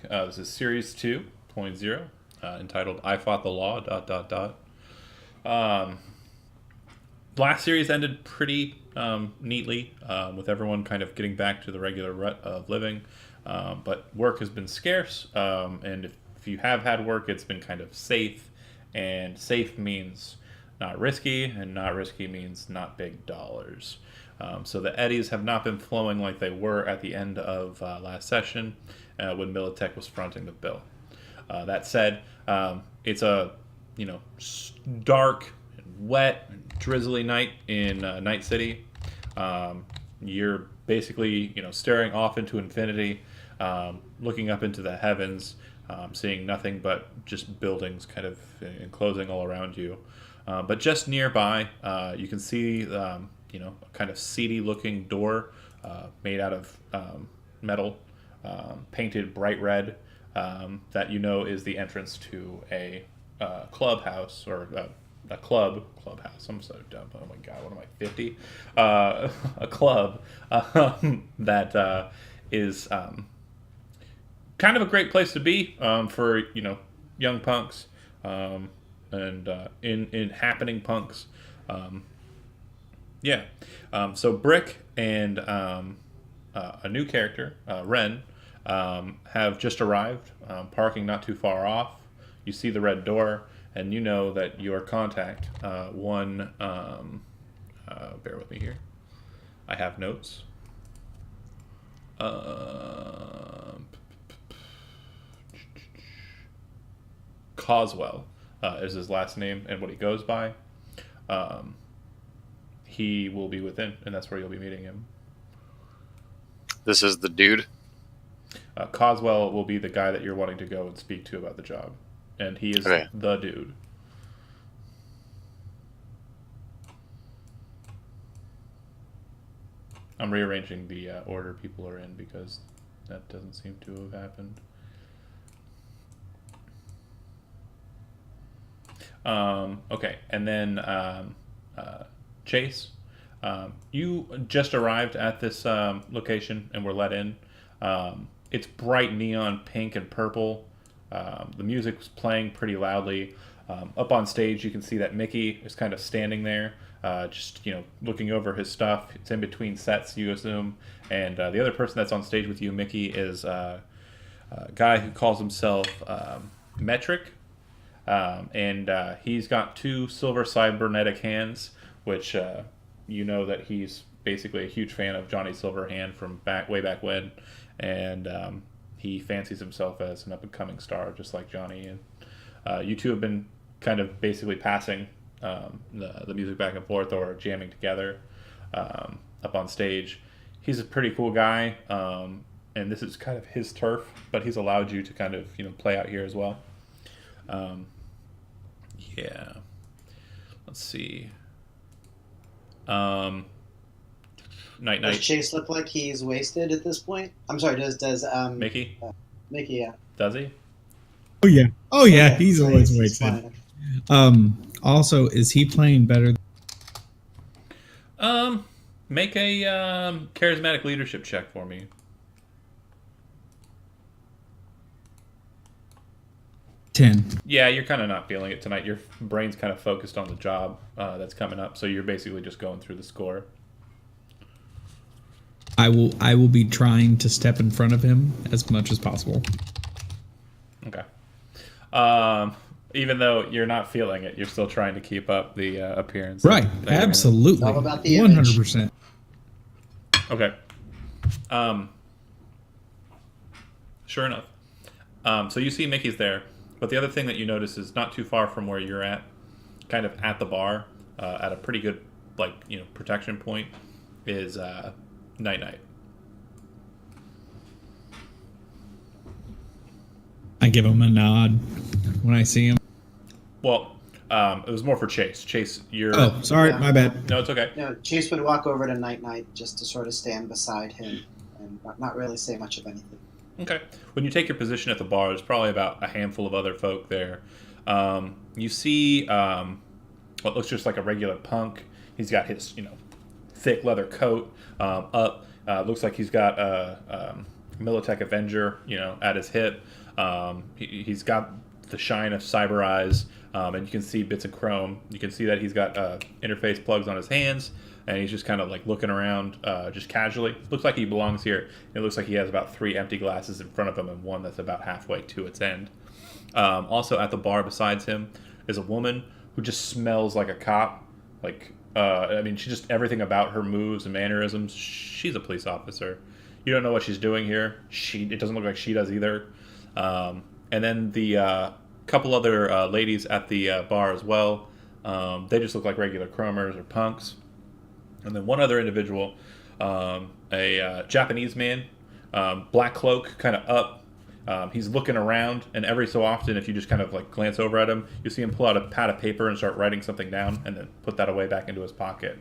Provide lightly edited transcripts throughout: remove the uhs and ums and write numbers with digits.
This is Series 2.0, entitled "I Fought the Law." ... Um, last series ended pretty neatly, with everyone kind of getting back to the regular rut of living. But work has been scarce, and if you have had work, it's been kind of safe, and safe means not risky, and not risky means not big dollars. So the eddies have not been flowing like they were at the end of last session, when Militech was fronting the bill. That said, it's a dark, and wet, and drizzly night in Night City. You're basically staring off into infinity, looking up into the heavens, seeing nothing but just buildings kind of enclosing all around you. But just nearby, you can see a kind of seedy looking door, made out of metal, painted bright red, that is the entrance to a clubhouse, or a clubhouse. I'm so dumb. Oh my god, what am I, 50? A club that is kind of a great place to be, for young punks, and in happening punks. Yeah. So Brick and a new character, Ren, have just arrived, parking not too far off. You see the red door, and you know that your contact, one, bear with me here. I have notes. Coswell is his last name and what he goes by. He will be within, and that's where you'll be meeting him. This is the dude? Coswell will be the guy that you're wanting to go and speak to about the job. And he is the dude. I'm rearranging the order people are in because that doesn't seem to have happened. Okay, and then Chase, you just arrived at this location and were let in. It's bright neon pink and purple. The music's playing pretty loudly. Up on stage, you can see that Mickey is kind of standing there, just looking over his stuff. It's in between sets, you assume. And the other person that's on stage with you, Mickey, is a guy who calls himself Metric. And he's got two silver cybernetic hands, which that he's basically a huge fan of Johnny Silverhand from way back when, and he fancies himself as an up-and-coming star, just like Johnny. And you two have been kind of basically passing the music back and forth, or jamming together up on stage. He's a pretty cool guy, and this is kind of his turf, but he's allowed you to kind of play out here as well. Yeah. Let's see. Night. Does Chase look like he's wasted at this point? I'm sorry. Does Mickey? Mickey, yeah. Does he? Oh yeah. Okay, He's so always he's wasted. fine. Also, is he playing better? Make a charismatic leadership check for me. 10. Yeah, you're kind of not feeling it tonight. Your brain's kind of focused on the job that's coming up, so you're basically just going through the score. I will be trying to step in front of him as much as possible. Okay. Even though you're not feeling it, you're still trying to keep up the appearance. Right. Absolutely. It's all about the 100%. Okay. Sure enough. So you see Mickey's there, but the other thing that you notice is not too far from where you're at, kind of at the bar, at a pretty good protection point, is Night. I give him a nod when I see him. Well, it was more for Chase. Chase, you're... Oh, sorry, Yeah. my bad. No, it's okay. Chase would walk over to Night just to sort of stand beside him and not really say much of anything. Okay. When you take your position at the bar, there's probably about a handful of other folk there. You see what looks just like a regular punk. He's got his, thick leather coat up. Looks like he's got a Militech Avenger, at his hip. He's got the shine of cyber eyes, and you can see bits of chrome. You can see that he's got interface plugs on his hands, and he's just kind of like looking around just casually. Looks like he belongs here. It looks like he has about 3 empty glasses in front of him and one that's about halfway to its end. Also at the bar besides him is a woman who just smells like a cop. She just, everything about her moves and mannerisms, she's a police officer. You don't know what she's doing here. It doesn't look like she does either. And then the couple other ladies at the bar as well. They just look like regular chromers or punks. And then one other individual, a Japanese man, black cloak, kind of up. He's looking around, and every so often, if you just kind of like glance over at him, you see him pull out a pad of paper and start writing something down, and then put that away back into his pocket.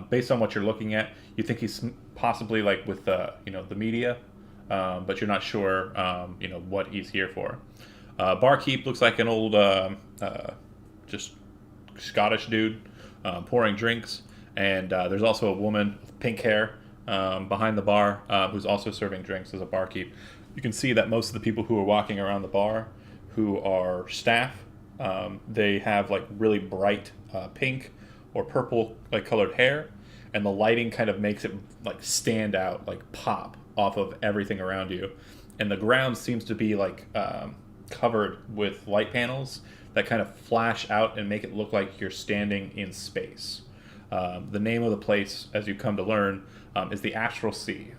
Based on what you're looking at, you think he's possibly like with the media, but you're not sure what he's here for. Barkeep looks like an old just Scottish dude pouring drinks, and there's also a woman with pink hair behind the bar who's also serving drinks as a barkeep. You can see that most of the people who are walking around the bar, who are staff, they have like really bright pink or purple like colored hair, and the lighting kind of makes it like stand out, like pop off of everything around you. And the ground seems to be like covered with light panels that kind of flash out and make it look like you're standing in space. The name of the place, as you come to learn, is the Astral Sea.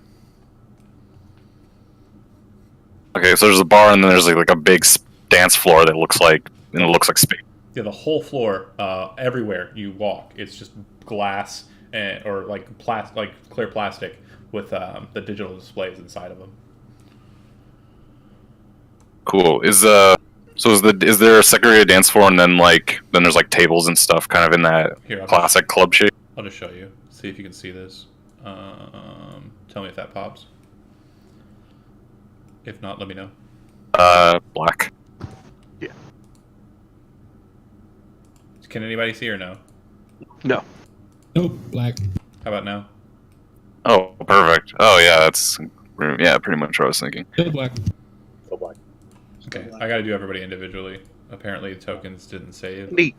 Okay, so there's a bar and then there's like a big dance floor that looks like space. Yeah, the whole floor, everywhere you walk, it's just glass or like clear plastic with the digital displays inside of them. Cool. Is there a segregated dance floor and then there's like tables and stuff kind of in that classic club shape? I'll just show you. See if you can see this. Tell me if that pops. If not, let me know. Black. Yeah. Can anybody see or no? No. Nope, black. How about now? Oh, perfect. Oh yeah, that's pretty much what I was thinking. Still black. Still black. Okay, I gotta do everybody individually. Apparently the tokens didn't save. Neat.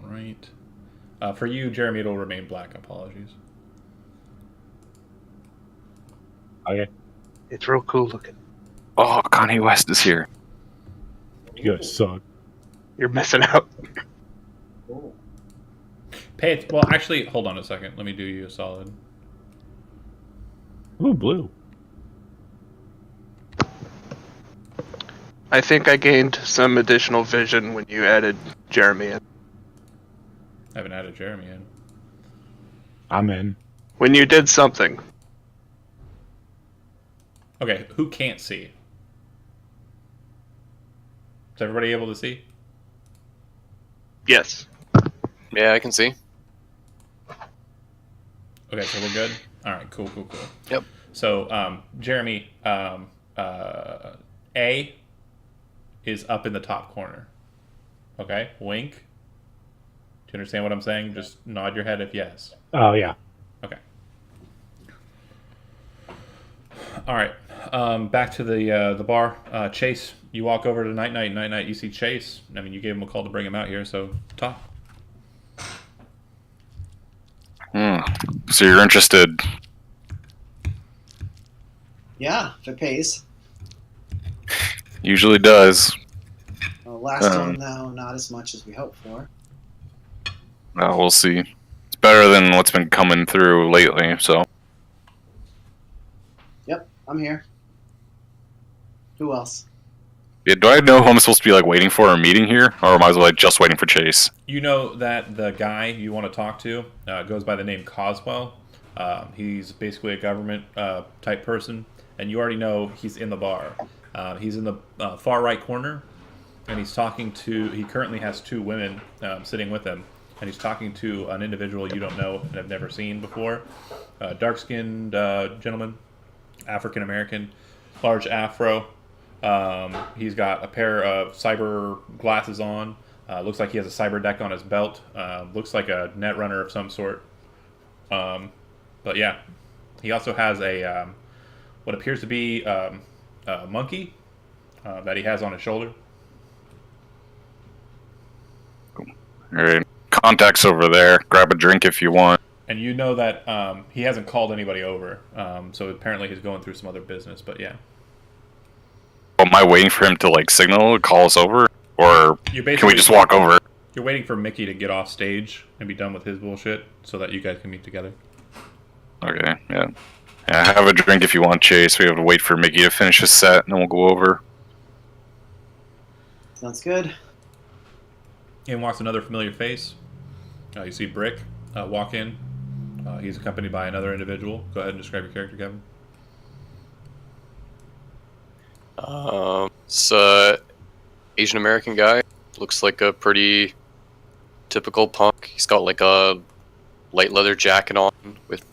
Alright. For you, Jeremy, it'll remain black. Apologies. Okay. It's real cool looking. Oh, Kanye West is here. You guys suck. You're missing out. Cool. Well, actually, hold on a second. Let me do you a solid. Ooh, blue. I think I gained some additional vision when you added Jeremy in. I haven't added Jeremy in. I'm in. When you did something. Okay, who can't see? Is everybody able to see? Yes. Yeah, I can see. Okay, so we're good? Alright, cool. Yep. So, Jeremy, A is up in the top corner. Okay? Wink. Do you understand what I'm saying? Just nod your head if yes. Oh, yeah. Okay. Alright. Back to the bar. Chase, you walk over to Night, you see Chase. I mean, you gave him a call to bring him out here, so talk. So you're interested? Yeah, if it pays. Usually does. Well, last time, though, not as much as we hoped for. Well, we'll see. It's better than what's been coming through lately, so. Yep, I'm here. Who else? Yeah, do I know who I'm supposed to be waiting for or meeting here, or am I just waiting for Chase? You know that the guy you want to talk to goes by the name Coswell. He's basically a government type person, and you already know he's in the bar. He's in the far right corner, and he's talking to. He currently has 2 women sitting with him, and he's talking to an individual you don't know and have never seen before. Dark-skinned gentleman, African American, large afro. He's got a pair of cyber glasses on. Looks like he has a cyber deck on his belt. Looks like a net runner of some sort. But yeah, he also has a what appears to be a monkey that he has on his shoulder. Alright. Contacts over there. Grab a drink if you want. And you know that he hasn't called anybody over, so apparently he's going through some other business. But yeah, Am I waiting for him to like signal, call us over, or can we just walk over? You're waiting for Mickey to get off stage and be done with his bullshit, so that you guys can meet together. Okay, yeah. Have a drink if you want, Chase. We have to wait for Mickey to finish his set, and then we'll go over. Sounds good. In walks another familiar face. You see Brick walk in. He's accompanied by another individual. Go ahead and describe your character, Kevin. It's a Asian American guy. Looks like a pretty typical punk. He's got like a light leather jacket on with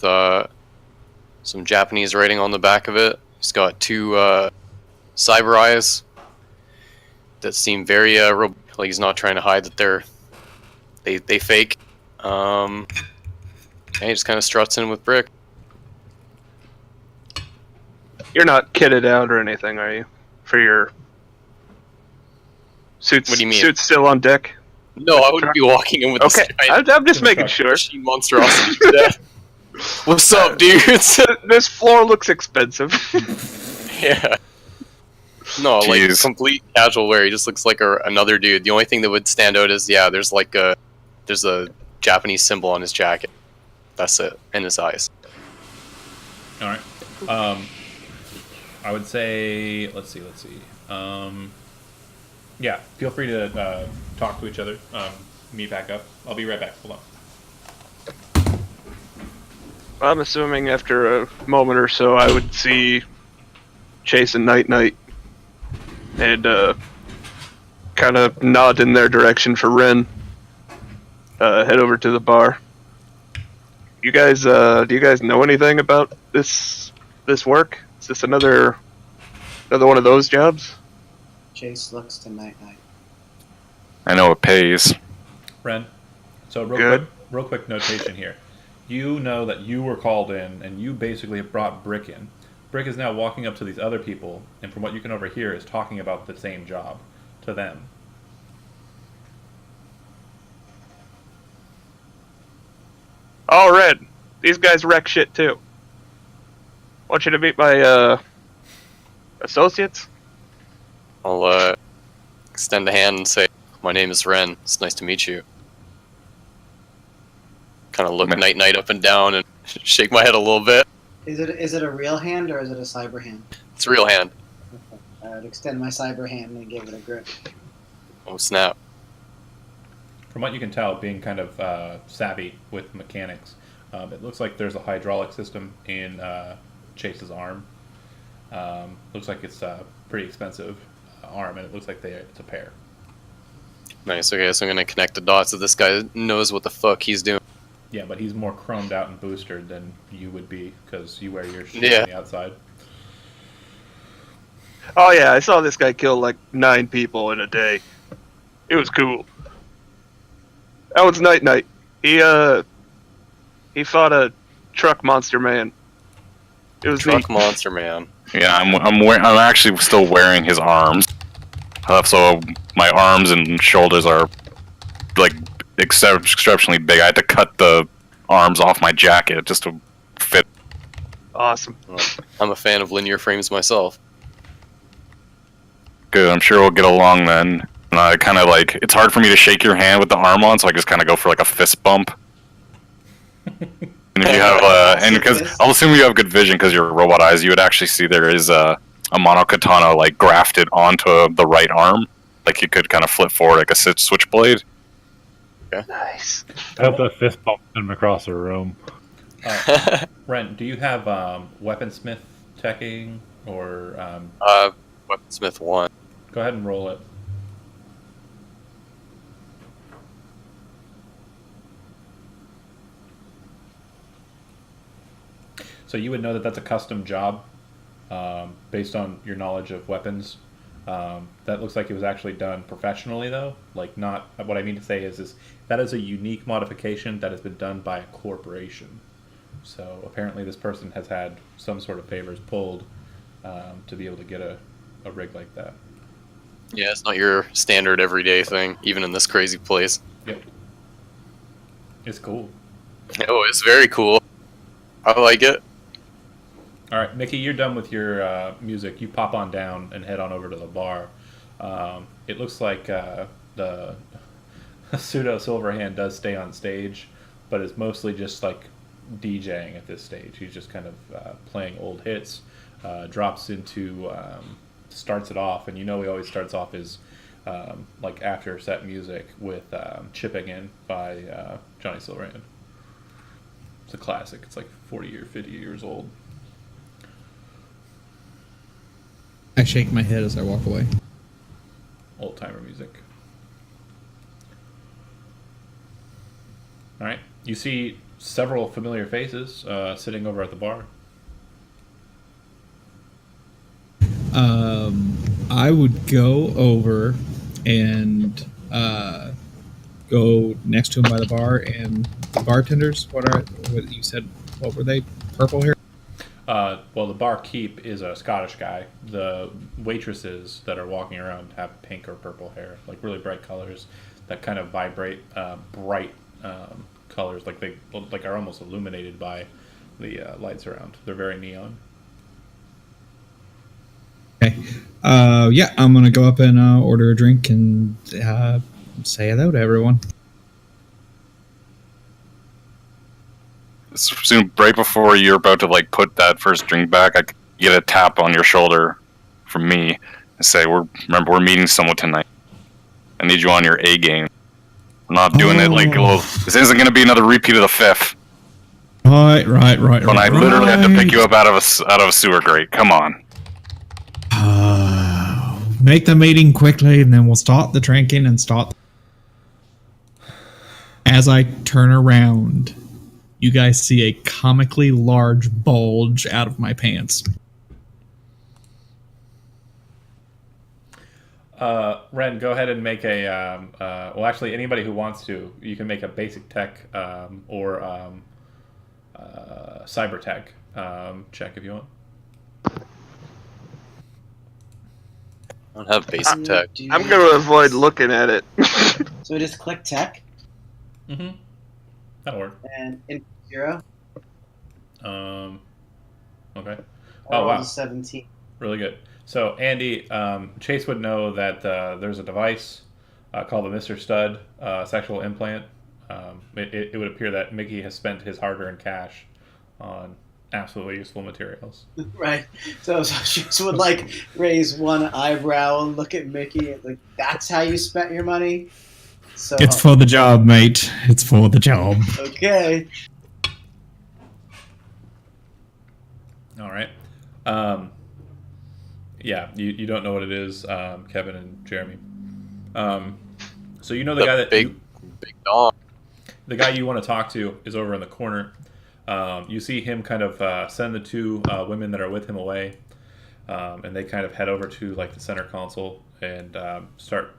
some Japanese writing on the back of it. He's got two cyber eyes that seem very like he's not trying to hide that they fake. And he just kind of struts in with Brick. You're not kitted out or anything, are you? For your suits? What do you mean? Suits still on deck? No, I wouldn't be walking in with Okay, this giant I'm just making sure. machine monstrosity to death. What's up, dudes? This floor looks expensive. Yeah. No, like Jeez. complete casual wear. He just looks like another dude. The only thing that would stand out is there's a Japanese symbol on his jacket. That's it, and his eyes. All right. I would say, let's see. Yeah, feel free to talk to each other. Meet back up. I'll be right back. Hold on. I'm assuming after a moment or so I would see Chase and Night Night and kind of nod in their direction for Ren. Head over to the bar. You guys, do you guys know anything about this work? Is this another one of those jobs? Chase looks to Night Night. I know it pays. Ren, so Good. real quick notation here. You know that you were called in, and you basically have brought Brick in. Brick is now walking up to these other people, and from what you can overhear, is talking about the same job to them. Oh, Red. These guys wreck shit too. Want you to meet my associates? I'll extend a hand and say, "My name is Ren. It's nice to meet you." Kind of look Night Night up and down and shake my head a little bit. Is it a real hand or is it a cyber hand? It's a real hand. Okay. I would extend my cyber hand and give it a grip. Oh snap! From what you can tell, being kind of savvy with mechanics, it looks like there's a hydraulic system in Chase's arm. Looks like it's a pretty expensive arm, and it looks like it's a pair. Nice. Okay, so I'm gonna connect the dots. So this guy knows what the fuck he's doing. Yeah, but he's more chromed out and boostered than you would be, because you wear your shit Yeah. on the outside. Oh yeah, I saw this guy kill like 9 people in a day. It was cool. That one's Night Night. He fought a truck monster man. It was Truck neat. monster man. Yeah, I'm actually still wearing his arms. So my arms and shoulders are like exceptionally big. I had to cut the arms off my jacket just to fit. Awesome. Well, I'm a fan of linear frames myself. Good. I'm sure we'll get along then. And I kind of like, it's hard for me to shake your hand with the arm on, so I just kind of go for like a fist bump. And if you have, and because I'll assume you have good vision because you're robot eyes, you would actually see there is a monokatana like grafted onto the right arm, like you could kind of flip forward like a switchblade. Nice. I hope that fist bumped him across the room. Ren, do you have weaponsmith teching or? Weaponsmith 1. Go ahead and roll it. So you would know that that's a custom job, based on your knowledge of weapons. That looks like it was actually done professionally, though. Like, not what I mean to say is that is a unique modification that has been done by a corporation. So apparently this person has had some sort of favors pulled to be able to get a rig like that. Yeah, it's not your standard everyday thing, even in this crazy place. Yep. It's cool. Oh, it's very cool. I like it. All right, Mickey, you're done with your music. You pop on down and head on over to the bar. It looks like the pseudo Silverhand does stay on stage, but is mostly just like DJing at this stage. He's just kind of playing old hits, drops into, starts it off, and you know he always starts off his like after set music with Chipping In by Johnny Silverhand. It's a classic. It's like 40 or 50 years old. I shake my head as I walk away. Old timer music. All right. You see several familiar faces sitting over at the bar. I would go over and go next to him by the bar, and the bartenders. What you said? What were they? Purple hair. Well, the barkeep is a Scottish guy. The waitresses that are walking around have pink or purple hair, like really bright colors that kind of vibrate, bright colors, like they are almost illuminated by the lights around. They're very neon. Okay. Yeah, I'm gonna go up and order a drink and say hello to everyone. Soon, right before you're about to like put that first drink back, I get a tap on your shoulder from me and say, "Remember, we're meeting someone tonight. I need you on your A game. I'm not doing it like, well, this isn't going to be another repeat of the fifth." Right. When I literally had to pick you up out of a sewer grate. Come on. Make the meeting quickly, and then we'll start the drinking and start. As I turn around, you guys see a comically large bulge out of my pants. Ren, go ahead and make a. Well, actually, anybody who wants to, you can make a basic tech or cyber tech check if you want. I don't have basic tech. I'm going to avoid looking at it. So just click tech Mm-hmm. That'll work. and in 0. Okay. Or Oh, wow. 17. Really good. So, Andy, Chase would know that there's a device called the Mr. Stud sexual implant. It would appear that Mickey has spent his hard-earned cash on absolutely useful materials. Right. So she would like raise one eyebrow and look at Mickey and like, that's how you spent your money? So It's for the job, mate. It's for the job. okay. All right. Yeah, you don't know what it is, Kevin and Jeremy. So you know the guy that big dog. the guy you want to talk to is over in the corner. You see him kind of send the two women that are with him away, and they kind of head over to like the center console and start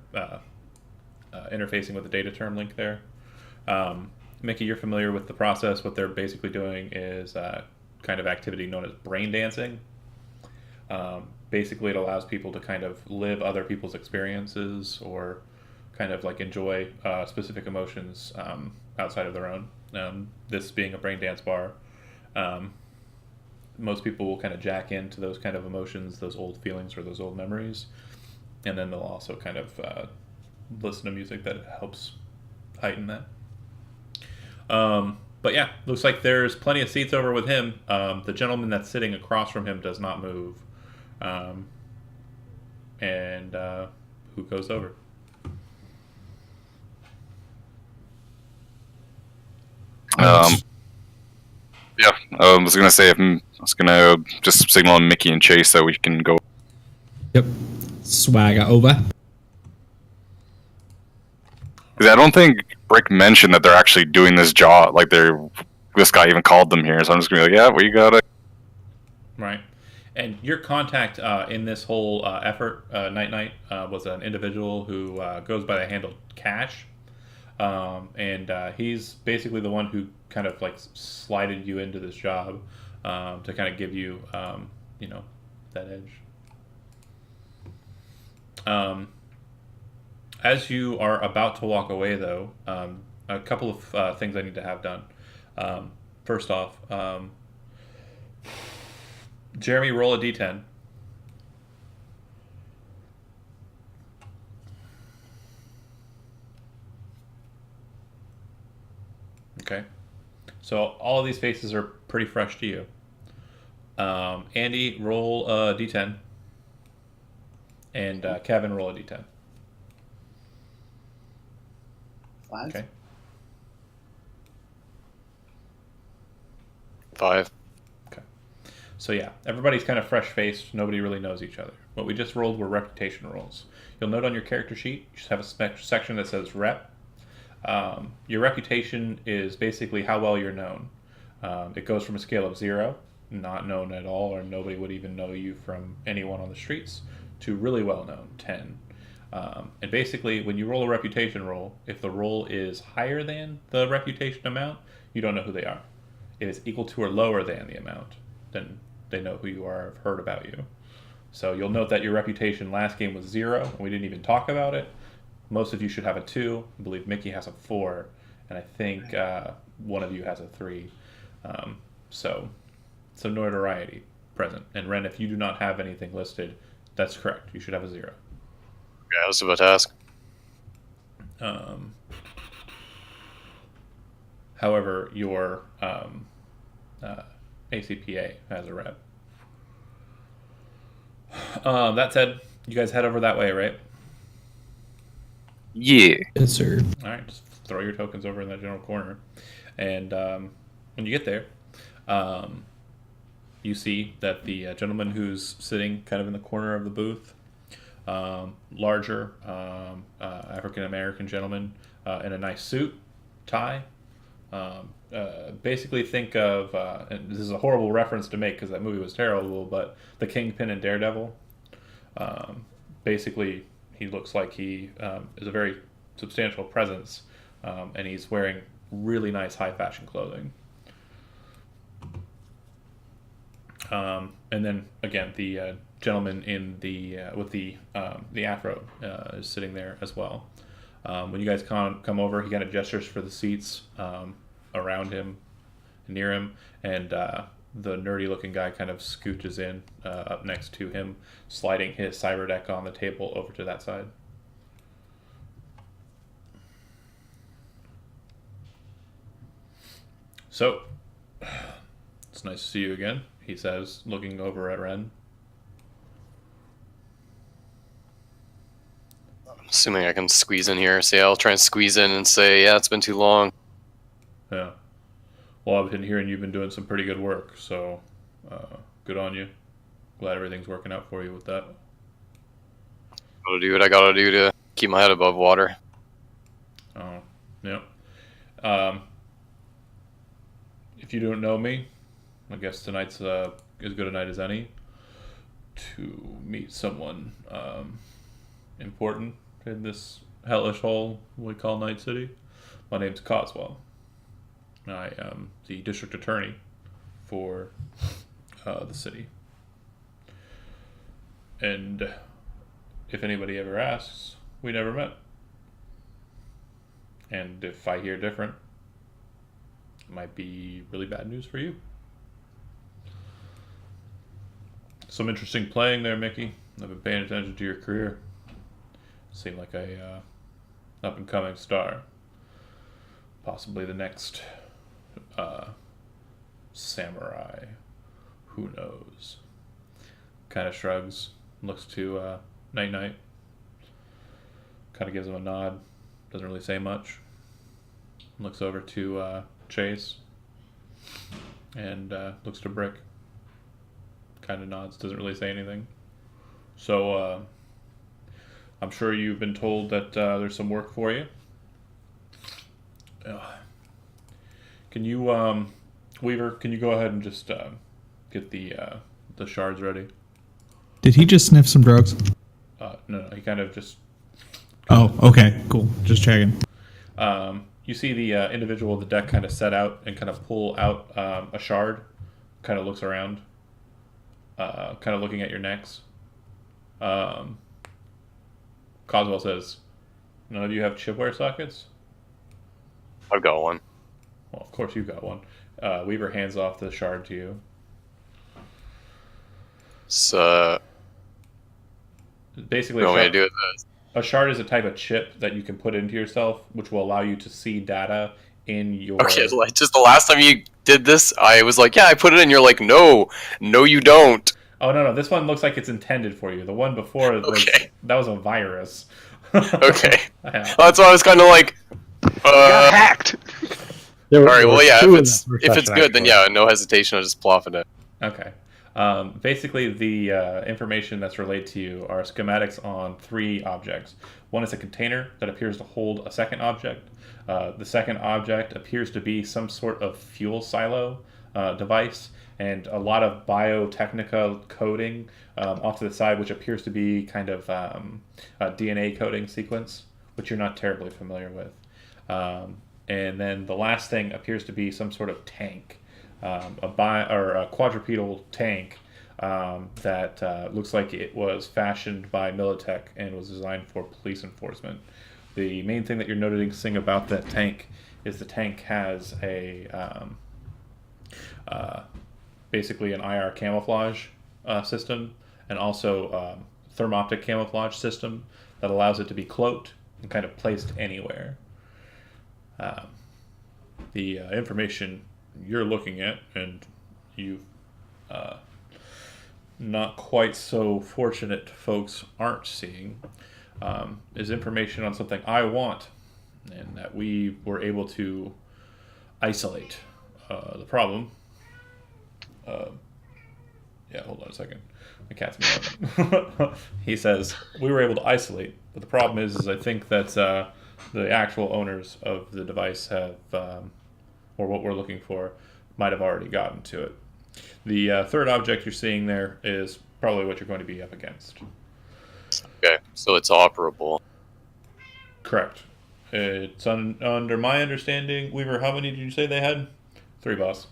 interfacing with the data term link there. Mickey, you're familiar with the process. What they're basically doing is kind of activity known as brain dancing. Basically, it allows people to kind of live other people's experiences or kind of like enjoy specific emotions outside of their own. This being a brain dance bar, most people will kind of jack into those kind of emotions, those old feelings or those old memories, and then they'll also kind of listen to music that helps heighten that. But yeah, looks like there's plenty of seats over with him. The gentleman that's sitting across from him does not move. And who goes over? Yeah, I was gonna say I was gonna just signal Mickey and Chase so we can go. Yep. Swagger over. Because I don't think Rick mentioned that they're actually doing this job. Like this guy even called them here, so I'm just gonna be like, yeah, we got it. Right. And your contact in this whole effort, Night was an individual who goes by the handle Cash. And he's basically the one who kind of like slided you into this job to kind of give you, you know, that edge. As you are about to walk away, though, a couple of things I need to have done. First off, Jeremy, roll a d10. Okay. So all of these faces are pretty fresh to you. Andy, roll a d10. And Kevin, roll a d10. 5. Okay. 5. Okay. So yeah, everybody's kind of fresh-faced. Nobody really knows each other. What we just rolled were reputation rolls. You'll note on your character sheet, you just have a section that says rep. Your reputation is basically how well you're known. It goes from a scale of 0, not known at all, or nobody would even know you from anyone on the streets, to really well known, 10. And basically, when you roll a reputation roll, if the roll is higher than the reputation amount, you don't know who they are. If it's equal to or lower than the amount, then they know who you are, have heard about you. So you'll note that your reputation last game was 0, and we didn't even talk about it. Most of you should have a 2. I believe Mickey has a 4, and I think one of you has a 3. So notoriety present. And Ren, if you do not have anything listed, that's correct. You should have a 0. Yeah, I was about to ask. However, your ACPA has a rep. That said, you guys head over that way, right? Yeah. Yes, sir. All right, just throw your tokens over in that general corner. And when you get there, you see that the gentleman who's sitting kind of in the corner of the booth, larger African-American gentleman in a nice suit, tie. Basically think of, and this is a horrible reference to make because that movie was terrible, but the Kingpin and Daredevil. Basically, he looks like he is a very substantial presence, and he's wearing really nice high fashion clothing. And then again, the gentleman in the with the afro is sitting there as well. When you guys come over, he kind of gestures for the seats around him, near him, and the nerdy-looking guy kind of scooches in up next to him, sliding his cyber deck on the table over to that side. So, it's nice to see you again, he says, looking over at Ren. Assuming I can squeeze in here. So yeah, I'll try and squeeze in and say, yeah, it's been too long. Yeah. Well, I've been hearing you've been doing some pretty good work, so good on you. Glad everything's working out for you with that. Gotta do what I gotta do to keep my head above water. Oh, yeah. If you don't know me, I guess tonight's as good a night as any to meet someone important in this hellish hole we call Night City. My name's Coswell. I am the district attorney for the city. And if anybody ever asks, we never met. And if I hear different, it might be really bad news for you. Some interesting playing there, Mickey. I've been paying attention to your career. Seem like a up-and-coming star. Possibly the next samurai. Who knows? Kind of shrugs, looks to Night-Night. Kind of gives him a nod. Doesn't really say much. Looks over to Chase. And looks to Brick. Kind of nods, doesn't really say anything. So, I'm sure you've been told that there's some work for you. Can you, Weaver, can you go ahead and just get the shards ready? Did he just sniff some drugs? No, he kind of just... Oh, okay, cool. Just checking. You see the individual of the deck kind of set out and kind of pull out a shard, kind of looks around, kind of looking at your necks. Coswell says, "None of you have chipware sockets?" I've got one. Well, of course you've got one. Weaver hands off the shard to you. So, Basically, you want me to shard, do it? a shard is a type of chip that you can put into yourself, which will allow you to see data in your. Okay, like just the last time you did this, I was like, yeah, I put it in. You're like, no, you don't. Oh no, this one looks like it's intended for you. The one before was Okay. that was a virus. Okay. Yeah. Well, that's why I was kind of like, Got hacked. There all were- right, there well, were yeah, two if in it's that first if it's session, good, then actually. yeah, no hesitation, I'll just plop it in. Okay. Basically, the information that's relayed to you are schematics on 3 objects. One is a container that appears to hold a second object. The second object appears to be some sort of fuel silo device, and a lot of biotechnical coding off to the side, which appears to be kind of a DNA coding sequence, which you're not terribly familiar with. And then the last thing appears to be some sort of tank. A quadrupedal tank that looks like it was fashioned by Militech and was designed for police enforcement. The main thing that you're noticing about that tank is the tank has a basically an IR camouflage system, and also thermoptic camouflage system that allows it to be cloaked and kind of placed anywhere. The information you're looking at, and you not quite so fortunate folks aren't seeing, is information on something I want, and that we were able to isolate. The problem. Yeah, hold on a second. My cat's meowing. He says we were able to isolate, but the problem is I think that the actual owners of the device have, or what we're looking for, might have already gotten to it. The third object you're seeing there is probably what you're going to be up against. Okay, so it's operable. Correct. It's under my understanding, Weaver, how many did you say they had? 3, boss.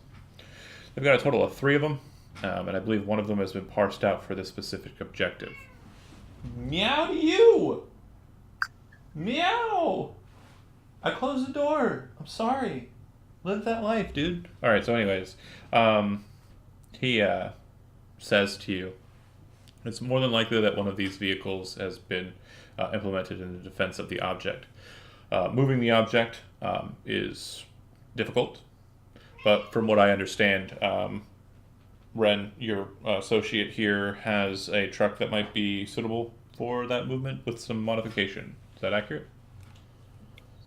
They've got a total of 3 of them, and I believe one of them has been parsed out for this specific objective. Meow to you! Meow! I closed the door. I'm sorry. Live that life, dude. Alright, so anyways, he says to you, it's more than likely that one of these vehicles has been implemented in the defense of the object. Moving the object is difficult, but from what I understand, Ren, your associate here, has a truck that might be suitable for that movement with some modification. Is that accurate?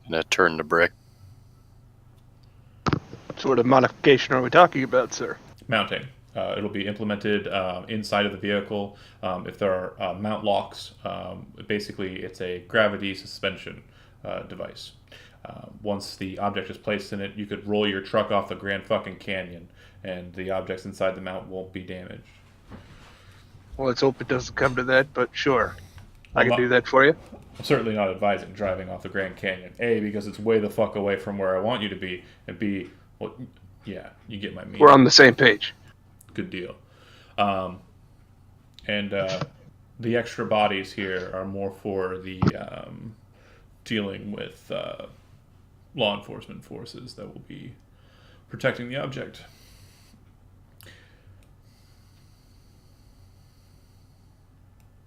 Gonna turn to brick. What sort of modification are we talking about, sir? Mounting. It'll be implemented inside of the vehicle. If there are mount locks, basically it's a gravity suspension device. Once the object is placed in it, you could roll your truck off the Grand fucking Canyon, and the objects inside the mount won't be damaged. Well, let's hope it doesn't come to that, but sure. I can Well, do that for you. I'm certainly not advising driving off the Grand Canyon. A, because it's way the fuck away from where I want you to be, and B, well, yeah, you get my meaning. We're on the same page. Good deal. And the extra bodies here are more for the dealing with law enforcement forces that will be protecting the object.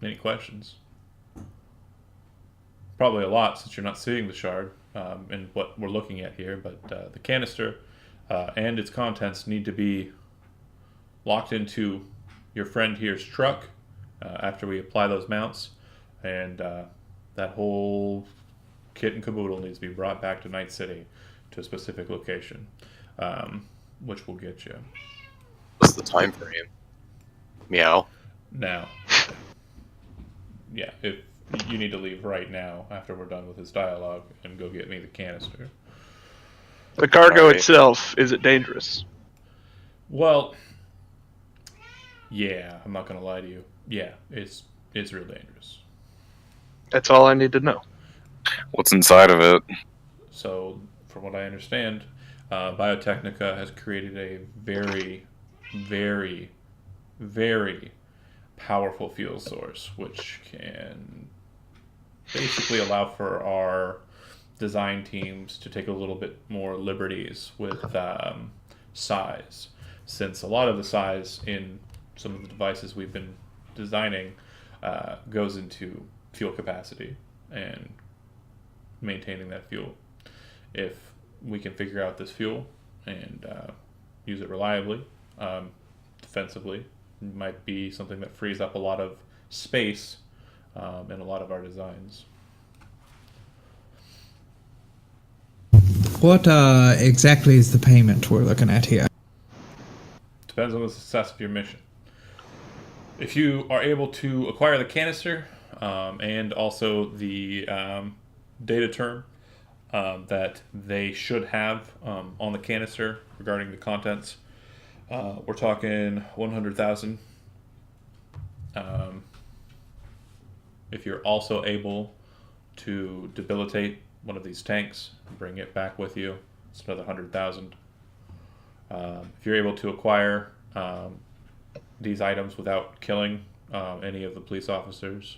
Any questions? Probably a lot, since you're not seeing the shard and what we're looking at here, but the canister and its contents need to be locked into your friend here's truck after we apply those mounts, and that whole kit and caboodle needs to be brought back to Night City to a specific location, which will get you. What's the time frame? Meow. Now, yeah, if you need to leave right now after we're done with this dialogue and go get me the canister. The cargo Alright. itself, is it dangerous? Well, yeah, I'm not gonna lie to you. Yeah, it's real dangerous. That's all I need to know. What's inside of it? So, from what I understand, Biotechnica has created a very, very, very powerful fuel source, which can basically allow for our design teams to take a little bit more liberties with size, since a lot of the size in some of the devices we've been designing goes into fuel capacity and maintaining that fuel. If we can figure out this fuel and use it reliably, defensively, it might be something that frees up a lot of space in a lot of our designs. What exactly is the payment we're looking at here? Depends on the success of your mission. If you are able to acquire the canister and also the data term that they should have on the canister regarding the contents, we're talking 100,000. If you're also able to debilitate one of these tanks, bring it back with you, it's another 100,000. If you're able to acquire these items without killing any of the police officers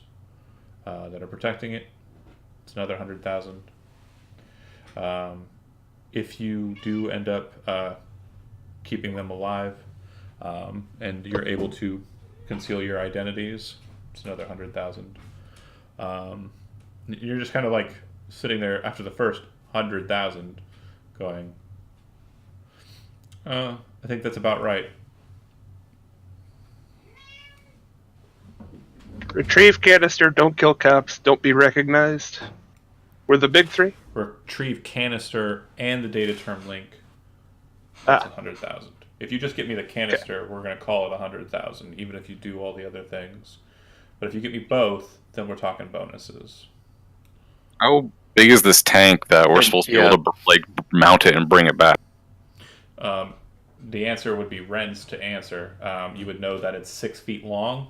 that are protecting it, it's another 100,000. If you do end up keeping them alive and you're able to conceal your identities, it's another 100,000. You're just kind of like sitting there after the first 100,000 going, I think that's about right. Retrieve canister, don't kill cops, don't be recognized. We're the big three? Retrieve canister and the data term link. That's 100,000. If you just get me the canister, we're going to call it 100,000, even if you do all the other things. But if you get me both, then we're talking bonuses. How big is this tank that we're supposed to be able to like mount it and bring it back? The answer would be Ren's to answer. You would know that it's 6 feet long.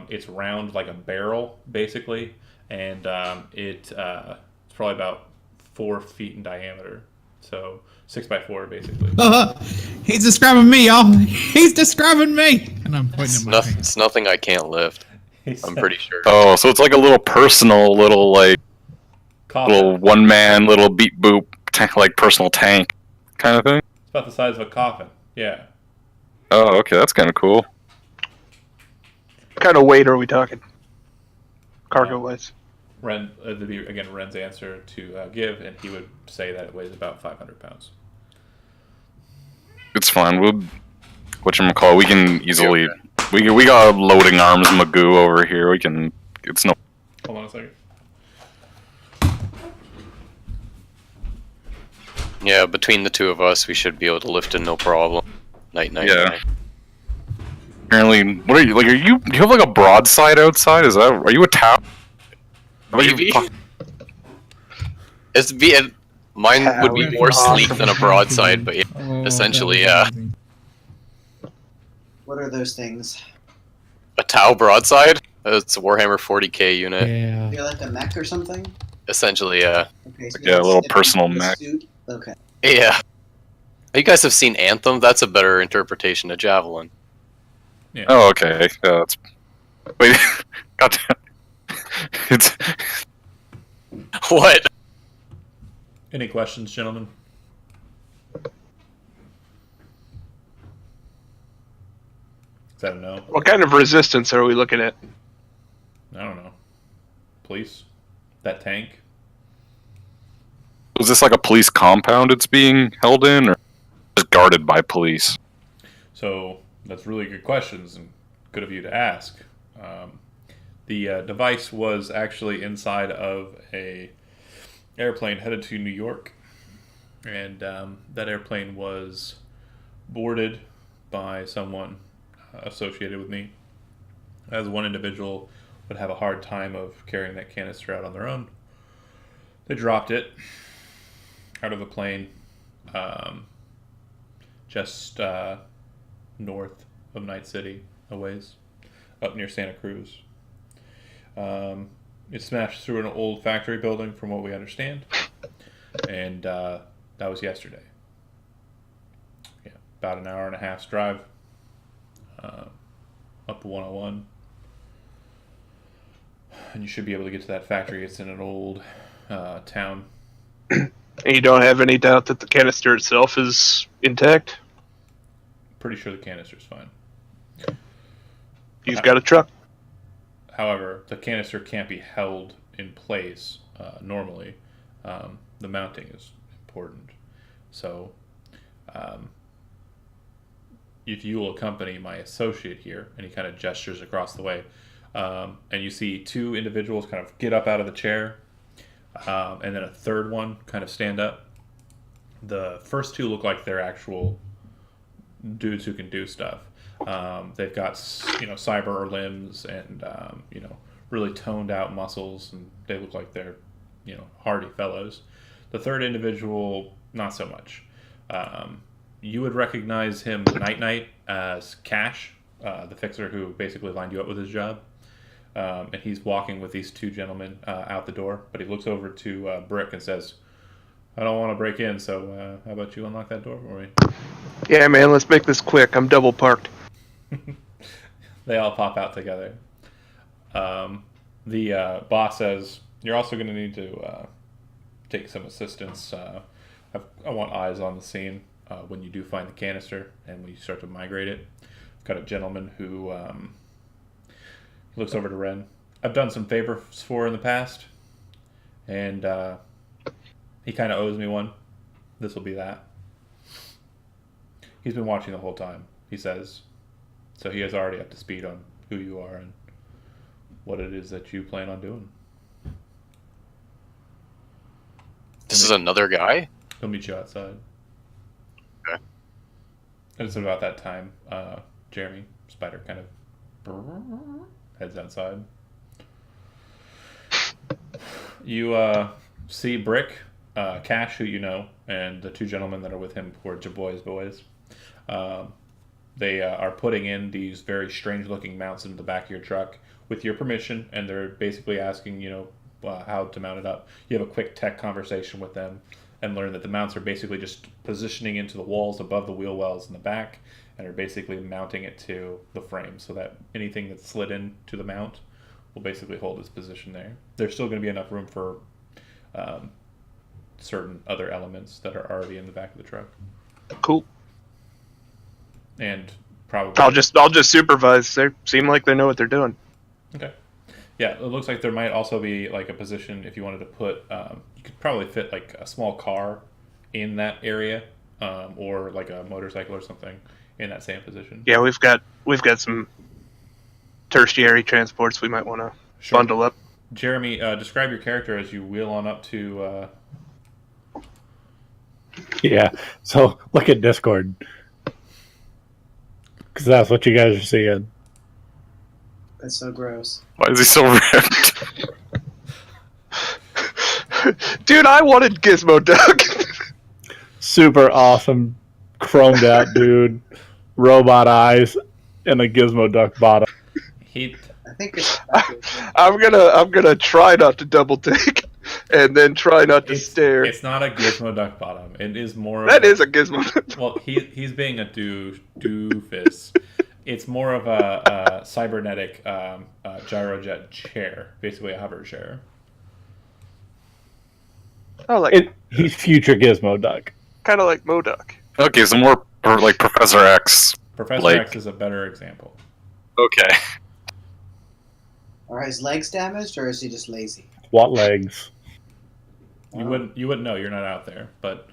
It's round like a barrel, basically, and it's probably about 4 feet in diameter. So 6x4, basically. He's describing me, y'all. He's describing me, and I'm pointing at my It's nothing I can't lift. I'm pretty sure. Oh, so it's like a little personal, little like, little one man, little beat boop tank, like personal tank kind of thing. It's about the size of a coffin. Yeah. Oh, okay, that's kind of cool. What kind of weight are we talking? Cargo wise. Ren, again, Ren's answer to give, and he would say that it weighs about 500 pounds. It's fine. We'll whatchamacallit, we can easily we got loading arms Magoo over here. We can. It's no. Hold on a second. Yeah, between the two of us, we should be able to lift it no problem. Night. Yeah. Apparently, what are you like? Do you have like a broadside outside? Are you a tower? Maybe. Mine would be more sleek than a broadside, but yeah, essentially, yeah. What are those things? A Tau broadside? It's a Warhammer 40k unit. Yeah. You're like a mech or something? Essentially, yeah. Okay, so Yeah, a little if personal you put the mech. suit- Okay. Yeah. You guys have seen Anthem? That's a better interpretation of Javelin. Yeah. Oh, okay. Wait. Goddamn. It's. What? Any questions, gentlemen? Is that a no? What kind of resistance are we looking at? I don't know. Police? That tank? Was this like a police compound it's being held in, or just guarded by police? So that's really good questions and good of you to ask. The device was actually inside of a airplane headed to New York, and that airplane was boarded by someone associated with me, as one individual would have a hard time of carrying that canister out on their own. They dropped it out of a plane just north of Night City, a ways, up near Santa Cruz. It smashed through an old factory building, from what we understand. and that was yesterday. Yeah, about an hour and a half's drive up 101. And you should be able to get to that factory. It's in an old town. And you don't have any doubt that the canister itself is intact? Pretty sure the canister's fine. You've got a truck. However, the canister can't be held in place normally. The mounting is important. So, if you will accompany my associate here, and he kind of gestures across the way, and you see two individuals kind of get up out of the chair, and then a third one kind of stand up. The first two look like they're actual dudes who can do stuff. They've got cyber limbs and really toned out muscles, and they look like they're hardy fellows. The third individual, not so much. You would recognize him Night as Cash, the fixer who basically lined you up with his job. And he's walking with these two gentlemen out the door, but he looks over to Brick and says, I don't want to break in, so how about you unlock that door for me? Yeah, man, let's make this quick. I'm double parked. They all pop out together. The boss says, you're also going to need to take some assistance. I want eyes on the scene when you do find the canister and when you start to migrate it. I've got a gentleman who looks over to Ren. I've done some favors for in the past, and he kind of owes me one. This will be that. He's been watching the whole time, he says. So he is already up to speed on who you are and what it is that you plan on doing. This is another guy? He'll meet you outside. Okay. And it's about that time, Jeremy, Spider kind of heads outside. You see Brick, Cash, who you know, and the two gentlemen that are with him who are boys. They are putting in these very strange-looking mounts into the back of your truck with your permission, and they're basically asking, how to mount it up. You have a quick tech conversation with them and learn that the mounts are basically just positioning into the walls above the wheel wells in the back and are basically mounting it to the frame so that anything that's slid into the mount will basically hold its position there. There's still going to be enough room for certain other elements that are already in the back of the truck. Cool. And probably I'll just supervise. They seem like they know what they're doing. Okay. Yeah, it looks like there might also be like a position if you wanted to put. You could probably fit like a small car in that area, or like a motorcycle or something in that same position. Yeah, we've got some tertiary transports we might want to bundle up. Jeremy, describe your character as you wheel on up to. Yeah, so look at Discord. Because that's what you guys are seeing. That's so gross. Why is he so ripped? Dude, I wanted Gizmo Duck. Super awesome, chromed out dude, robot eyes, and a Gizmo Duck bottom. I think it's. I'm gonna try not to double take, and then try not to stare. It's not a Gizmo Duck bottom. It is more. That is a Gizmo Duck. Well, he's being a doofus. It's more of a cybernetic gyrojet chair, basically a hover chair. Oh, like he's future Gizmo Duck. Kind of like Moduck. Okay, so more like Professor X. Professor X is a better example. Okay. Are his legs damaged, or is he just lazy? What legs? You wouldn't know. You're not out there. But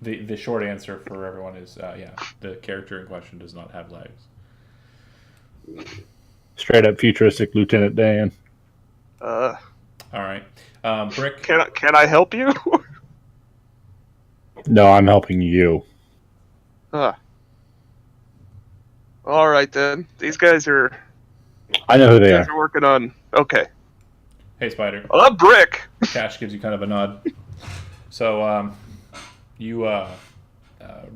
the short answer for everyone is the character in question does not have legs. Straight up futuristic Lieutenant Dan. All right, Brick. Can I help you? No, I'm helping you. All right then. These guys are. I know who they are. Working on. Okay. Hey, Spider. Well, I'm Brick. Cash gives you kind of a nod. So you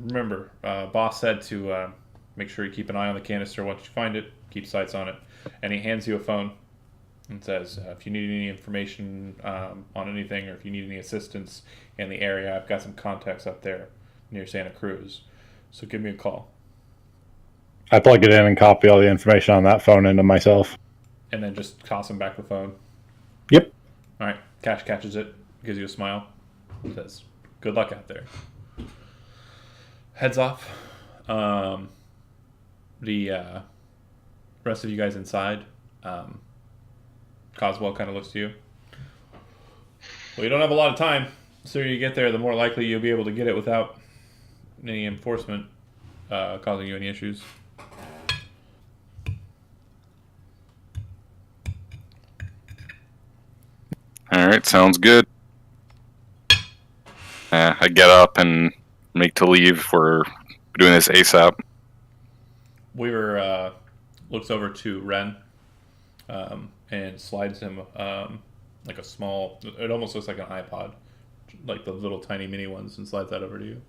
remember, boss said to make sure you keep an eye on the canister once you find it. Keep sights on it, and he hands you a phone. and says, if you need any information on anything, or if you need any assistance in the area, I've got some contacts up there near Santa Cruz. So give me a call. I plug it in and copy all the information on that phone into myself. And then just toss him back the phone. Yep. All right. Cash catches it, gives you a smile, says, good luck out there. Heads off. The rest of you guys inside. Coswell kind of looks to you. Well, you don't have a lot of time. The sooner you get there, the more likely you'll be able to get it without any enforcement causing you any issues. All right, sounds good. I get up and make to leave. We're doing this ASAP. Weaver looks over to Ren and slides him like a small, it almost looks like an iPod, like the little tiny mini ones, and slides that over to you.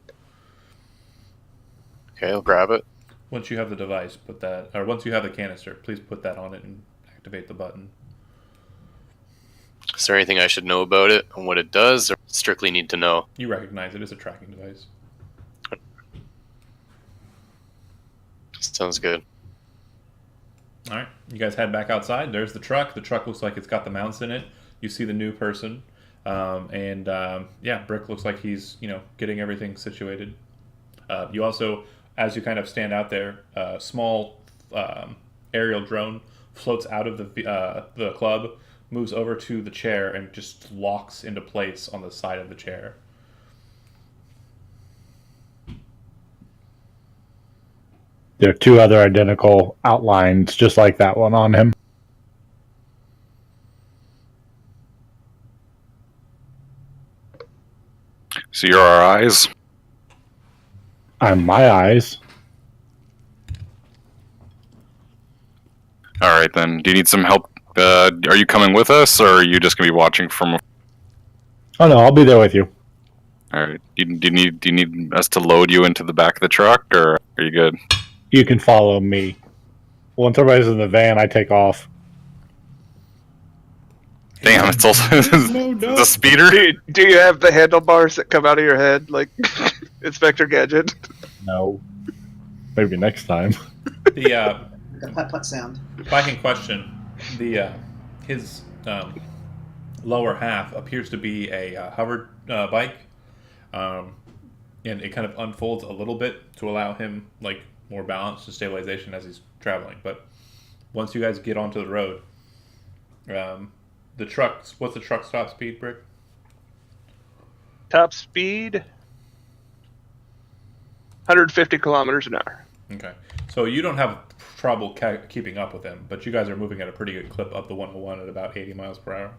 Okay, I'll grab it. Once you have the device, once you have the canister, please put that on it and activate the button. Is there anything I should know about it and what it does, or strictly need to know? You recognize it as a tracking device. Sounds good. All right, you guys head back outside. There's the truck. The truck looks like it's got the mounts in it. You see the new person, Brick looks like he's getting everything situated. You also, as you kind of stand out there, a small aerial drone floats out of the club, moves over to the chair, and just locks into place on the side of the chair. There are two other identical outlines, just like that one on him. So you're our eyes. I'm my eyes. All right, then. Do you need some help? Are you coming with us, or are you just gonna be watching from? Oh no, I'll be there with you. All right. Do you need us to load you into the back of the truck, or are you good? You can follow me. Once everybody's in the van, I take off. Damn, it's also the speeder. Do you have the handlebars that come out of your head, like Inspector Gadget? No. Maybe next time. The putt-putt sound. bike in question, his lower half appears to be a hover bike, and it kind of unfolds a little bit to allow him more balance and stabilization as he's traveling. But once you guys get onto the road, what's the truck's top speed, Brick? Top speed, 150 kilometers an hour. Okay, so you don't have trouble keeping up with him, but you guys are moving at a pretty good clip up the 101 at about 80 miles per hour.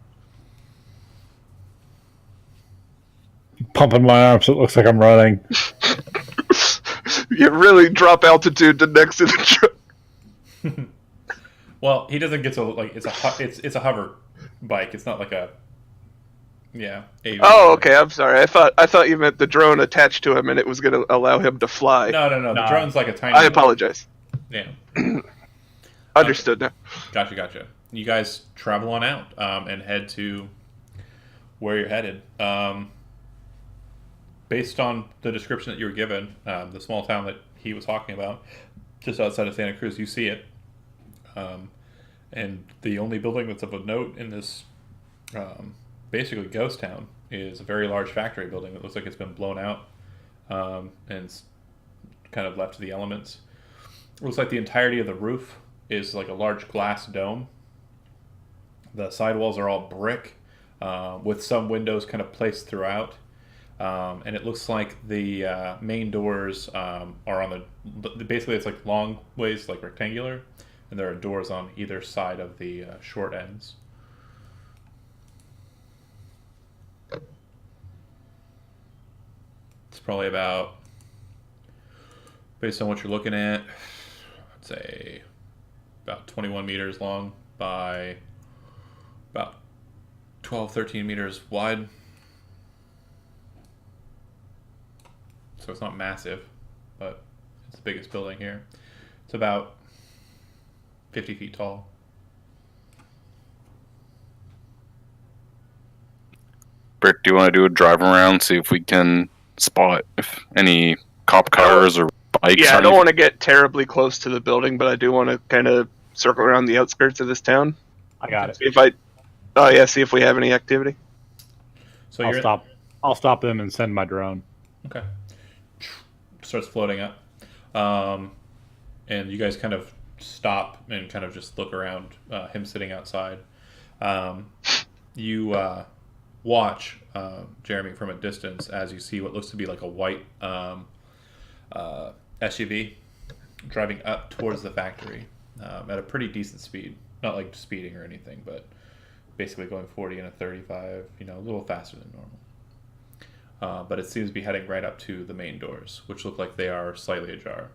Pumping my arms, so it looks like I'm running. You really drop altitude to next to the truck. Well, he doesn't get to it's a hover bike. It's not like a AV. Oh, okay. I'm sorry. I thought you meant the drone attached to him, and it was going to allow him to fly. No. The drone's like a tiny. I apologize. Yeah. Understood now. Gotcha. You guys travel on out and head to where you're headed. Based on the description that you were given, the small town that he was talking about, just outside of Santa Cruz, you see it. And the only building that's of a note in this basically ghost town is a very large factory building that looks like it's been blown out and it's kind of left to the elements. It looks like the entirety of the roof is like a large glass dome. The sidewalls are all brick with some windows kind of placed throughout. And it looks like the main doors are on basically it's like long ways, like rectangular, and there are doors on either side of the short ends. It's probably about, based on what you're looking at, I'd say about 21 meters long by about 12, 13 meters wide. So it's not massive, but it's the biggest building here. It's about 50 feet tall. Brick, do you want to do a drive around, see if we can spot if any cop cars or bikes? Yeah, I or don't want to get terribly close to the building, but I do want to kind of circle around the outskirts of this town. I got it. See if I. Oh yeah, see if we have any activity. So I'll you're stop. I'll stop them and send my drone. Okay. Starts floating up. And you guys kind of stop and kind of just look around, him sitting outside. You watch Jeremy from a distance as you see what looks to be like a white SUV driving up towards the factory at a pretty decent speed. Not like speeding or anything, but basically going 40 and a 35, a little faster than normal. But it seems to be heading right up to the main doors, which look like they are slightly ajar.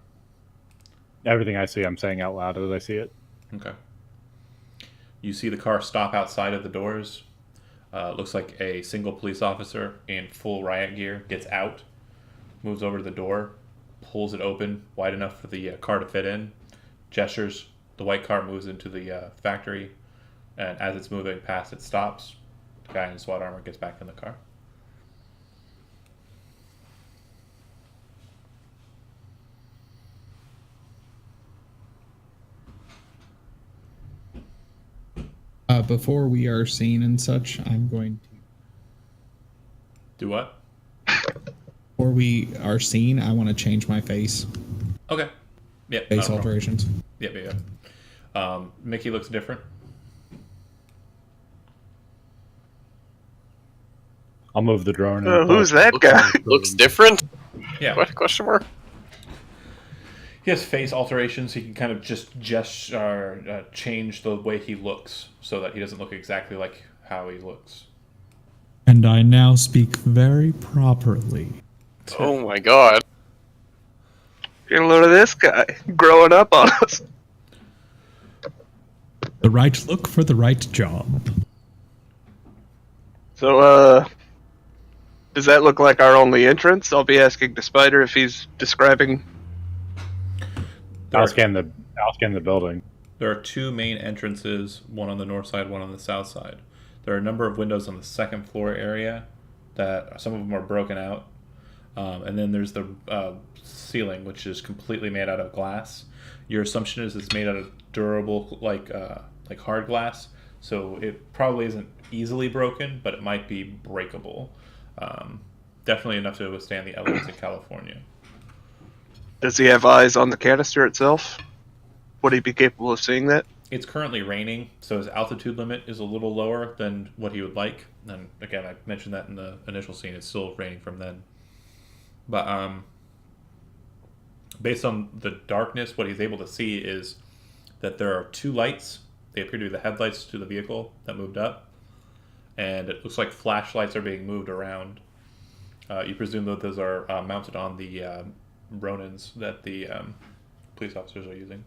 Everything I see, I'm saying out loud as I see it. Okay. You see the car stop outside of the doors. Looks like a single police officer in full riot gear gets out, moves over to the door, pulls it open wide enough for the car to fit in, gestures. The white car moves into the factory, and as it's moving past, it stops. The guy in SWAT armor gets back in the car. Before we are seen and such, I'm going to. Do what? Before we are seen, I want to change my face. Okay. Yep. Face alterations. Yep. Mickey looks different. I'll move the drone. In Who's that guy? Looks different? Yeah. What question mark? He has face alterations. He can kind of just change the way he looks so that he doesn't look exactly like how he looks. And I now speak very properly. Oh my god. Get a load of this guy growing up on us. The right look for the right job. So, does that look like our only entrance? I'll be asking the spider if he's describing. I'll scan the building. There are two main entrances, one on the north side, one on the south side. There are a number of windows on the second floor area that some of them are broken out. And then there's the ceiling, which is completely made out of glass. Your assumption is it's made out of durable, like hard glass. So it probably isn't easily broken, but it might be breakable. Definitely enough to withstand the elements in California. Does he have eyes on the canister itself? Would he be capable of seeing that? It's currently raining, so his altitude limit is a little lower than what he would like. And again, I mentioned that in the initial scene. It's still raining from then. But based on the darkness, what he's able to see is that there are two lights. They appear to be the headlights to the vehicle that moved up. And it looks like flashlights are being moved around. You presume that those are mounted on the Ronins that the police officers are using.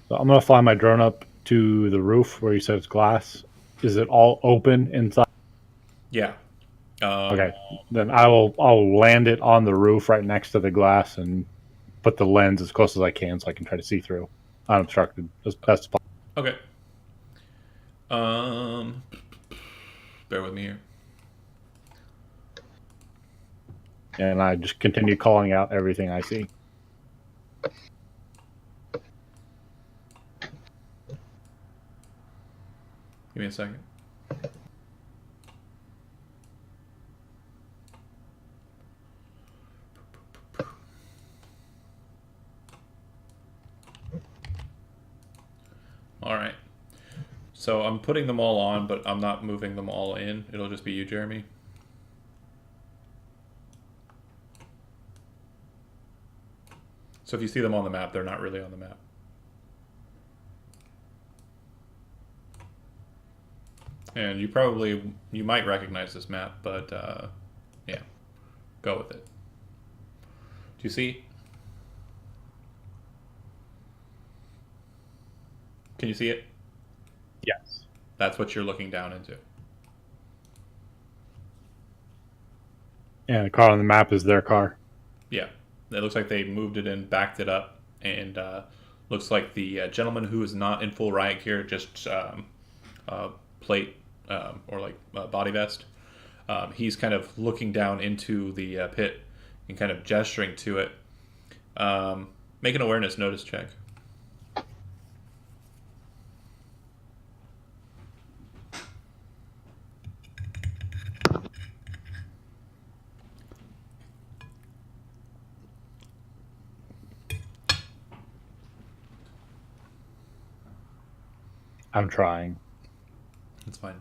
So I'm gonna fly my drone up to the roof where you said it's glass. Is it all open inside? Yeah. Okay, then I'll land it on the roof right next to the glass and put the lens as close as I can so I can try to see through unobstructed as best as possible. Okay. Bear with me here. And I just continue calling out everything I see. Give me a second. All right. So I'm putting them all on, but I'm not moving them all in. It'll just be you, Jeremy. So if you see them on the map, they're not really on the map. And you might recognize this map, but yeah, go with it. Do you see? Can you see it? Yes. That's what you're looking down into. And the car on the map is their car. Yeah. It looks like they moved it in, backed it up, and looks like the gentleman who is not in full riot gear, just plate or like body vest, He's kind of looking down into the pit and kind of gesturing to it. Make an awareness notice check. I'm trying. That's fine.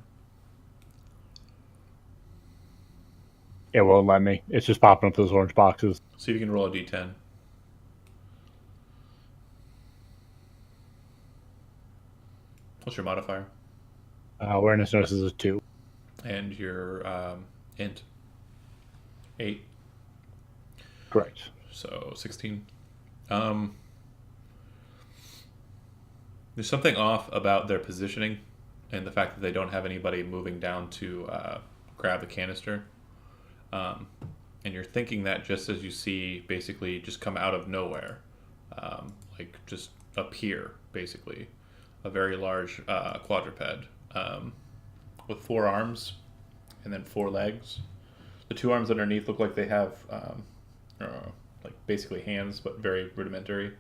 It won't let me. It's just popping up those orange boxes. See if you can roll a d10. What's your modifier? Awareness notice is a 2. And your int? 8. Correct. So 16. There's something off about their positioning and the fact that they don't have anybody moving down to grab the canister. And you're thinking that just as you see basically just come out of nowhere, like just appear basically, a very large quadruped with 4 arms and then 4 legs. The 2 arms underneath look like they have like basically hands, but very rudimentary.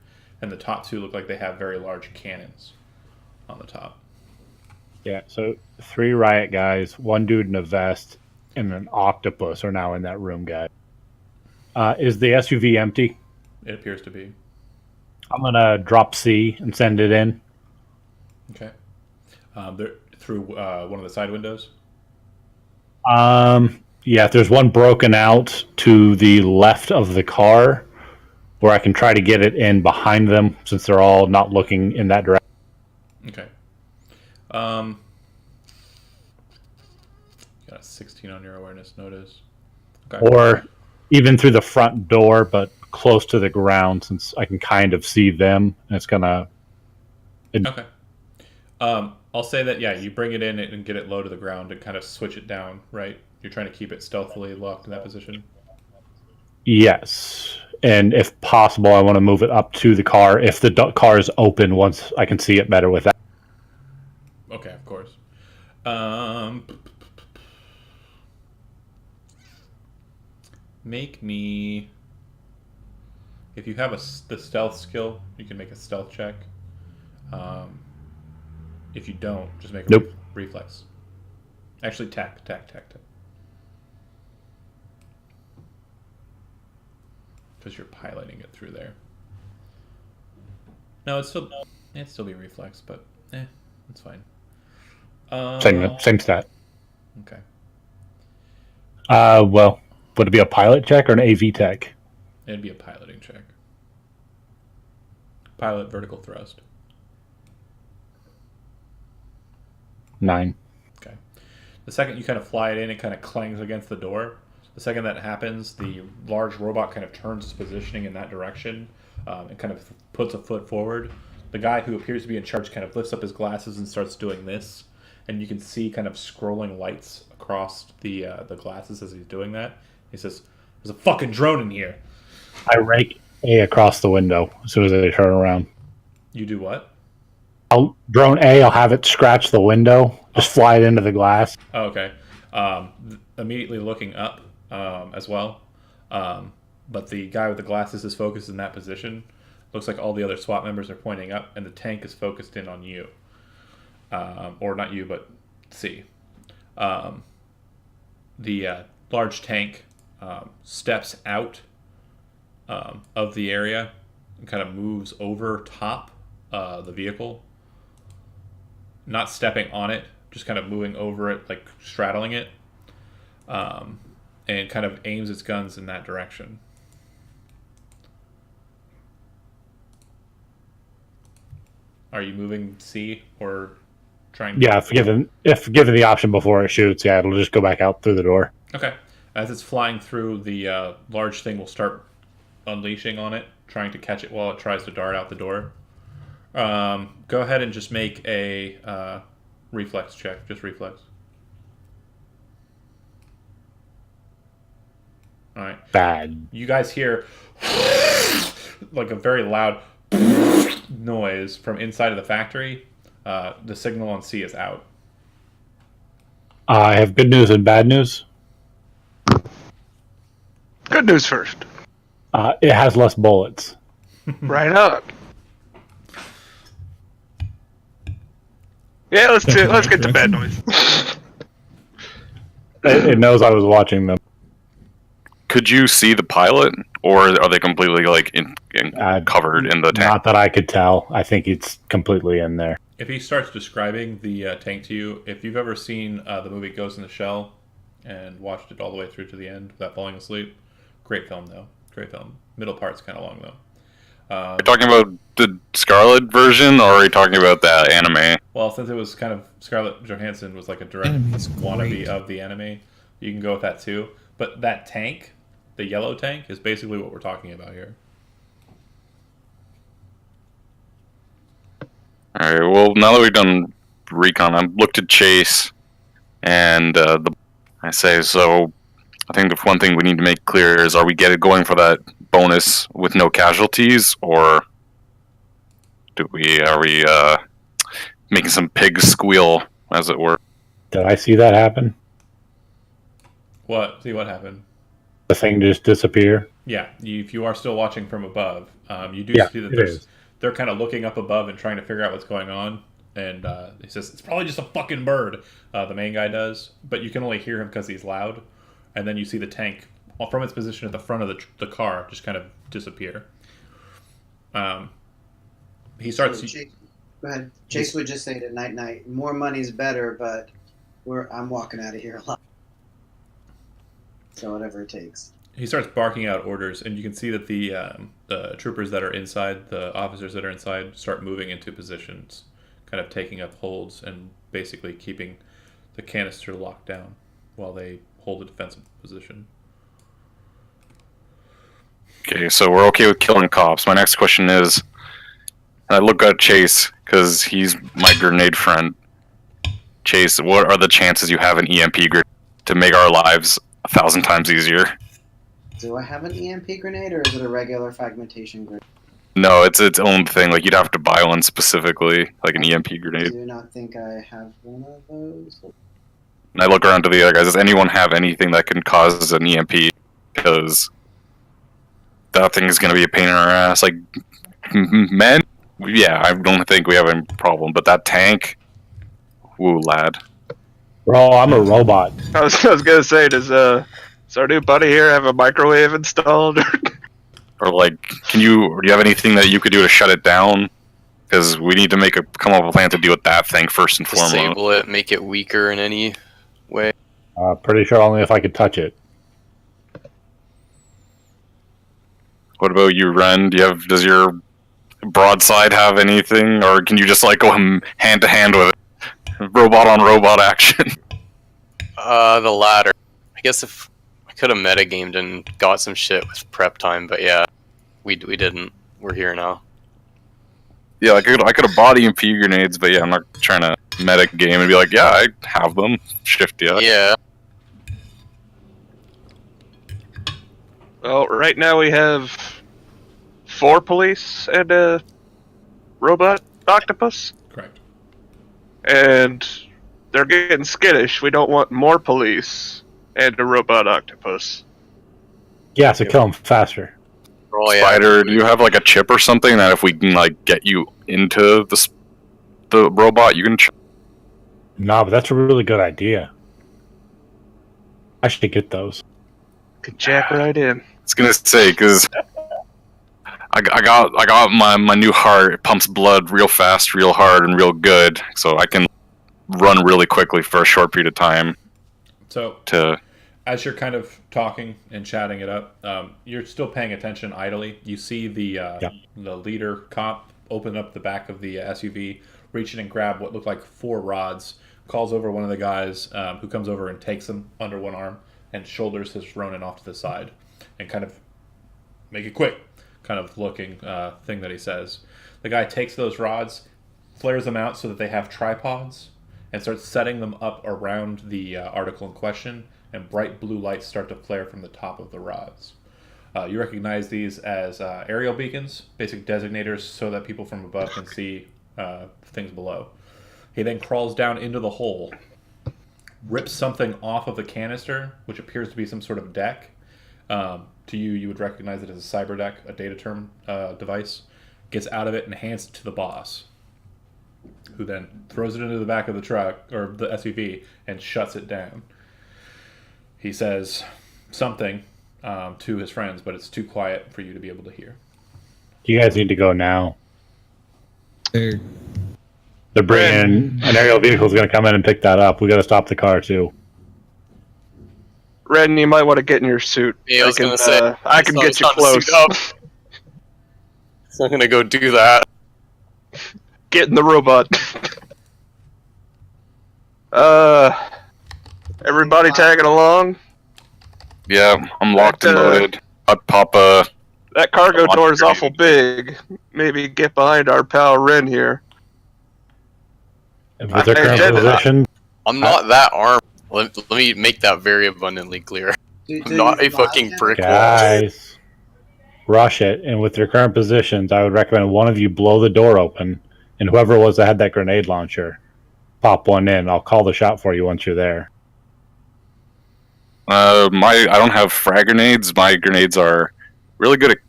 And the top 2 look like they have very large cannons on the top. Yeah, so 3 riot guys, 1 dude in a vest, and an octopus are now in that room, guys. Is the SUV empty? It appears to be. I'm going to drop C and send it in. Okay. They're through one of the side windows? Yeah, if there's one broken out to the left of the car, where I can try to get it in behind them, since they're all not looking in that direction. Okay. Got a 16 on your awareness notice. Okay. Or even through the front door, but close to the ground, since I can kind of see them, and it's gonna... Okay. I'll say that, yeah, you bring it in and get it low to the ground and kind of switch it down, right? You're trying to keep it stealthily locked in that position? Yes. And if possible, I want to move it up to the car if the car is open once I can see it better with that. Okay, of course. Make me... If you have the stealth skill, you can make a stealth check. If you don't, just make a Nope. reflex. Actually, tack. Because you're piloting it through there. No, it'd still be reflex, but it's fine. Same stat. Okay. Well, would it be a pilot check or an AV tech? It'd be a piloting check. Pilot vertical thrust. 9. Okay. The second you kind of fly it in, it kind of clangs against the door. The second that happens, the large robot kind of turns its positioning in that direction and kind of puts a foot forward. The guy who appears to be in charge kind of lifts up his glasses and starts doing this. And you can see kind of scrolling lights across the glasses as he's doing that. He says, "There's a fucking drone in here." I rake A across the window as soon as they turn around. You do what? Drone A, I'll have it scratch the window, just fly it into the glass. Oh, okay. Immediately looking up as well. But the guy with the glasses is focused in that position. Looks like all the other SWAT members are pointing up, and the tank is focused in on you. Or not you, but C. The large tank steps out of the area and kind of moves over top the vehicle. Not stepping on it, just kind of moving over it, like straddling it. And kind of aims its guns in that direction. Are you moving C or trying? Yeah, if given the option before it shoots, yeah, it'll just go back out through the door. Okay. As it's flying through, the large thing will start unleashing on it, trying to catch it while it tries to dart out the door. Go ahead and just make a reflex check. Just reflex. All right. Bad. You guys hear like a very loud noise from inside of the factory. The signal on C is out. I have good news and bad news. Good news first. It has less bullets. Right on. Yeah, let's get to bad noise. It knows I was watching them. Could you see the pilot, or are they completely like covered in the tank? Not that I could tell. I think it's completely in there. If he starts describing the tank to you, if you've ever seen the movie Ghost in the Shell and watched it all the way through to the end without falling asleep, great film though. Great film. Middle part's kind of long though. Are you talking about the Scarlet version, or are you talking about that anime? Well, since it was kind of Scarlett Johansson was like a direct Anime's wannabe great. of the anime, you can go with that too. But that tank, the yellow tank, is basically what we're talking about here. All right. Well, now that we've done recon, I've looked at Chase, and I say so. I think the one thing we need to make clear is: are we going for that bonus with no casualties, or are we making some pigs squeal, as it were? Did I see that happen? What? See what happened? The thing just disappear? Yeah, if you are still watching from above, you do Yeah, see that it is. they're kind of looking up above and trying to figure out what's going on. And he says, it's probably just a fucking bird, the main guy does. But you can only hear him because he's loud. And then you see the tank, from its position at the front of the car, just kind of disappear. He starts... So Chase, go ahead. Chase would just say to Night, more money's better, but I'm walking out of here alive. So whatever it takes. He starts barking out orders, and you can see that the troopers that are inside, the officers that are inside, start moving into positions, kind of taking up holds and basically keeping the canister locked down while they hold a defensive position. Okay, so we're okay with killing cops. My next question is, and I look at Chase because he's my grenade friend. Chase, what are the chances you have an EMP grenade to make our lives 1,000 times easier? Do I have an EMP grenade, or is it a regular fragmentation grenade? No, it's its own thing. Like, you'd have to buy one specifically, like an EMP I grenade. do not think I have one of those. And I look around to the other guys. Does anyone have anything that can cause an EMP? Because that thing is going to be a pain in our ass. Like, men, yeah, I don't think we have a problem. But that tank, woo, lad. Bro, I'm a robot. I was gonna say, does our new buddy here have a microwave installed? Or like, do you have anything that you could do to shut it down? Because we need to come up with a plan to deal with that thing first and foremost. Disable it, make it weaker in any way. Pretty sure only if I could touch it. What about you, Ren? Does your broadside have anything, or can you just like go hand to hand with it? Robot on robot action. The latter. I guess if I could have metagamed and got some shit with prep time, but yeah, we didn't. We're here now. Yeah, I could have bought EMP grenades, but yeah, I'm not trying to meta game and be like, yeah, I have them. Shift yeah. Yeah. Well, right now we have 4 police and a robot octopus, Correct. and they're getting skittish. We don't want more police and a robot octopus. Yeah, so kill him faster. Oh, yeah. Spider, do you have like a chip or something that if we can like get you into the robot, you can... No, but that's a really good idea. I should get those. Could jack right in. I was gonna say, because I got my new heart. It pumps blood real fast, real hard, and real good, so I can run really quickly for a short period of time. So, as you're kind of talking and chatting it up, you're still paying attention idly. You see the leader cop open up the back of the SUV, reach in and grab what looked like 4 rods, calls over one of the guys who comes over and takes him under one arm and shoulders his Ronin off to the side and kind of make it quick kind of looking thing that he says. The guy takes those rods, flares them out so that they have tripods, and starts setting them up around the article in question, and bright blue lights start to flare from the top of the rods. You recognize these as aerial beacons, basic designators so that people from above can see things below. He then crawls down into the hole, rips something off of the canister, which appears to be some sort of deck, To you, you would recognize it as a cyberdeck, a data term device. Gets out of it and hands it to the boss, who then throws it into the back of the truck or the SUV and shuts it down. He says something to his friends, but it's too quiet for you to be able to hear. You guys need to go now. They're They're bringing an aerial vehicle is going to come in and pick that up. We got to stop the car too. Ren, you might want to get in your suit. Yeah, I was gonna say, I can it's get you not to suit close. up. It's not gonna go do that. Get in the robot. Everybody tagging along? Yeah, I'm locked and That, loaded. I'd pop a. That cargo Launch door is grenade. awful big. Maybe get behind our pal Ren here. With their I current did that. position, I'm not that armed. Let me make that very abundantly clear. I'm not a fucking brick wall. guys, rush it. And with their current positions, I would recommend one of you blow the door open, and whoever it was that had that grenade launcher, pop one in. I'll call the shot for you once you're there. I don't have frag grenades. My grenades are really good at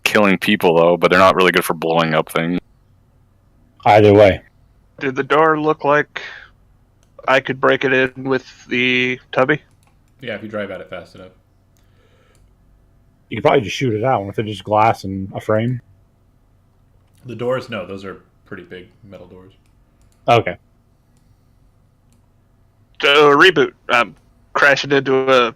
killing people, though, but they're not really good for blowing up things. Either way, Did the door look like I could break it in with the tubby? Yeah, if you drive at it fast enough. you could probably just shoot it out. If they're just glass and a frame. The doors, no, those are pretty big metal doors. Okay. So reboot. I'm crashing into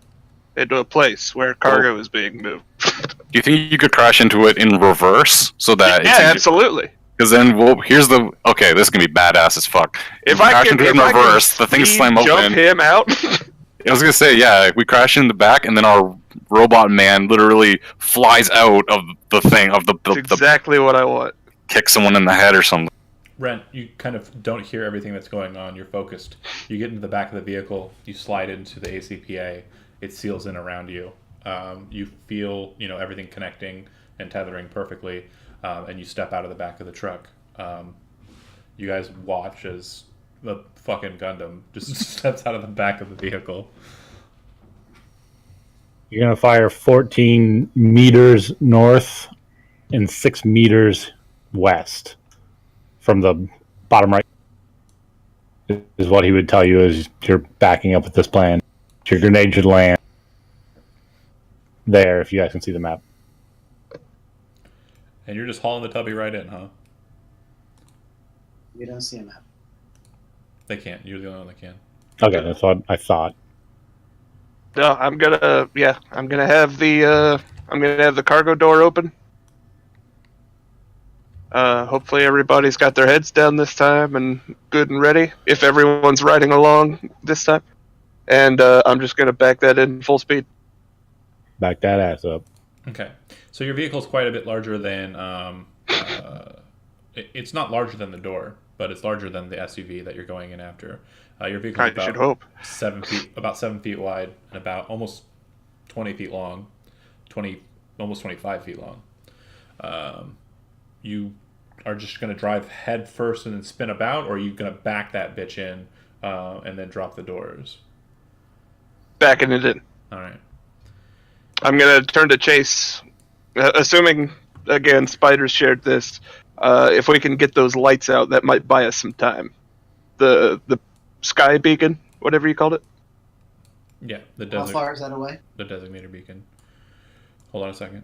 a place where cargo is being moved. Do you think you could crash into it in reverse so that? Yeah, absolutely. Because then, here's the. Okay, this is gonna be badass as fuck. If we I crash can, into it in reverse, the things slam jump open. him out. I was gonna say, yeah, we crash in the back, and then our robot man literally flies out of the thing of the That's exactly what I want. kick someone in the head or something. Rent, you kind of don't hear everything that's going on. You're focused. You get into the back of the vehicle. You slide into the ACPA. It seals in around you. You feel, everything connecting and tethering perfectly, and you step out of the back of the truck. You guys watch as the fucking Gundam just steps out of the back of the vehicle. You're going to fire 14 meters north and 6 meters west from the bottom right. Is what he would tell you as you're backing up with this plan. Your grenade should land there, if you guys can see the map. And you're just hauling the tubby right in, huh? You don't see a map. They can't. You're the only one that can. Okay, that's what I thought. No, I'm gonna have the cargo door open. Hopefully everybody's got their heads down this time and good and ready. If everyone's riding along this time, and I'm just gonna back that in full speed. Back that ass up. Okay. So your vehicle's quite a bit larger than... it's not larger than the door, but it's larger than the SUV that you're going in after. Your vehicle is I should hope. about 7 feet wide and about almost 20 feet long, almost 25 feet long. You are just going to drive head first and then spin about, or are you going to back that bitch in and then drop the doors? Backing it in. All right. I'm gonna turn to Chase, assuming again Spiders shared this. If we can get those lights out, that might buy us some time. The sky beacon, whatever you called it. Yeah, How far is that away? the designator beacon. Hold on a second.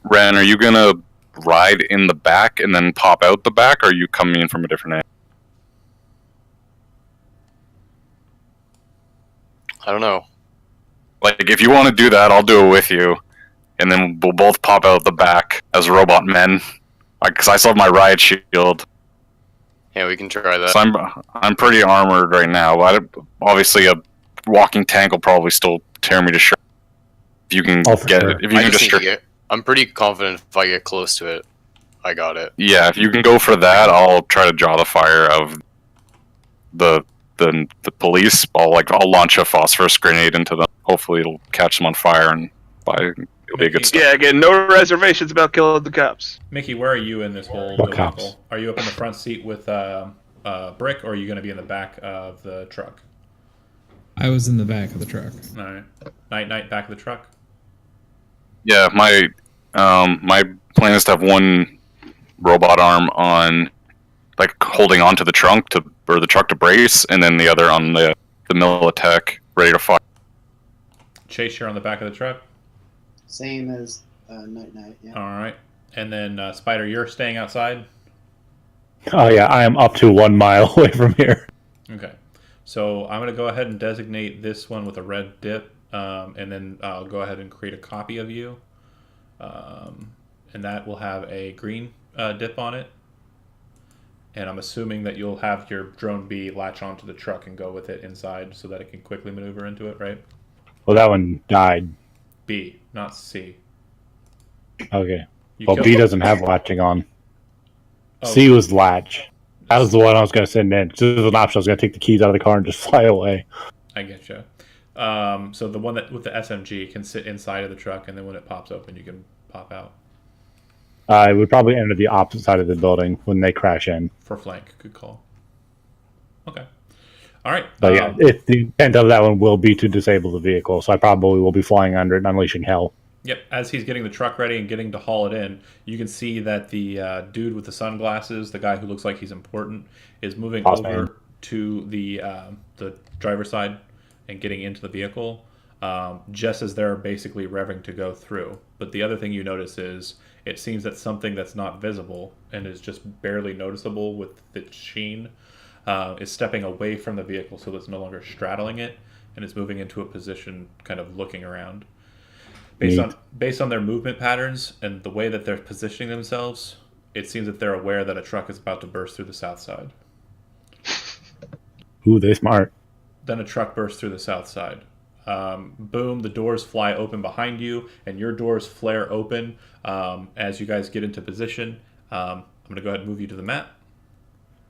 Ren, are you gonna ride in the back and then pop out the back, or are you coming in from a different angle? I don't know. Like, if you want to do that, I'll do it with you, and then we'll both pop out the back as robot men. Because I still have my riot shield, Yeah, we can try that. so I'm pretty armored right now. Obviously, a walking tank will probably still tear me to shreds. If you can Oh, for get sure. it, if you I can just just need to get, I'm pretty confident if I get close to it, I got it. yeah, if you can go for that, I'll try to draw the fire of the police. I'll launch a phosphorus grenade into them. Hopefully, it'll catch them on fire, and it'll be a good start. Yeah, again, no reservations about killing the cops. Mickey, where are you in this whole What debacle? cops? Are you up in the front seat with Brick, or are you going to be in the back of the truck? I was in the back of the truck. All right. Night, back of the truck. Yeah, my plan is to have one robot arm on, like, holding onto the trunk or the truck to brace, and then the other on the Militech ready to fire. Chase, you're on the back of the truck. Same as Night. Yeah. All right. And then Spider, you're staying outside. Oh yeah, I am up to 1 mile away from here. Okay. So I'm going to go ahead and designate this one with a red dip, and then I'll go ahead and create a copy of you. And that will have a green dip on it. And I'm assuming that you'll have your drone B latch onto the truck and go with it inside so that it can quickly maneuver into it, right? Well, that one died. B, not C. Okay. You Well, killed- B doesn't have latching on. Oh. C was latch. That was the one I was going to send in. This was an option. I was going to take the keys out of the car and just fly away. I get you. So the one that with the SMG can sit inside of the truck, and then when it pops open, you can pop out I would probably enter the opposite side of the building when they crash in. for flank. Good call. Okay. All right. But yeah, if the intent of that one will be to disable the vehicle, so I probably will be flying under it and unleashing hell. Yep. As he's getting the truck ready and getting to haul it in, you can see that the dude with the sunglasses, the guy who looks like he's important, is moving Boss over man. to the driver's side and getting into the vehicle, just as they're basically revving to go through. But the other thing you notice is it seems that something that's not visible and is just barely noticeable with its sheen is stepping away from the vehicle, so it's no longer straddling it and it's moving into a position kind of looking around. Based on their movement patterns and the way that they're positioning themselves, it seems that they're aware that a truck is about to burst through the south side. Ooh, they smart. Then a truck bursts through the south side. Boom, the doors fly open behind you, and your doors flare open as you guys get into position. I'm going to go ahead and move you to the map.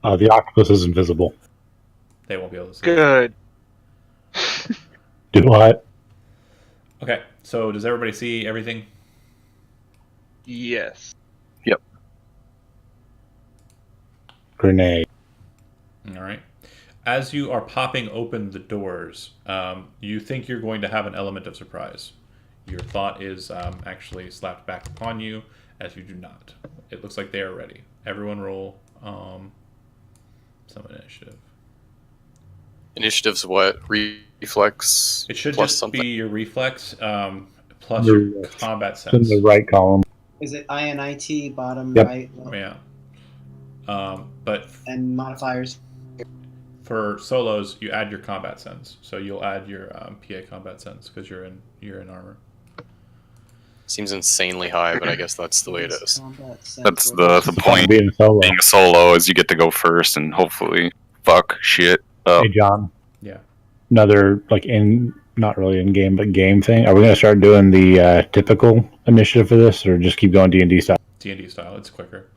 The octopus is invisible. They won't be able to see. Good. Do what? Okay, so does everybody see everything? Yes. Grenade. All right. As you are popping open the doors, you think you're going to have an element of surprise. Your thought is actually slapped back upon you, as you do not. It looks like they are ready. Everyone roll some initiative. Initiative's what? Reflex? It should plus just something? be your reflex plus your Reflex. combat It's in sense. the right column. Is it INIT bottom Yep. right? Yeah. But And modifiers. for solos, you add your combat sense. So you'll add your PA combat sense because you're in armor. Seems insanely high, but I guess that's the way it is. Combat sense. That's the point. Being solo. Being a solo is you get to go first and hopefully fuck shit up. Hey, John. Yeah. Another, not really in game, but game thing. Are we going to start doing the typical initiative for this, or just keep going D&D style? D&D style. It's quicker.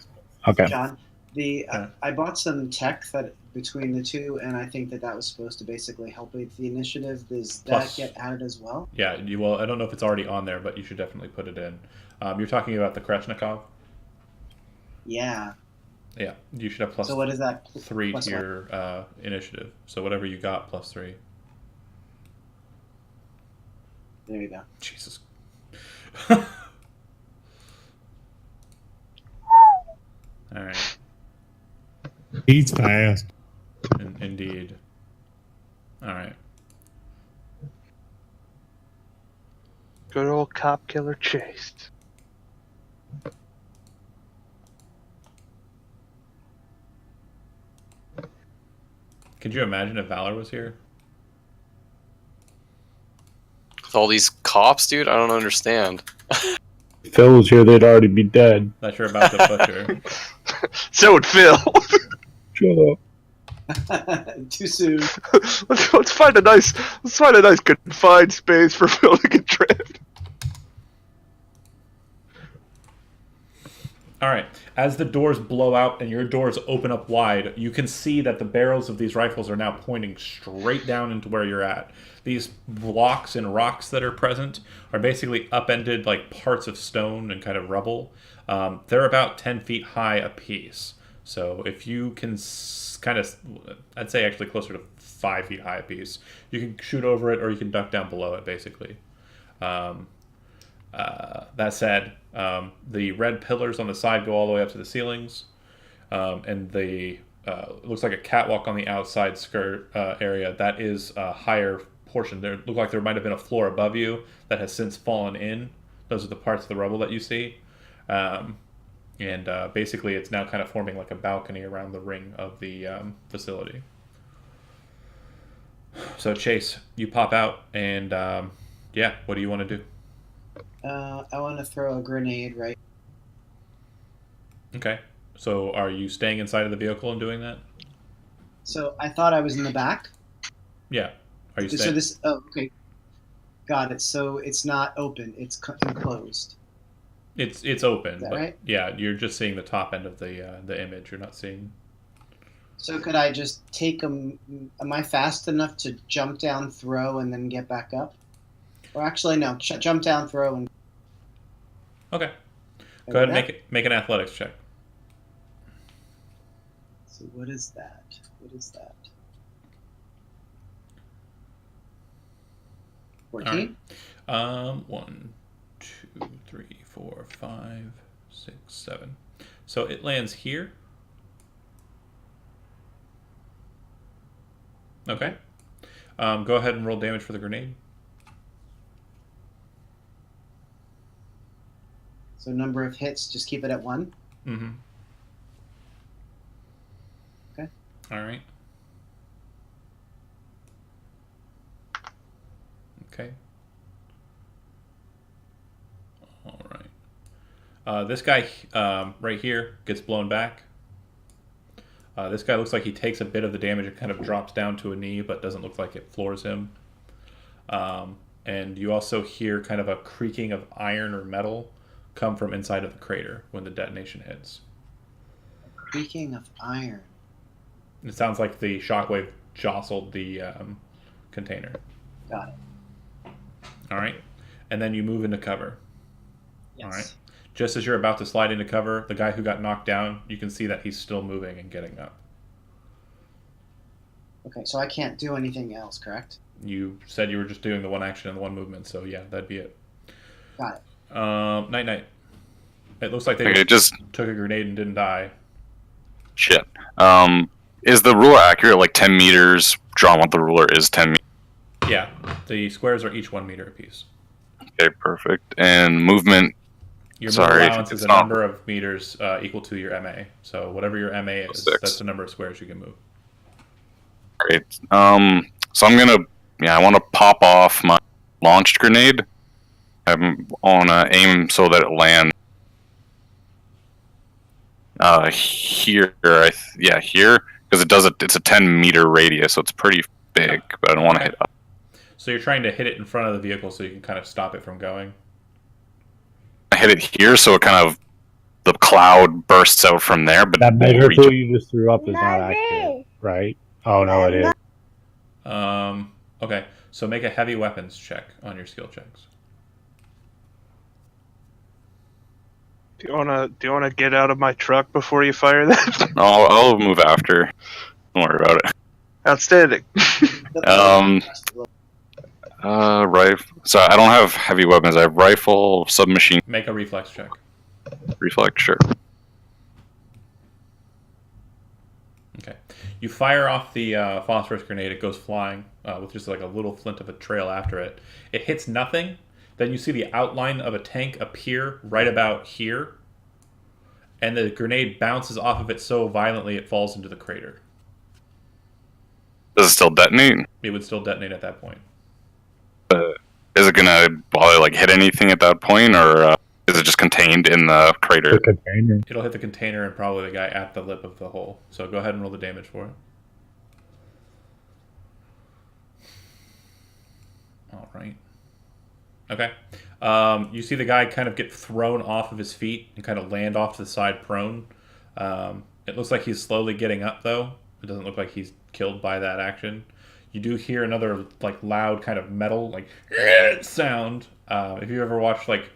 Okay. John, Yeah. I bought some tech that between the two, and I think that was supposed to basically help with the initiative. Does that Plus- get added as well? Yeah, you will. I don't know if it's already on there, but you should definitely put it in. You're talking about the Kreshnikov? Yeah. Yeah, you should have plus So what is that? 3 plus to what? your initiative. So whatever you got, plus 3. There you go. Jesus. Alright, He's fast. indeed. Alright. Good old cop killer Chase. Could you imagine if Valor was here? With all these cops, dude, I don't understand. If Phil was here, they'd already be dead. That you're about to butcher. So would Phil. Shut up. Too soon. let's find a nice confined space for Phil to get trapped. All right. As the doors blow out and your doors open up wide, you can see that the barrels of these rifles are now pointing straight down into where you're at. These blocks and rocks that are present are basically upended like parts of stone and kind of rubble. They're about 10 feet high apiece. So if you can kind of, I'd say actually closer to 5 feet high apiece, you can shoot over it or you can duck down below it basically. That said, the red pillars on the side go all the way up to the ceilings, and the it looks like a catwalk on the outside skirt area. That is a higher portion. There looked like there might have been a floor above you that has since fallen in. Those are the parts of the rubble that you see. And basically, it's now kind of forming like a balcony around the ring of the facility. So, Chase, you pop out, and yeah, what do you want to do? I want to throw a grenade right. Okay. So, are you staying inside of the vehicle and doing that? So I thought I was in the back. Yeah. Are you So staying? this. Oh, okay. Got it. So it's not open. It's enclosed. It's open, Is that but right? yeah, you're just seeing the top end of the image. You're not seeing. So could I just take them? Am I fast enough to jump down, throw, and then get back up? Or actually, no. Jump down, throw, and. Okay. Go ahead and make an athletics check. So what is that? What is that? 14? 1, 2, 3, 4, 5, 6, 7. So it lands here. Okay. Go ahead and roll damage for the grenade. So number of hits, just keep it at 1. Mm-hmm. Okay. All right. Okay. All right. This guy right here gets blown back. This guy looks like he takes a bit of the damage and kind of drops down to a knee, but doesn't look like it floors him. And you also hear kind of a creaking of iron or metal come from inside of the crater when the detonation hits. Creaking of iron. It sounds like the shockwave jostled the container. Got it. All right. And then you move into cover. Yes. All right. Just as you're about to slide into cover, the guy who got knocked down, you can see that he's still moving and getting up. Okay, so I can't do anything else, correct? You said you were just doing the one action and the one movement, so yeah, that'd be it. Got it. Night. It looks like they Okay, just took a grenade and didn't die. shit. Is the ruler accurate? Like 10 meters drawn with the ruler is 10 meters. Yeah, the squares are each 1 meter apiece. Okay, perfect. And movement. Your Sorry, move allowance is it's a not- number of meters equal to your MA. So whatever your MA is, 6. that's the number of squares you can move. Great. So I'm gonna, I want to pop off my launched grenade. I'm on aim so that it lands here. Here because it's a 10-meter radius, so it's pretty big. But I don't want to hit up. So you're trying to hit it in front of the vehicle so you can kind of stop it from going. I hit it here, so it kind of the cloud bursts out from there. But That it won't measure reach tool it. you just threw up is not accurate, right? Oh no, it is. Okay, so make a heavy weapons check on your skill checks. Do you wanna get out of my truck before you fire that? I'll move after. Don't worry about it. Outstanding. Rifle. So I don't have heavy weapons. I have rifle, submachine, Make a reflex check. reflex. Sure. Okay. You fire off the phosphorus grenade. It goes flying with just like a little flint of a trail after it. It hits nothing. Then you see the outline of a tank appear right about here. And the grenade bounces off of it so violently it falls into the crater. Does it still detonate? It would still detonate at that point. Is it gonna bother like hit anything at that point, or is it just contained in the crater? The container. It'll hit the container and probably the guy at the lip of the hole. So go ahead and roll the damage for it. All right. Okay. You see the guy kind of get thrown off of his feet and kind of land off to the side prone. It looks like he's slowly getting up, though. It doesn't look like he's killed by that action. You do hear another like loud kind of metal like sound. If you ever watched like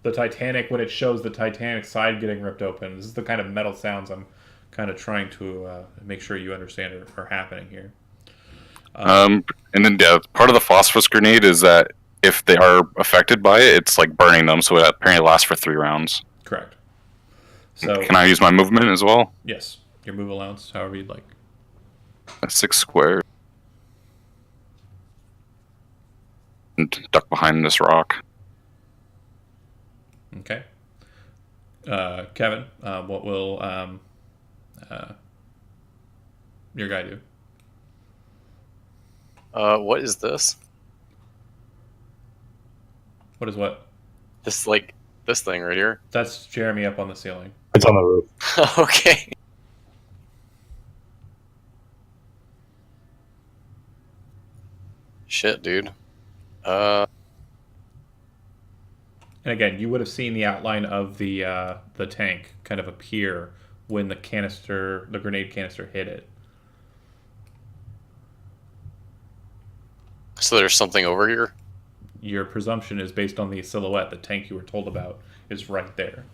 the Titanic when it shows the Titanic side getting ripped open, this is the kind of metal sounds I'm kind of trying to make sure you understand are happening here. And then part of the phosphorus grenade is that if they are affected by it, it's like burning them, so it apparently lasts for 3 rounds. Correct. So Can I use my movement as well? yes, your move allowance, however you'd like. That's 6 squares. And duck behind this rock. Okay. Kevin, what will your guy do? What is this? What is what? This thing right here. That's Jeremy up on the ceiling. It's on the roof. Okay. Shit, dude. And again, you would have seen the outline of the tank kind of appear when the grenade canister hit it. So there's something over here? Your presumption is based on the silhouette. The tank you were told about is right there.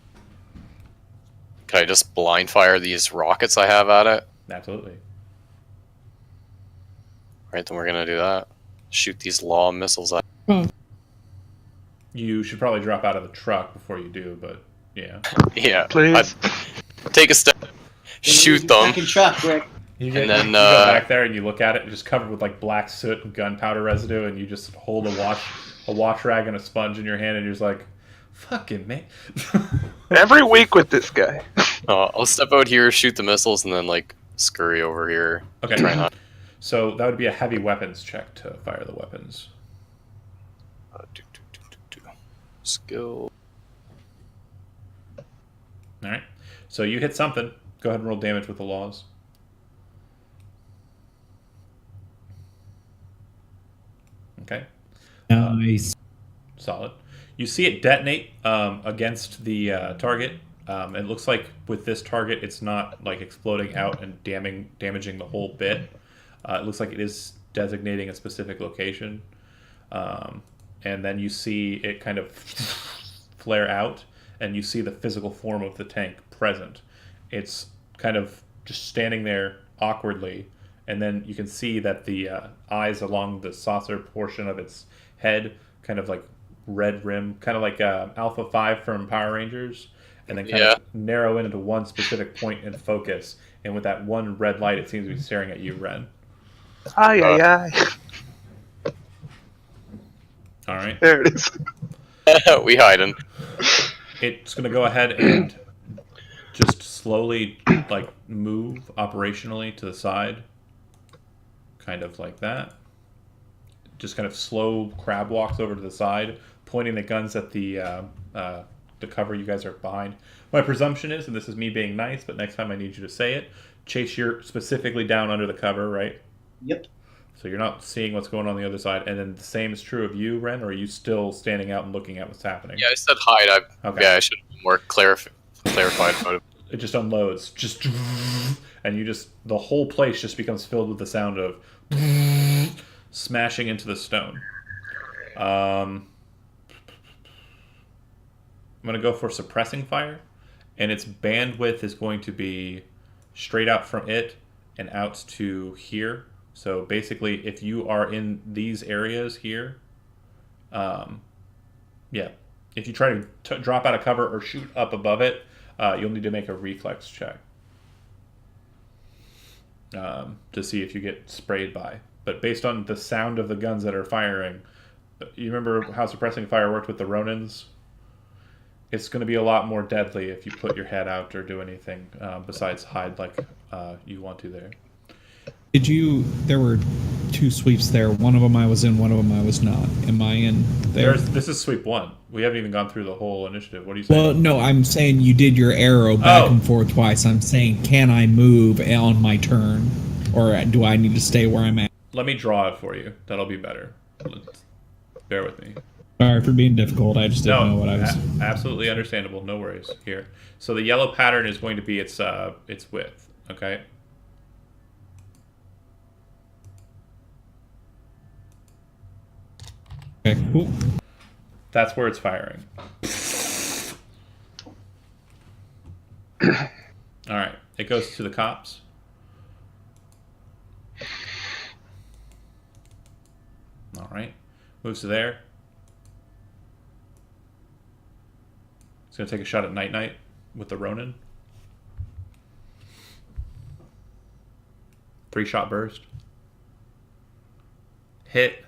Can I just blind fire these rockets I have at it? Absolutely. Right, then we're gonna do that. Shoot these law missiles at You should probably drop out of the truck before you do, but yeah. Yeah. Please. I'd take a step, shoot them, Second truck, Rick. You and then you go back there and you look at it, just covered with like black soot and gunpowder residue, and you just hold a wash rag and a sponge in your hand, and you're just like, "Fucking man." Every week with this guy. I'll step out here, shoot the missiles, and then like scurry over here. Okay. Try not. So that would be a heavy weapons check to fire the weapons. Skill. All right. So you hit something. Go ahead and roll damage with the laws. Okay. Nice. Solid. You see it detonate against the target. It looks like with this target, it's not like exploding out and damaging the whole bit. It looks like it is designating a specific location. And then you see it kind of flare out, and you see the physical form of the tank present. It's kind of just standing there awkwardly, and then you can see that the eyes along the saucer portion of its head, kind of like red rim, kind of like Alpha 5 from Power Rangers, and then kind of narrow in into one specific point and focus. And with that one red light, it seems to be staring at you, Ren. Ay, ay, ay. All right. There it is. We hiding. It's going to go ahead and just slowly like move operationally to the side. Kind of like that. Just kind of slow crab walks over to the side, pointing the guns at the cover you guys are behind. My presumption is, and this is me being nice, but next time I need you to say it, Chase, you're specifically down under the cover, right? Yep. So you're not seeing what's going on the other side, and then the same is true of you, Ren, or are you still standing out and looking at what's happening? Yeah, I said hide. Okay. Yeah, I should have been more clarified about it. It just unloads, and the whole place just becomes filled with the sound of smashing into the stone. I'm going to go for suppressing fire, and its bandwidth is going to be straight out from it and out to here. So basically, if you are in these areas here, if you try to drop out of cover or shoot up above it, you'll need to make a reflex check to see if you get sprayed by. But based on the sound of the guns that are firing, you remember how suppressing fire worked with the Ronins? It's going to be a lot more deadly if you put your head out or do anything besides hide like you want to there. There were 2 sweeps there. One of them I was in, one of them I was not. Am I in there? This is sweep 1. We haven't even gone through the whole initiative. What are you saying? Well, no, I'm saying you did your arrow back and forth twice. I'm saying, can I move on my turn? Or do I need to stay where I'm at? Let me draw it for you. That'll be better. Bear with me. Sorry for being difficult. I just didn't know what I was... Absolutely understandable. No worries. Here. So the yellow pattern is going to be its width. Okay? Okay, cool. That's where it's firing. All right. It goes to the cops. All right. Moves to there. going to take a shot at Night Knight with the Ronin. 3-shot burst. Hit.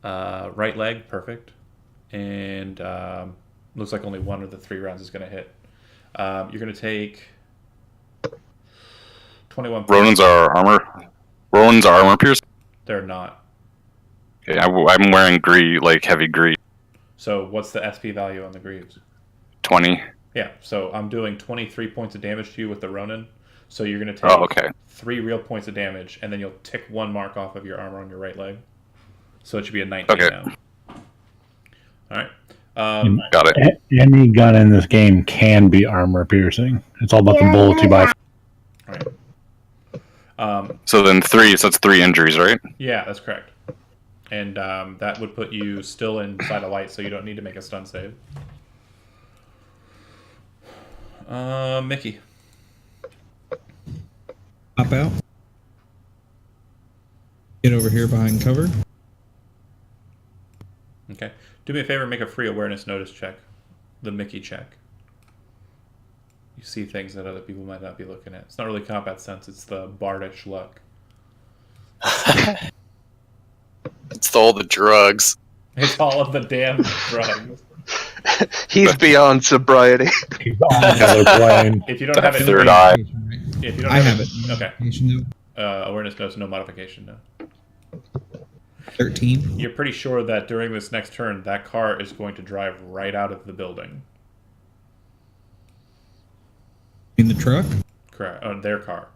Right leg, perfect. And looks like only one of the 3 rounds is going to hit. You're going to take 21 points. Ronins are armor piercing? They're not. Okay, I'm wearing heavy grease. So what's the SP value on the greaves? 20. Yeah, so I'm doing 23 points of damage to you with the Ronin. So you're going to take 3 real points of damage, and then you'll tick 1 mark off of your armor on your right leg. So it should be a 19 now. All right. Got it. Any gun in this game can be armor piercing. It's all about the bullets you buy. All right. So then 3, so that's 3 injuries, right? Yeah, that's correct. And that would put you still inside a light, so you don't need to make a stun save. Mickey. Hop out. Get over here behind cover. Okay. Do me a favor, make a free awareness notice check. The Mickey check. You see things that other people might not be looking at. It's not really combat sense, it's the bardish luck. It's all the drugs. It's all of the damn drugs. He's beyond sobriety. He's on the other plane. If you don't have it, Third eye. if you don't I have it. it. Okay. No. Awareness notice, no modification, no. 13. You're pretty sure that during this next turn, that car is going to drive right out of the building. In the truck? Correct. Their car.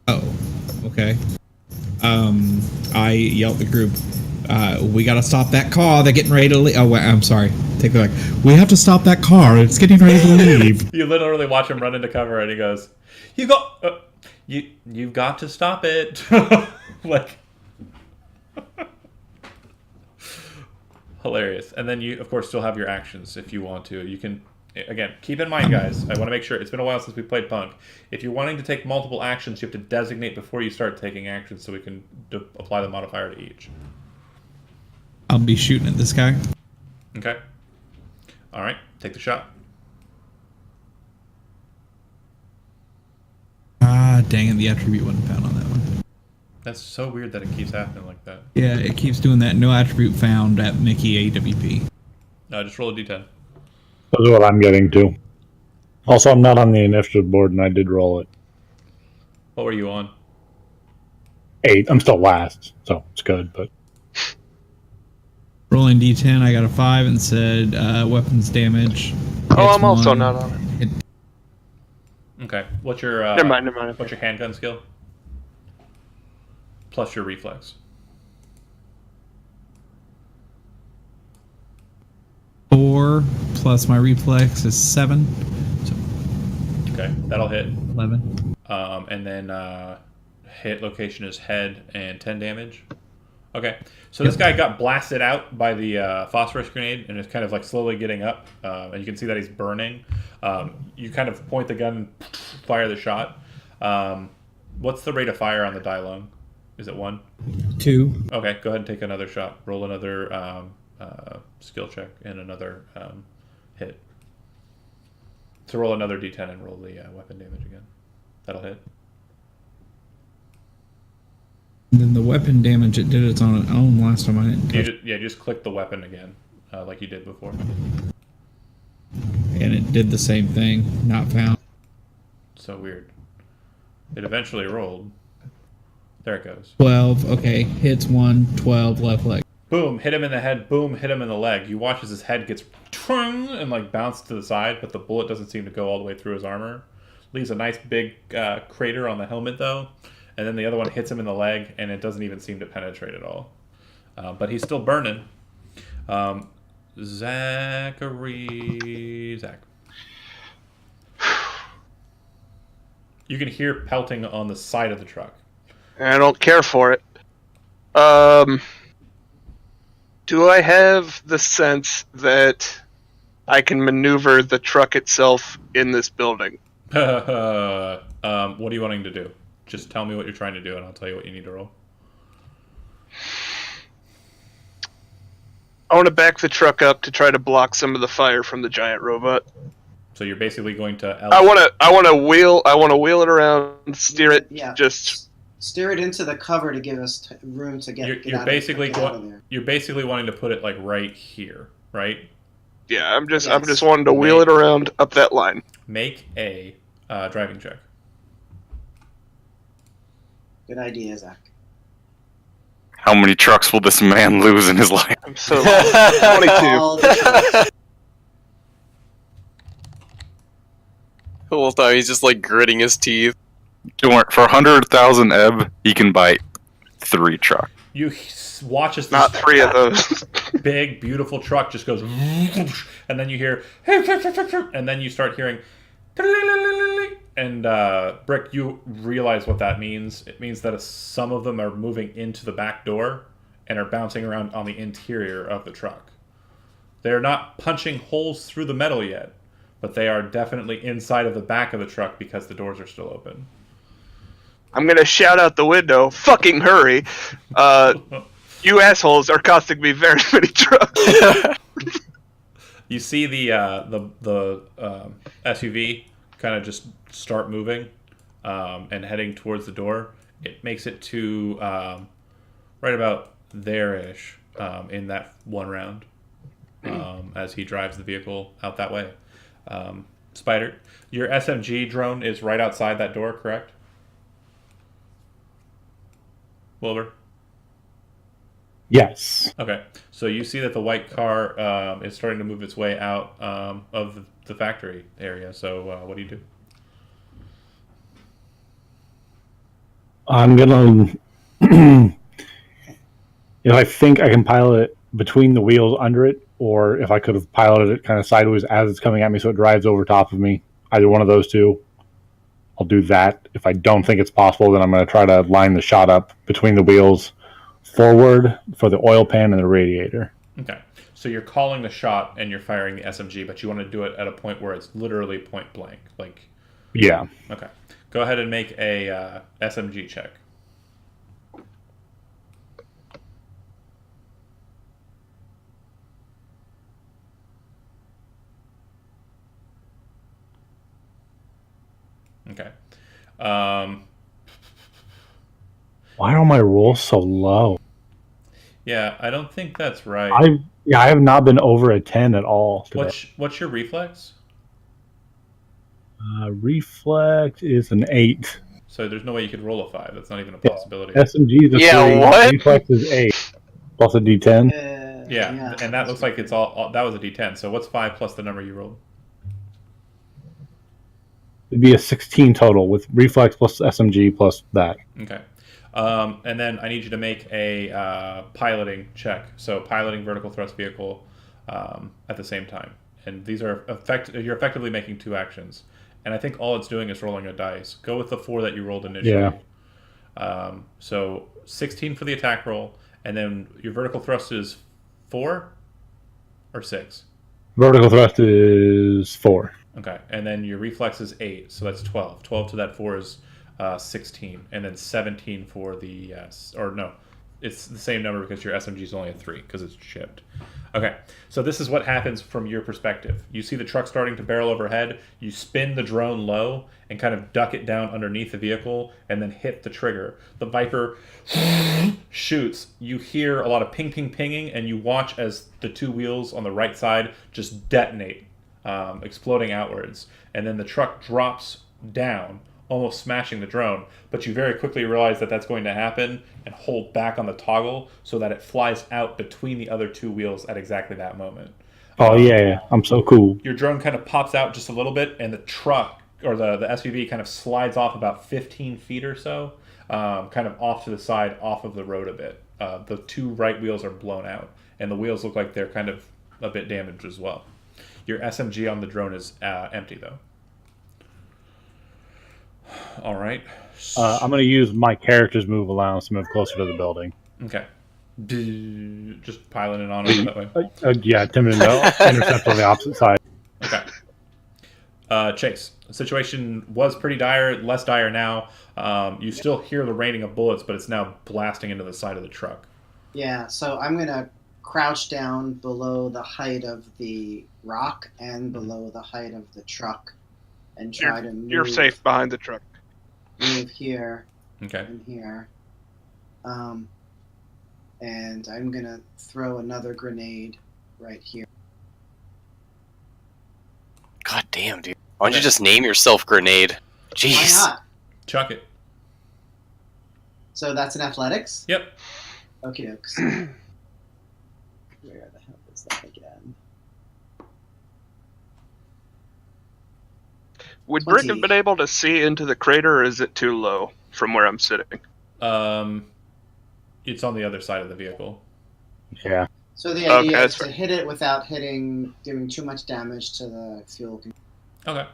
Oh, okay. I yelled at the group, we gotta stop that car. They're getting ready to leave. Oh, wait, I'm sorry. Take that back. We have to stop that car. It's getting ready to leave. You literally watch him run into cover, and he goes, "You've got to stop it." Like, hilarious. And then you, of course, still have your actions if you want to. You can, again, keep in mind, guys, I want to make sure, it's been a while since we played Punk. If you're wanting to take multiple actions, you have to designate before you start taking actions so we can apply the modifier to each. I'll be shooting at this guy. Okay. All right. Take the shot. Ah, dang it. The attribute wasn't found on that one. That's so weird that it keeps happening like that. Yeah, it keeps doing that. No attribute found at Mickey AWP. No, just roll a d10. That's what I'm getting to. Also, I'm not on the initiative board, and I did roll it. What were you on? 8. I'm still last, so it's good, but... Rolling D10, I got a 5 and said weapons damage. Oh, Hits I'm also 1. not on it. Okay. What's your Never mind. What's your handgun skill? Plus your reflex. 4 plus my reflex is 7. So Okay, that'll hit. 11. And then hit location is head and 10 damage. Okay, so this guy got blasted out by the phosphorus grenade and is kind of like slowly getting up, and you can see that he's burning. You kind of point the gun and fire the shot. What's the rate of fire on the die long? Is it 1? 2. Okay, go ahead and take another shot. Roll another skill check and another hit. So roll another d10 and roll the weapon damage again. That'll hit. And then the weapon damage, it did its on its own last time I didn't touch. Just click the weapon again, like you did before. And it did the same thing. Not found. So weird. It eventually rolled. There it goes. 12. Okay. Hits 1. 12. Left leg. Boom, hit him in the head. Boom, hit him in the leg. You watch as his head gets and like bounced to the side, but the bullet doesn't seem to go all the way through his armor. Leaves a nice big crater on the helmet though. And then the other one hits him in the leg, and it doesn't even seem to penetrate at all. But he's still burning. Zach. You can hear pelting on the side of the truck. I don't care for it. Do I have the sense that I can maneuver the truck itself in this building? What are you wanting to do? Just tell me what you're trying to do, and I'll tell you what you need to roll. I want to back the truck up to try to block some of the fire from the giant robot. So you're basically going to. I want to wheel it around, steer it. Yeah. Just steer it into the cover to give us room to get You're out basically out of there. You're basically wanting to put it like right here, right? yeah. I'm just Yes. wanting to wheel it around up that line. Make a driving check. Good idea, Zach. How many trucks will this man lose in his life? I'm so 22. All the trucks. The whole time he's just like gritting his teeth. For 100,000 ebb, he can buy 3 trucks. You watch as this Not 3 of those. big, beautiful truck just goes, and then you hear, and then you start hearing, and Brick, you realize what that means. It means that some of them are moving into the back door and are bouncing around on the interior of the truck. They're not punching holes through the metal yet, but they are definitely inside of the back of the truck because the doors are still open. I'm gonna shout out the window. Fucking hurry! You assholes are costing me very many trucks. You see the SUV kind of just start moving and heading towards the door. It makes it to right about there-ish in that one round as he drives the vehicle out that way. Spider, your SMG drone is right outside that door, correct? Wilbur? Yes. Okay, so you see that the white car is starting to move its way out of the factory area. So what do you do? I'm gonna. I think I can pilot it between the wheels under it, or if I could have piloted it kind of sideways as it's coming at me, so it drives over top of me. Either one of those two. I'll do that. If I don't think it's possible, then I'm going to try to line the shot up between the wheels forward for the oil pan and the radiator. Okay, so you're calling the shot and you're firing the SMG, but you want to do it at a point where it's literally point blank. Like, Yeah. okay, go ahead and make a SMG check. Okay. Why are my rolls so low? Yeah, I don't think that's right. I have not been over a 10 at all today. What's your reflex? Reflex is an 8. So there's no way you could roll a 5. That's not even a possibility. SMG is a 3. what? Reflex is 8. Plus a D10. Yeah, and that looks like it's all that was a D10. So what's 5 plus the number you rolled? It'd be a 16 total with reflex plus SMG plus that. Okay. And then I need you to make a piloting check. So piloting vertical thrust vehicle at the same time. And these are you're effectively making 2 actions. And I think all it's doing is rolling a dice. Go with the 4 that you rolled initially. Yeah. So 16 for the attack roll, and then your vertical thrust is 4 or 6? Vertical thrust is 4. Okay, and then your reflex is 8, so that's 12. 12 to that 4 is 16, and then 17 for the or no, it's the same number because your SMG is only a 3 because it's shipped. Okay, so this is what happens from your perspective. You see the truck starting to barrel overhead. You spin the drone low and kind of duck it down underneath the vehicle, and then hit the trigger. The Viper shoots. You hear a lot of ping, ping, pinging, and you watch as the 2 wheels on the right side just detonate. Exploding outwards, and then the truck drops down, almost smashing the drone, but you very quickly realize that that's going to happen and hold back on the toggle so that it flies out between the other 2 wheels at exactly that moment. Oh, yeah. I'm so cool. Your drone kind of pops out just a little bit, and the truck, or the SUV kind of slides off about 15 feet or so, kind of off to the side, off of the road a bit. The 2 right wheels are blown out, and the wheels look like they're kind of a bit damaged as well. Your SMG on the drone is empty, though. All right. I'm going to use my character's move allowance to move closer to the building. Okay. Just piloting on over that way. Yeah, Tim and intercept on the opposite side. Okay. Chase, the situation was pretty dire, less dire now. You still hear the raining of bullets, but it's now blasting into the side of the truck. Yeah, so I'm gonna crouch down below the height of the rock and below the height of the truck, and try to move. You're safe behind the truck. Move here Okay. and here. And I'm gonna throw another grenade right here. God damn, dude. Why don't you just name yourself Grenade? Why Jeez. not? Chuck it. So that's an athletics? Yep. Okie dokes. Where the hell is that again? Would Brick 20. have been able to see into the crater, or is it too low from where I'm sitting? It's on the other side of the vehicle. Yeah. So the idea Okay, is that's to fine. hit it without doing too much damage to the fuel. Okay.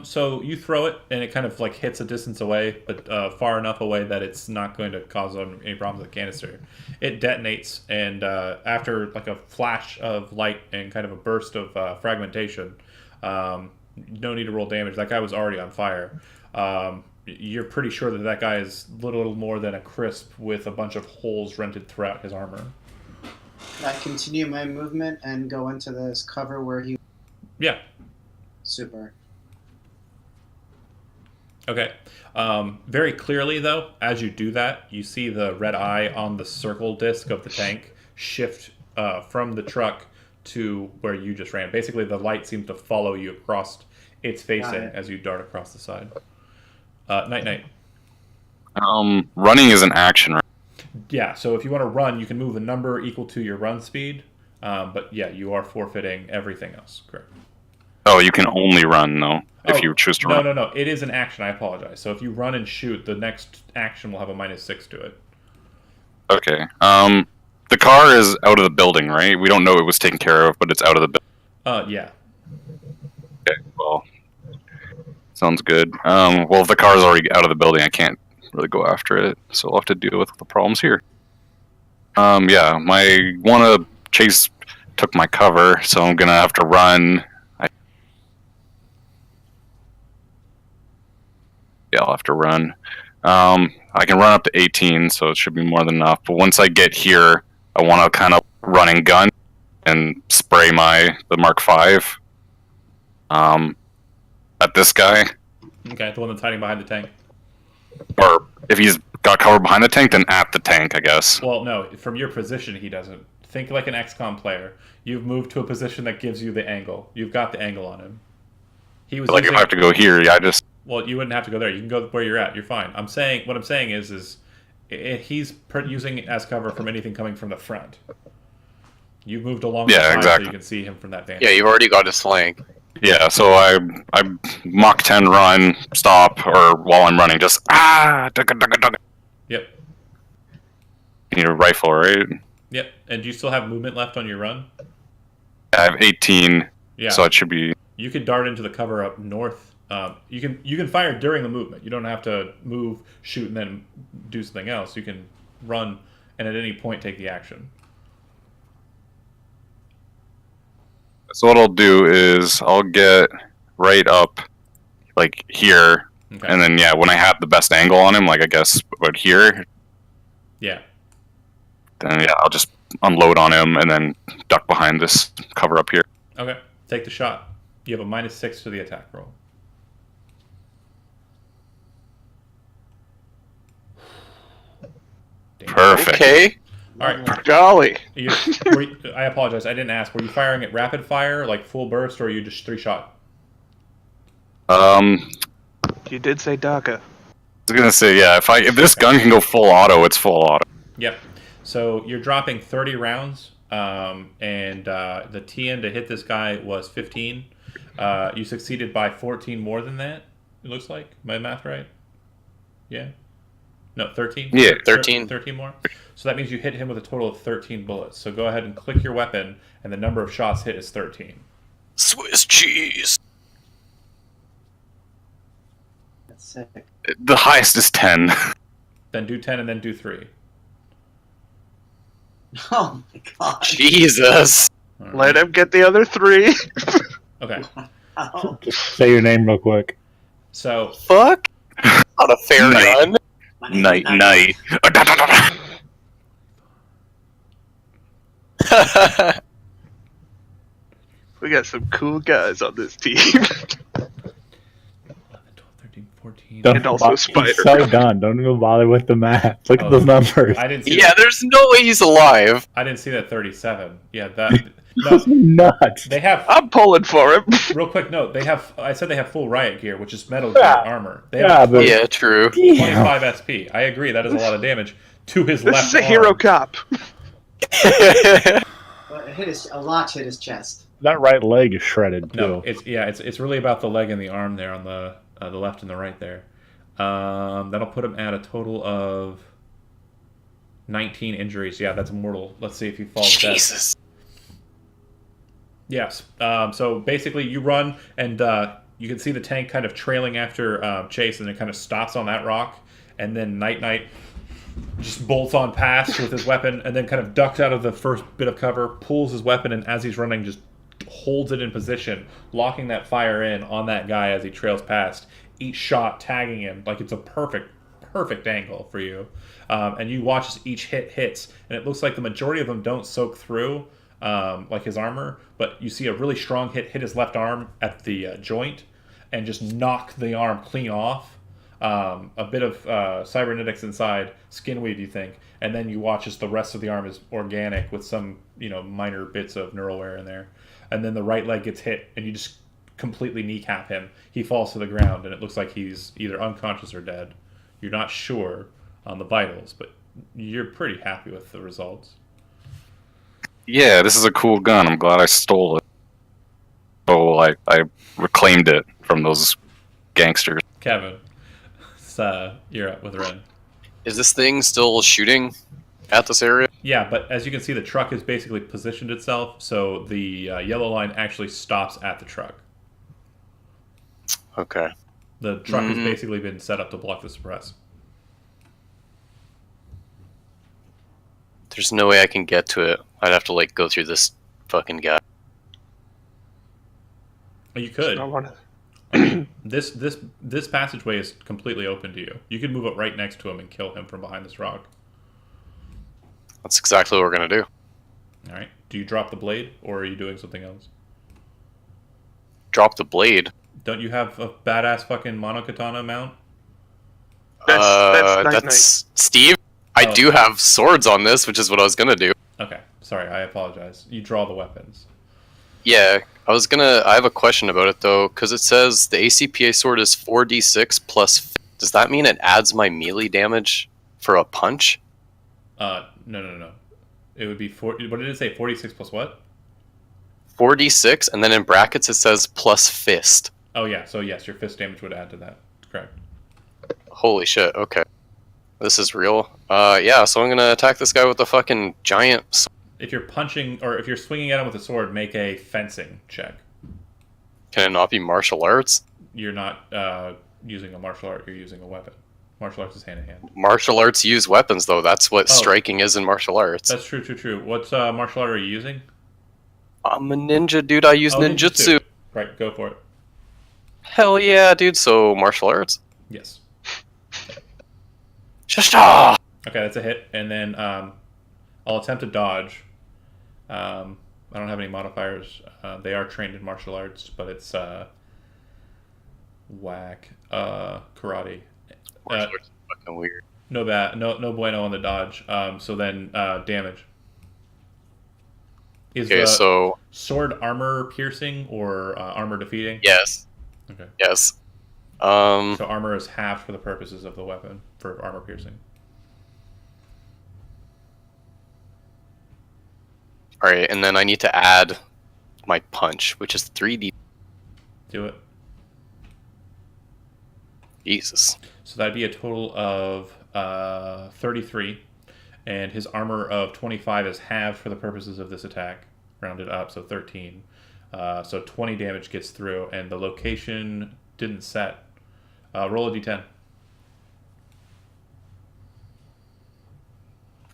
So you throw it, and it kind of like hits a distance away, but far enough away that it's not going to cause any problems with the canister. It detonates, and after like a flash of light and kind of a burst of fragmentation, no need to roll damage. That guy was already on fire. You're pretty sure that that guy is little more than a crisp with a bunch of holes rented throughout his armor. Could I continue my movement and go into this cover where he... Yeah. Super. Okay. Very clearly, though, as you do that, you see the red eye on the circle disc of the tank shift from the truck to where you just ran. Basically, the light seems to follow you across its facing as you dart across the side. Night. Running is an action, right? Yeah, so if you want to run, you can move a number equal to your run speed. But yeah, you are forfeiting everything else. Correct. Oh, you can only run, though, if you choose to run. No. It is an action. I apologize. So if you run and shoot, the next action will have a -6 to it. Okay. The car is out of the building, right? We don't know it was taken care of, but it's out of the building. Yeah. Okay, well, sounds good. Well, if the car's already out of the building, I can't really go after it, so I'll have to deal with the problems here. Yeah, my one of Chase took my cover, so I'm gonna have to run. Yeah, I'll have to run. I can run up to 18, so it should be more than enough. But once I get here, I want to kind of run and gun and spray the Mark V at this guy. Okay, the one that's hiding behind the tank. Or if he's got cover behind the tank, then at the tank, I guess. Well, no, from your position, he doesn't. Think like an XCOM player. You've moved to a position that gives you the angle. You've got the angle on him. He was Like using, if I have to go here, yeah, I just... Well, you wouldn't have to go there. You can go where you're at. You're fine. What I'm saying is he's using it as cover from anything coming from the front. You've moved along the side exactly. so you can see him from that vantage. Yeah, you've already got his flank. Yeah, so I Mach 10 run, stop, or while I'm running, just dugga. Yep. You need a rifle, right? Yep. And do you still have movement left on your run? I have 18, Yeah. so it should be... You could dart into the cover up north. You can fire during the movement. You don't have to move, shoot, and then do something else. You can run and at any point take the action. So what I'll do is I'll get right up, like here, Okay. and then yeah, when I have the best angle on him, like I guess about here, Yeah. then yeah, I'll just unload on him and then duck behind this cover up here. Okay. Take the shot. You have a -6 to the attack roll. Damn. Perfect. Okay. All right. Golly. I apologize. I didn't ask. Were you firing at rapid fire, like full burst, or are you just 3-shot? You did say DACA. I was gonna say yeah, if this gun can go full auto, it's full auto. Yep. So you're dropping 30 rounds, and the TN to hit this guy was 15. You succeeded by 14 more than that, it looks like. My math right? Yeah? No, 13? Yeah. 13. 13 more? So that means you hit him with a total of 13 bullets. So go ahead and click your weapon, and the number of shots hit is 13. Swiss cheese. That's sick. The highest is 10. Then do 10 and then do 3. Oh my god. Jesus. All right. Let him get the other 3. Okay. Oh. Just say your name real quick. So Fuck. Not a fair Night. gun. Night. We got some cool guys on this team. 11, 12, 13, 14. Don't And also he's Spider. so done. Don't even bother with the math. Look Oh, at those numbers. I didn't see Yeah, that. there's no way he's alive. I didn't see that 37. Yeah, that. No, That's nuts. they have. I'm pulling for him. Real quick note: they have. I said they have full riot gear, which is metal gear Yeah. armor. They Yeah, have but- Yeah, true. 25 SP. I agree. That is a lot of damage to his This left is a arm. hero cop. But a lot hit his chest. That right leg is shredded too. No, it's really about the leg and the arm there on the left and the right there. That'll put him at a total of 19 injuries. Yeah, that's mortal. Let's see if he falls dead. Jesus. Yes. So basically, you run and you can see the tank kind of trailing after Chase, and it kind of stops on that rock, and then Night just bolts on past with his weapon, and then kind of ducks out of the first bit of cover, pulls his weapon, and as he's running, just holds it in position, locking that fire in on that guy as he trails past. Each shot tagging him like it's a perfect angle for you, and you watch as each hit hits, and it looks like the majority of them don't soak through. Like his armor, but you see a really strong hit his left arm at the joint and just knock the arm clean off. A bit of cybernetics inside, skin weave, you think, and then you watch as the rest of the arm is organic with some minor bits of neural wear in there, and then the right leg gets hit and you just completely kneecap him. He falls to the ground and it looks like he's either unconscious or dead. You're not sure on the vitals, but you're pretty happy with the results. Yeah, this is a cool gun. I'm glad I stole it. Oh, I reclaimed it from those gangsters. Kevin, you're up with Ren. Is this thing still shooting at this area? Yeah, but as you can see, the truck has basically positioned itself, so the yellow line actually stops at the truck. Okay. The truck has basically been set up to block the suppress. There's no way I can get to it. I'd have to go through this fucking guy. You could. I wanna... This passageway is completely open to you. You could move up right next to him and kill him from behind this rock. That's exactly what we're gonna do. All right. Do you drop the blade, or are you doing something else? Drop the blade. Don't you have a badass fucking monokatana mount? That's Steve. I Oh. do have swords on this, which is what I was gonna do. Okay. Sorry, I apologize. You draw the weapons. Yeah, I have a question about it though, because it says the ACPA sword is 4d6 plus. Does that mean it adds my melee damage for a punch? No. It would be 40. What did it say? 46 plus what? 4d6, and then in brackets it says plus fist. Oh yeah. So yes, your fist damage would add to that. Correct. Holy shit, okay. This is real. Yeah, so I'm gonna attack this guy with a fucking giant sword. If you're punching or if you're swinging at him with a sword, make a fencing check. Can it not be martial arts? You're not using a martial art. You're using a weapon. Martial arts is hand in hand. Martial arts use weapons, though. That's what striking is in martial arts. That's true. What martial art are you using? I'm a ninja, dude. I use ninjutsu. Right, go for it. Hell yeah, dude. So, martial arts? Yes. Shasha! Okay, that's a hit. And then I'll attempt to dodge. I don't have any modifiers. They are trained in martial arts, but it's whack. Karate. Martial arts is fucking weird. No bueno on the dodge. So then damage. Is Okay, so... sword armor piercing or armor defeating? Yes. Okay. Yes. So armor is halved for the purposes of the weapon for armor piercing. Alright, and then I need to add my punch, which is 3d. Do it. Jesus. So that'd be a total of 33. And his armor of 25 is halved for the purposes of this attack. Rounded up, so 13. So 20 damage gets through, and the location didn't set. Roll a d10.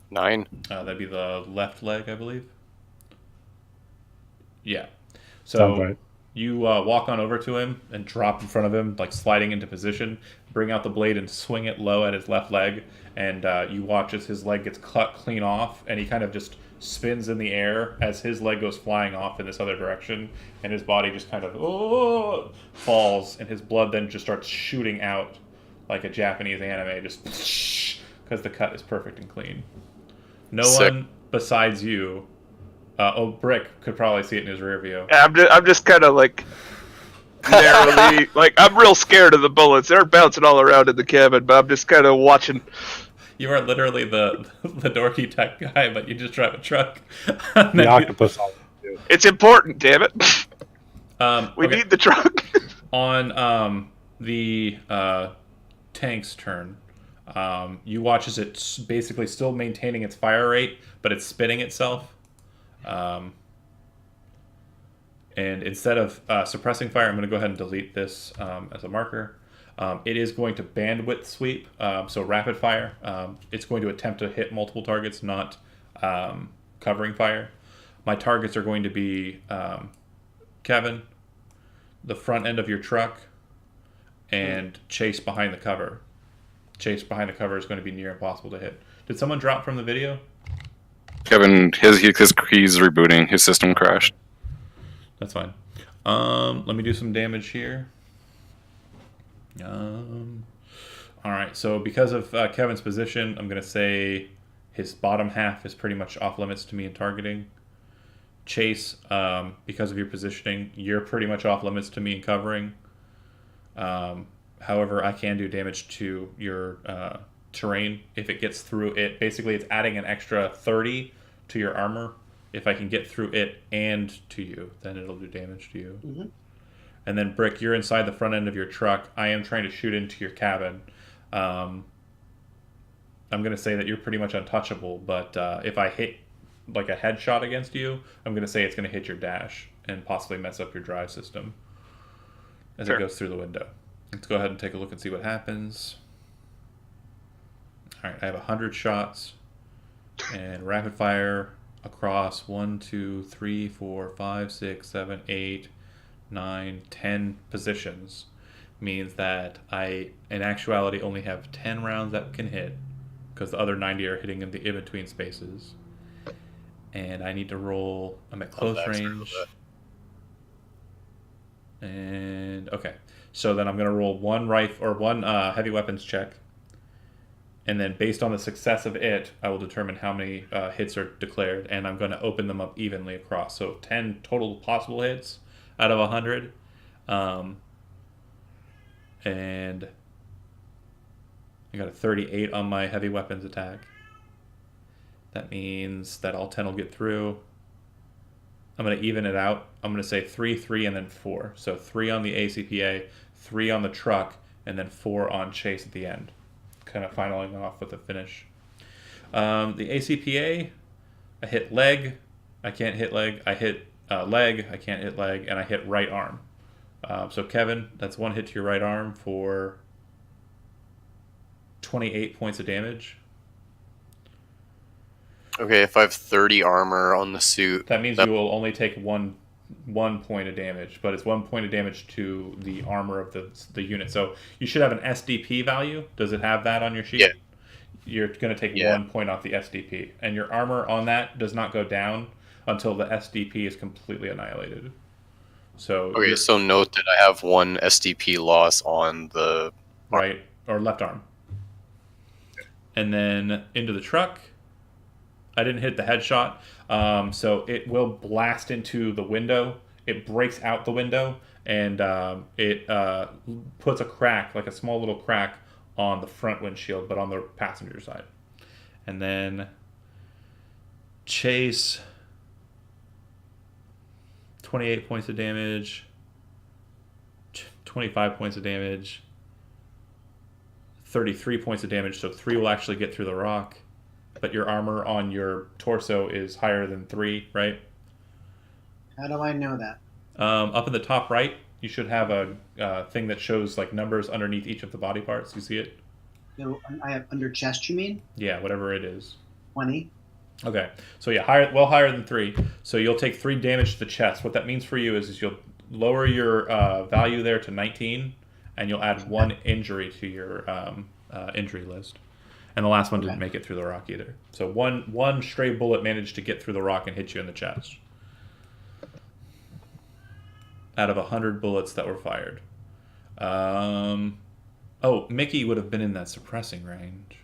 9. That'd be the left leg, I believe. Yeah. So Sounds right. You walk on over to him and drop in front of him, like sliding into position. Bring out the blade and swing it low at his left leg, and you watch as his leg gets cut clean off, and he kind of just spins in the air as his leg goes flying off in this other direction, and his body just kind of falls, and his blood then just starts shooting out like a Japanese anime, just because the cut is perfect and clean. No Sick. one besides you. Brick could probably see it in his rear view. Yeah, I'm just kind of like narrowly, like I'm real scared of the bullets. They're bouncing all around in the cabin, but I'm just kind of watching. You are literally the dorky tech guy, but you just drive a truck. The octopus. It's important, damn it. We Okay. need the truck. On the tank's turn, you watch as it's basically still maintaining its fire rate, but it's spinning itself. And instead of suppressing fire, I'm going to go ahead and delete this as a marker. It is going to bandwidth sweep, so rapid fire. It's going to attempt to hit multiple targets, not covering fire. My targets are going to be Kevin, the front end of your truck, and Chase behind the cover. Chase behind the cover is going to be near impossible to hit. Did someone drop from the video? Kevin, he's rebooting. His system crashed. That's fine. Let me do some damage here. All right, so because of Kevin's position, I'm going to say his bottom half is pretty much off limits to me in targeting. Chase, because of your positioning, you're pretty much off limits to me in covering. However, I can do damage to your terrain if it gets through it. Basically, it's adding an extra 30 to your armor. If I can get through it and to you, then it'll do damage to you. Mm-hmm. And then, Brick, you're inside the front end of your truck. I am trying to shoot into your cabin. I'm going to say that you're pretty much untouchable, but if I hit like a headshot against you, I'm going to say it's going to hit your dash and possibly mess up your drive system as Sure. it goes through the window. Let's go ahead and take a look and see what happens. All right, I have 100 shots and rapid fire across 1, 2, 3, 4, 5, 6, 7, 8, 9, 10 positions. Means that I, in actuality, only have 10 rounds that can hit because the other 90 are hitting in the in-between spaces. And I need to roll. I'm at close range. And okay, so then I'm gonna roll one heavy weapons check, and then based on the success of it, I will determine how many hits are declared, and I'm gonna open them up evenly across. So 10 total possible hits out of 100, and I got a 38 on my heavy weapons attack. That means that all 10 will get through. I'm going to even it out. I'm going to say 3, 3, and then 4. So 3 on the ACPA, 3 on the truck, and then 4 on Chase at the end. Kind of finaling off with a finish. The ACPA, I hit leg. I can't hit leg. I hit leg. I can't hit leg. And I hit right arm. So Kevin, that's one hit to your right arm for 28 points of damage. Okay, if I have 30 armor on the suit, That means you will only take one point of damage, but it's 1 point of damage to the armor of the unit. So you should have an SDP value. Does it have that on your sheet? Yeah. You're going to take Yeah. 1 point off the SDP, and your armor on that does not go down until the SDP is completely annihilated. So Okay, so note that I have 1 SDP loss on the right or left arm, and then into the truck. I didn't hit the headshot, so it will blast into the window. It breaks out the window, and it puts a crack, like a small little crack, on the front windshield, but on the passenger side. And then Chase, 28 points of damage, 25 points of damage, 33 points of damage, so 3 will actually get through the rock. But your armor on your torso is higher than 3, right? How do I know that? Up in the top right, you should have a thing that shows like numbers underneath each of the body parts. You see it? So I have under chest, you mean? Yeah, whatever it is. 20. Okay, so yeah, higher than 3. So you'll take 3 damage to the chest. What that means for you is you'll lower your value there to 19, and you'll add 1 injury to your injury list. And the last one didn't make it through the rock either. So one stray bullet managed to get through the rock and hit you in the chest. Out of 100 bullets that were fired. Oh, Mickey would have been in that suppressing range.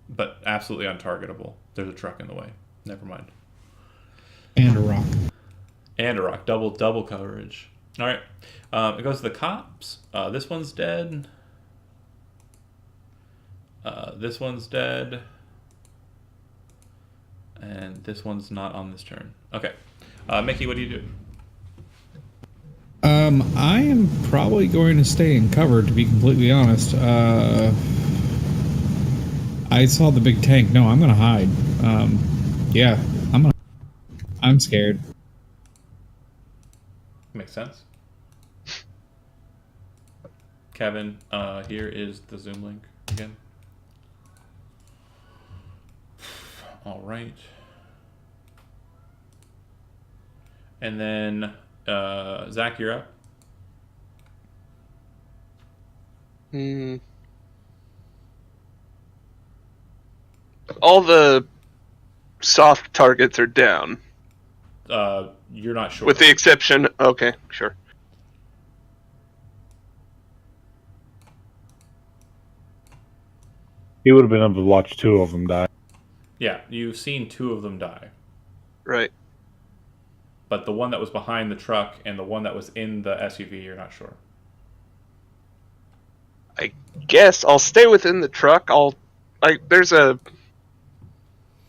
But absolutely untargetable. There's a truck in the way. Never mind. And a rock. And a rock. Double coverage. All right. It goes to the cops. This one's dead. This one's dead. And this one's not on this turn. Okay. Mickey, what do you do? I am probably going to stay in cover, to be completely honest. I saw the big tank. No, I'm gonna hide. Yeah, I'm scared. Makes sense. Kevin, here is the Zoom link again. All right. And then, Zach, you're up. All the soft targets are down. You're not sure. With the exception... Okay, sure. He would have been able to watch 2 of them die. Yeah, you've seen 2 of them die. Right. But the one that was behind the truck and the one that was in the SUV, you're not sure. I guess I'll stay within the truck.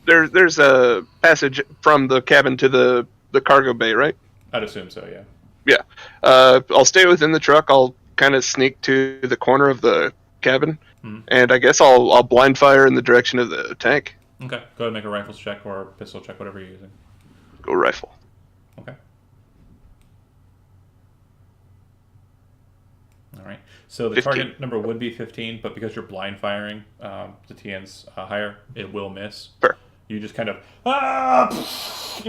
There's a passage from the cabin to the cargo bay, right? I'd assume so, yeah. Yeah. I'll stay within the truck. I'll kind of sneak to the corner of the cabin, and I guess I'll blind fire in the direction of the tank. Okay. Go ahead and make a rifles check or pistol check, whatever you're using. Go rifle. Okay. All right. So the 15. target number would be 15, but because you're blind firing, the TN's higher, it will miss. Sure. You just kind of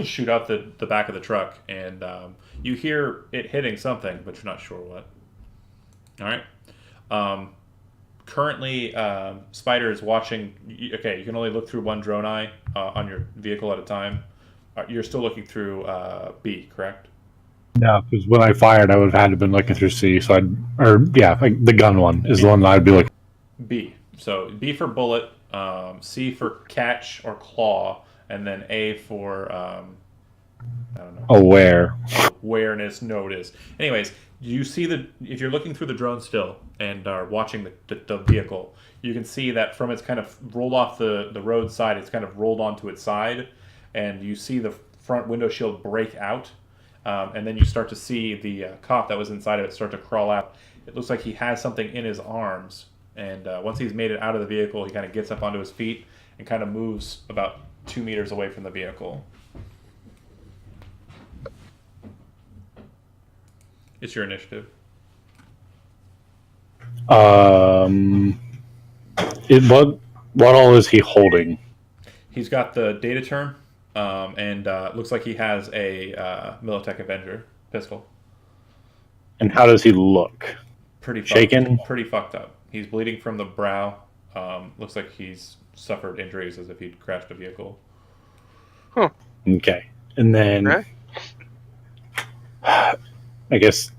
shoot out the back of the truck, and you hear it hitting something, but you're not sure what. All right. Currently, Spider is watching. Okay, you can only look through one drone eye on your vehicle at a time. You're still looking through B, correct? No, because when I fired, I would have had to have been looking through C. So the gun one is the one that I'd be looking. B. So B for bullet, C for catch or claw, and then A for I don't know. Aware. Awareness, notice. Anyways, you see if you're looking through the drone still and are watching the vehicle, you can see that from its kind of rolled off the road side, it's kind of rolled onto its side, and you see the front window shield break out, and then you start to see the cop that was inside of it start to crawl out. It looks like he has something in his arms, and once he's made it out of the vehicle, he kind of gets up onto his feet and kind of moves about 2 meters away from the vehicle. It's your initiative. What all is he holding? He's got the data term, and looks like he has a Militech Avenger pistol. And how does he look? Pretty shaken? Pretty fucked up. He's bleeding from the brow. Looks like he's suffered injuries as if he'd crashed a vehicle. Huh. Okay. And then... Right. I guess,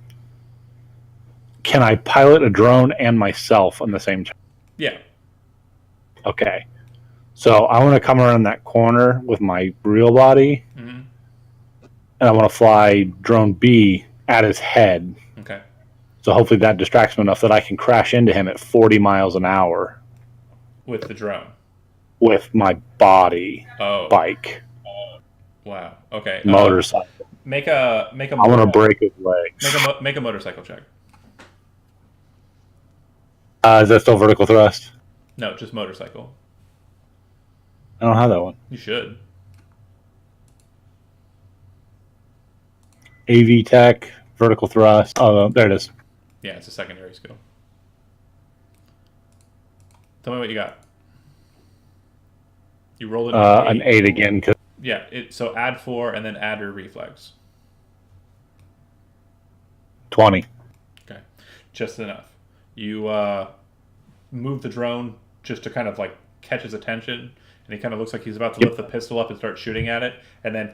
can I pilot a drone and myself on the same time? Yeah. Okay. So I want to come around that corner with my real body, and I want to fly drone B at his head. Okay. So hopefully that distracts him enough that I can crash into him at 40 miles an hour. With the drone? With my body. Oh. Bike. Wow. Okay. Motorcycle. Make a. I want to break his legs. Make a motorcycle check. Is that still vertical thrust? No, just motorcycle. I don't have that one. You should. AV tech, vertical thrust. Oh, there it is. Yeah, it's a secondary skill. Tell me what you got. You roll it. An 8 again. Yeah, so add 4 and then add your reflex. 20. Okay, just enough. You move the drone just to kind of like catch his attention, and he kind of looks like he's about to lift the pistol up and start shooting at it, and then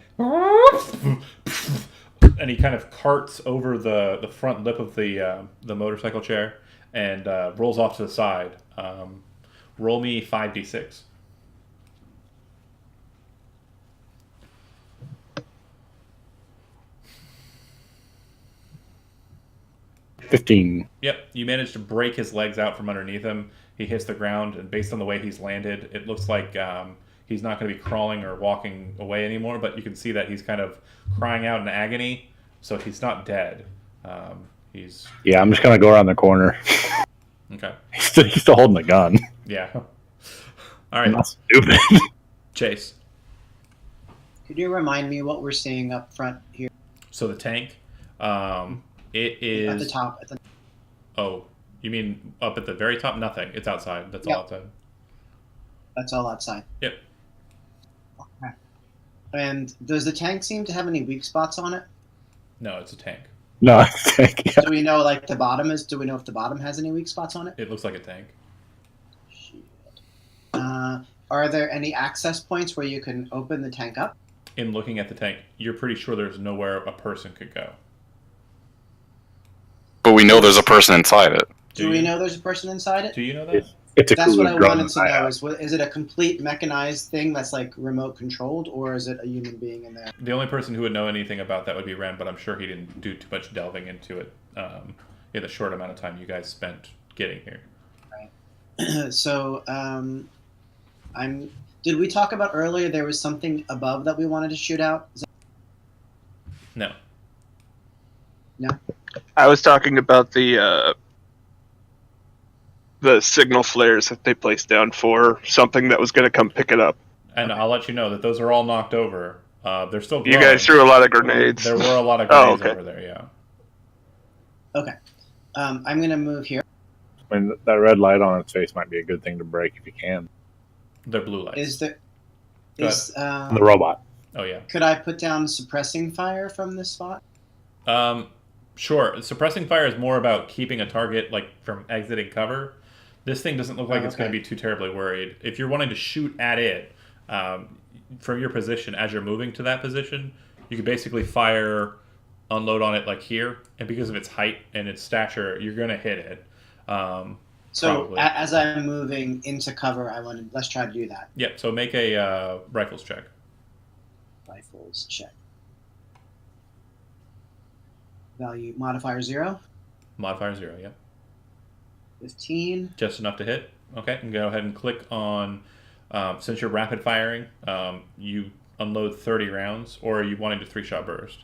and he kind of carts over the front lip of the motorcycle chair and rolls off to the side. Roll me 5d6. 15. Yep, you managed to break his legs out from underneath him. He hits the ground, and based on the way he's landed, it looks like he's not going to be crawling or walking away anymore, but you can see that he's kind of crying out in agony, so he's not dead. He's... Yeah, I'm just going to go around the corner. Okay. He's still holding the gun. Yeah. All right. I'm not stupid. Chase. Could you remind me what we're seeing up front here? So the tank, it is... At the top. Oh, you mean up at the very top? Nothing. It's outside. That's all outside. That's all outside. Yep. Okay. And does the tank seem to have any weak spots on it? No, it's a tank. No, I think. Yeah. Do we know like the bottom is? Do we know if the bottom has any weak spots on it? It looks like a tank. Shit. Are there any access points where you can open the tank up? In looking at the tank, you're pretty sure there's nowhere a person could go. But we know there's a person inside it. Do we know there's a person inside it? Do you know that? It's a That's what I cooler wanted to drum know. than Is it a complete mechanized thing that's like remote controlled, or is it a human being in there? The only person who would know anything about that would be Ren, but I'm sure he didn't do too much delving into it in the short amount of time you guys spent getting here. Right. So, Did we talk about earlier there was something above that we wanted to shoot out? No. No. I was talking about the signal flares that they placed down for something that was going to come pick it up. And I'll let you know that those are all knocked over. They're still glowing. You guys threw a lot of grenades. There were a lot of Oh, grenades okay. over there, yeah. Okay. I'm going to move here. I mean, that red light on its face might be a good thing to break if you can. They're blue lights. Is there... Go Is, The robot. Oh, yeah. could I put down suppressing fire from this spot? Sure. Suppressing fire is more about keeping a target like from exiting cover. This thing doesn't look like it's going to be too terribly worried. If you're wanting to shoot at it from your position as you're moving to that position, you could basically fire, unload on it like here, and because of its height and its stature, you're going to hit it. So Probably. as I'm moving into cover, let's try to do that. Yep. So make a rifles check. Rifles check. Value modifier 0. Modifier 0. Yep. 15. Just enough to hit. Okay, and go ahead and click on, since you're rapid firing, you unload 30 rounds, or are you wanting to 3-shot burst?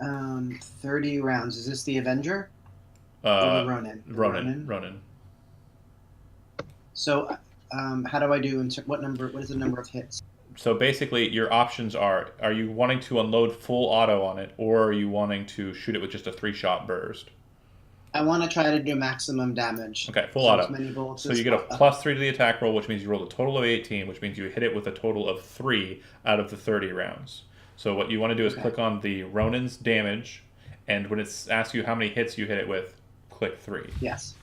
30 rounds. Is this the Avenger? Or the Ronin? Ronin. So, how do I do? What is the number of hits? So basically, your options are you wanting to unload full auto on it, or are you wanting to shoot it with just a 3-shot burst? I want to try to do maximum damage. Okay, full So auto. as many bullets So as you get a possible. +3 to the attack roll, which means you roll a total of 18, which means you hit it with a total of 3 out of the 30 rounds. So what you want to do is Okay. click on the Ronin's damage, and when it asks you how many hits you hit it with, click 3. Yes.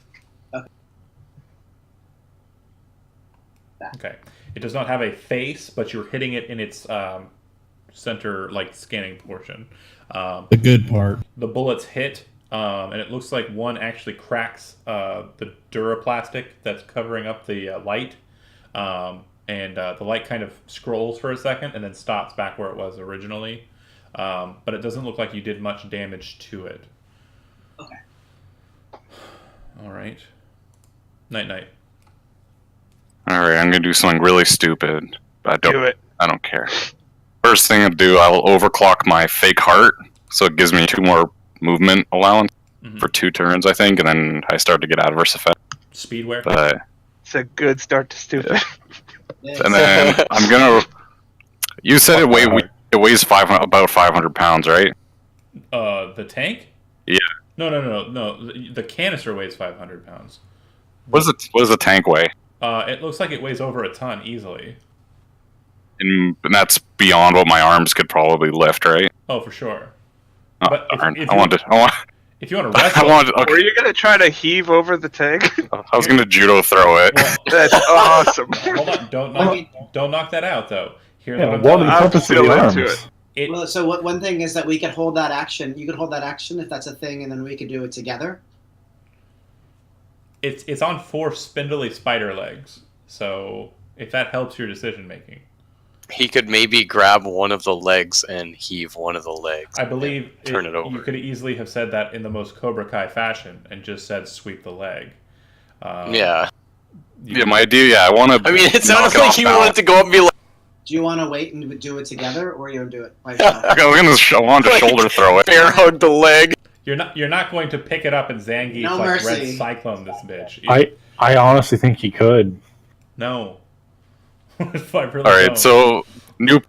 Okay. It does not have a face, but you're hitting it in its center, like, scanning portion. The good part. The bullets hit, and it looks like one actually cracks the duraplastic that's covering up the light. And the light kind of scrolls for a second and then stops back where it was originally. But it doesn't look like you did much damage to it. Okay. All right. Night-night. All right, I'm gonna do something really stupid. But Do it. I don't care. First thing I'll do, I'll overclock my fake heart, so it gives me 2 more movement allowance for 2 turns, I think, and then I start to get adverse effect. Speedwear? But It's a good start to stupid. Yes. and then I'm gonna. You said it weighs about 500 pounds, right? The tank? Yeah. No. The canister weighs 500 pounds. What does the tank weigh? It looks like it weighs over a ton easily. And that's beyond what my arms could probably lift, right? Oh, for sure. Oh, But darn. if I you want. if you want to I wrestle, want. Were Okay. you gonna try to heave over the tank? I was gonna judo throw it. well, That's awesome. hold on, don't knock that out though. Here's Yeah, what I'm what telling would the you. I'm purpose of still the into arms? it. It, Well, so one thing is that we could hold that action. You could hold that action if that's a thing, and then we could do it together. it's on 4 spindly spider legs. So if that helps your decision making, He could maybe grab one of the legs and heave one of the legs. I believe turn it over. You could easily have said that in the most Cobra Kai fashion and just said sweep the leg. Yeah. Yeah, my idea. Yeah, I want to. I mean, it sounded like he wanted to go up and be like, Do you want to wait and do it together, or you do it by yourself? I wanted to shoulder throw it. bear hug the leg. You're not going to pick it up and Zangief No like mercy. Red Cyclone this bitch. I honestly think he could. No. I really All right, don't. so new.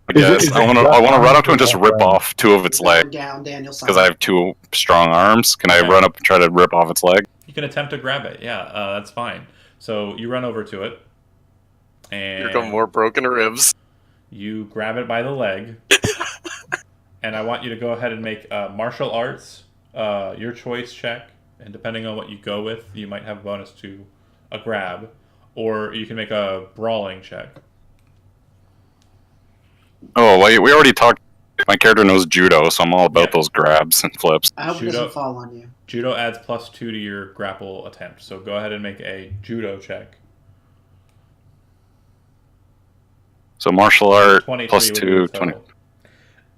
I guess is it I want to run up to it and just rip Right. off 2 of its legs Down, Daniel. because I have 2 strong arms. Can I Okay. run up and try to rip off its leg? You can attempt to grab it. Yeah, that's fine. So you run over to it, Here come and more broken ribs. you grab it by the leg, and I want you to go ahead and make martial arts, your choice check, and depending on what you go with, you might have a bonus to a grab, or you can make a brawling check. Oh, well, we already talked. My character knows judo, so I'm all about Yeah. those grabs and flips. I hope it Judo. doesn't fall on you. Judo adds +2 to your grapple attempt, so go ahead and make a judo check. So martial art 23 plus would be 2, the 20. total.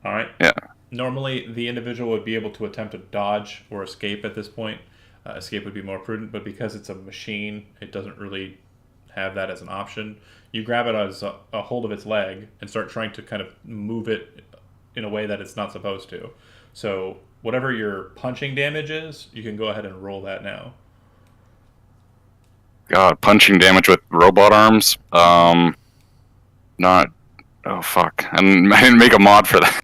All right. Yeah. Normally, the individual would be able to attempt to dodge or escape at this point. Escape would be more prudent, but because it's a machine, it doesn't really have that as an option. You grab it as a hold of its leg and start trying to kind of move it in a way that it's not supposed to. So whatever your punching damage is, you can go ahead and roll that now. God, punching damage with robot arms. Not. Oh fuck! And I didn't make a mod for that.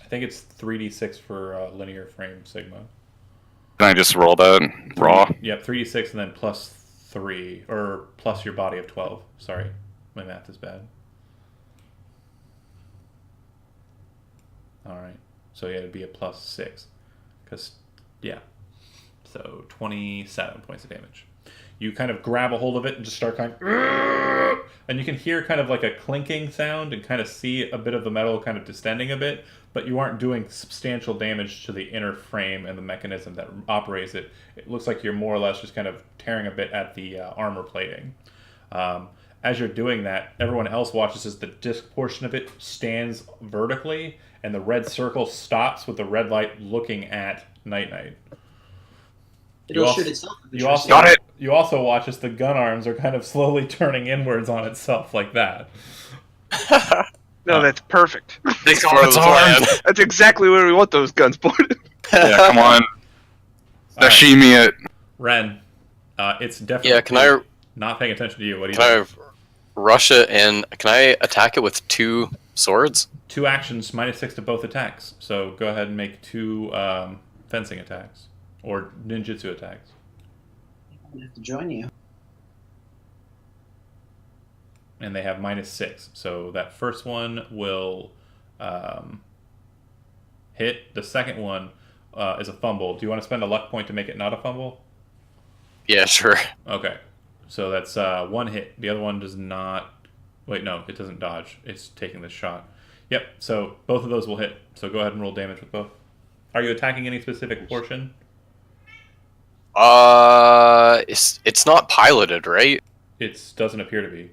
I think it's 3d6 for linear frame sigma. Can I just roll that raw? Yep, 3d6 and then +3, or plus your body of 12. Sorry, my math is bad. All right, so yeah, it'd be a +6, because yeah, so 27 points of damage. You kind of grab a hold of it and just start kind of, and you can hear kind of like a clinking sound and kind of see a bit of the metal kind of distending a bit, but you aren't doing substantial damage to the inner frame and the mechanism that operates it. It looks like you're more or less just kind of tearing a bit at the armor plating. As you're doing that, everyone else watches as the disc portion of it stands vertically, and the red circle stops with the red light looking at Night Night. It'll also- shoot itself. You also Got it! You also watch as the gun arms are kind of slowly turning inwards on itself like that. No, that's perfect. Thanks Oh, for the it's plan. That's exactly where we want those guns pointed. Yeah, come on. right. Sashimi it. Ren, it's definitely Yeah, can I not paying attention to you. What do you can do? I rush it and can I attack it with 2 swords? 2 actions, -6 to both attacks. So go ahead and make 2 fencing attacks or ninjutsu attacks. I have to join you. And they have -6. So that first one will hit. The second one is a fumble. Do you want to spend a luck point to make it not a fumble? Yeah, sure. Okay. So that's 1 hit. The other one does not... Wait, no, it doesn't dodge. It's taking the shot. Yep, so both of those will hit. So go ahead and roll damage with both. Are you attacking any specific portion? It's not piloted, right? It doesn't appear to be.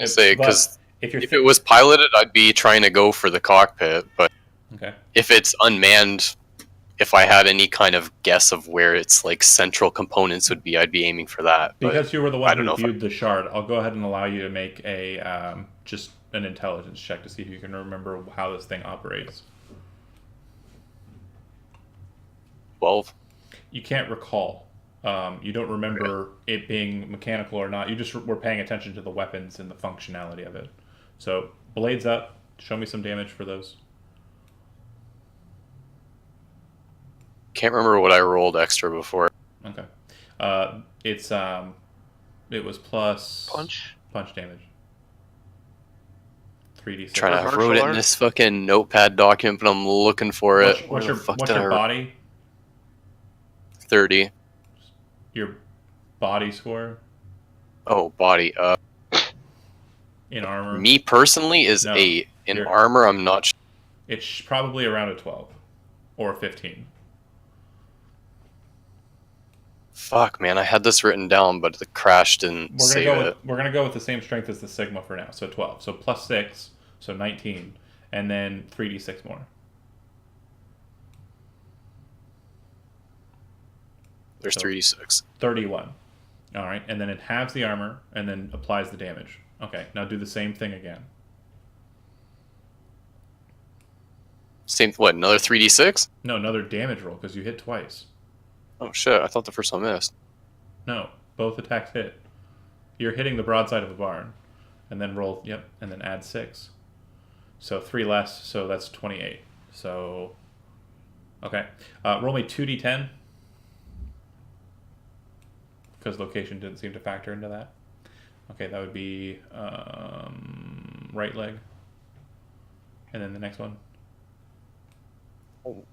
I'll say But because if you're if it was piloted, I'd be trying to go for the cockpit. But okay, if it's unmanned, if I had any kind of guess of where its like central components would be, I'd be aiming for that. But because you were the I one don't who know if viewed the shard, I'll go ahead and allow you to make a just an intelligence check to see if you can remember how this thing operates. 12. You can't recall. You don't remember it being mechanical or not. You just were paying attention to the weapons and the functionality of it. So, blades up. Show me some damage for those. Can't remember what I rolled extra before. Okay. It was plus Punch. punch damage. 3d6. Trying to martial wrote it in arts? this fucking notepad document, but I'm looking for it. What's Where the fuck your did I write- body? 30. Your body score Oh, body. in armor? Me personally is No, 8. In you're- armor, I'm not sure. It's probably around a 12 or a 15. Fuck, man, I had this written down, but it crashed and We're gonna saved go it. with we're gonna go with the same strength as the Sigma for now. So 12. So plus 6, so 19, and then 3d6 more. There's So- 3d6. 31. All right, and then it halves the armor and then applies the damage. Okay, now do the same thing again. Same, what, another 3d6? No, another damage roll because you hit twice. Oh shit, I thought the first one missed. No, both attacks hit. You're hitting the broadside of the barn, and then roll. Yep, and then add 6. So 3 less. So that's 28. So okay, roll me 2d10 because location didn't seem to factor into that. Okay, that would be right leg, and then the next one.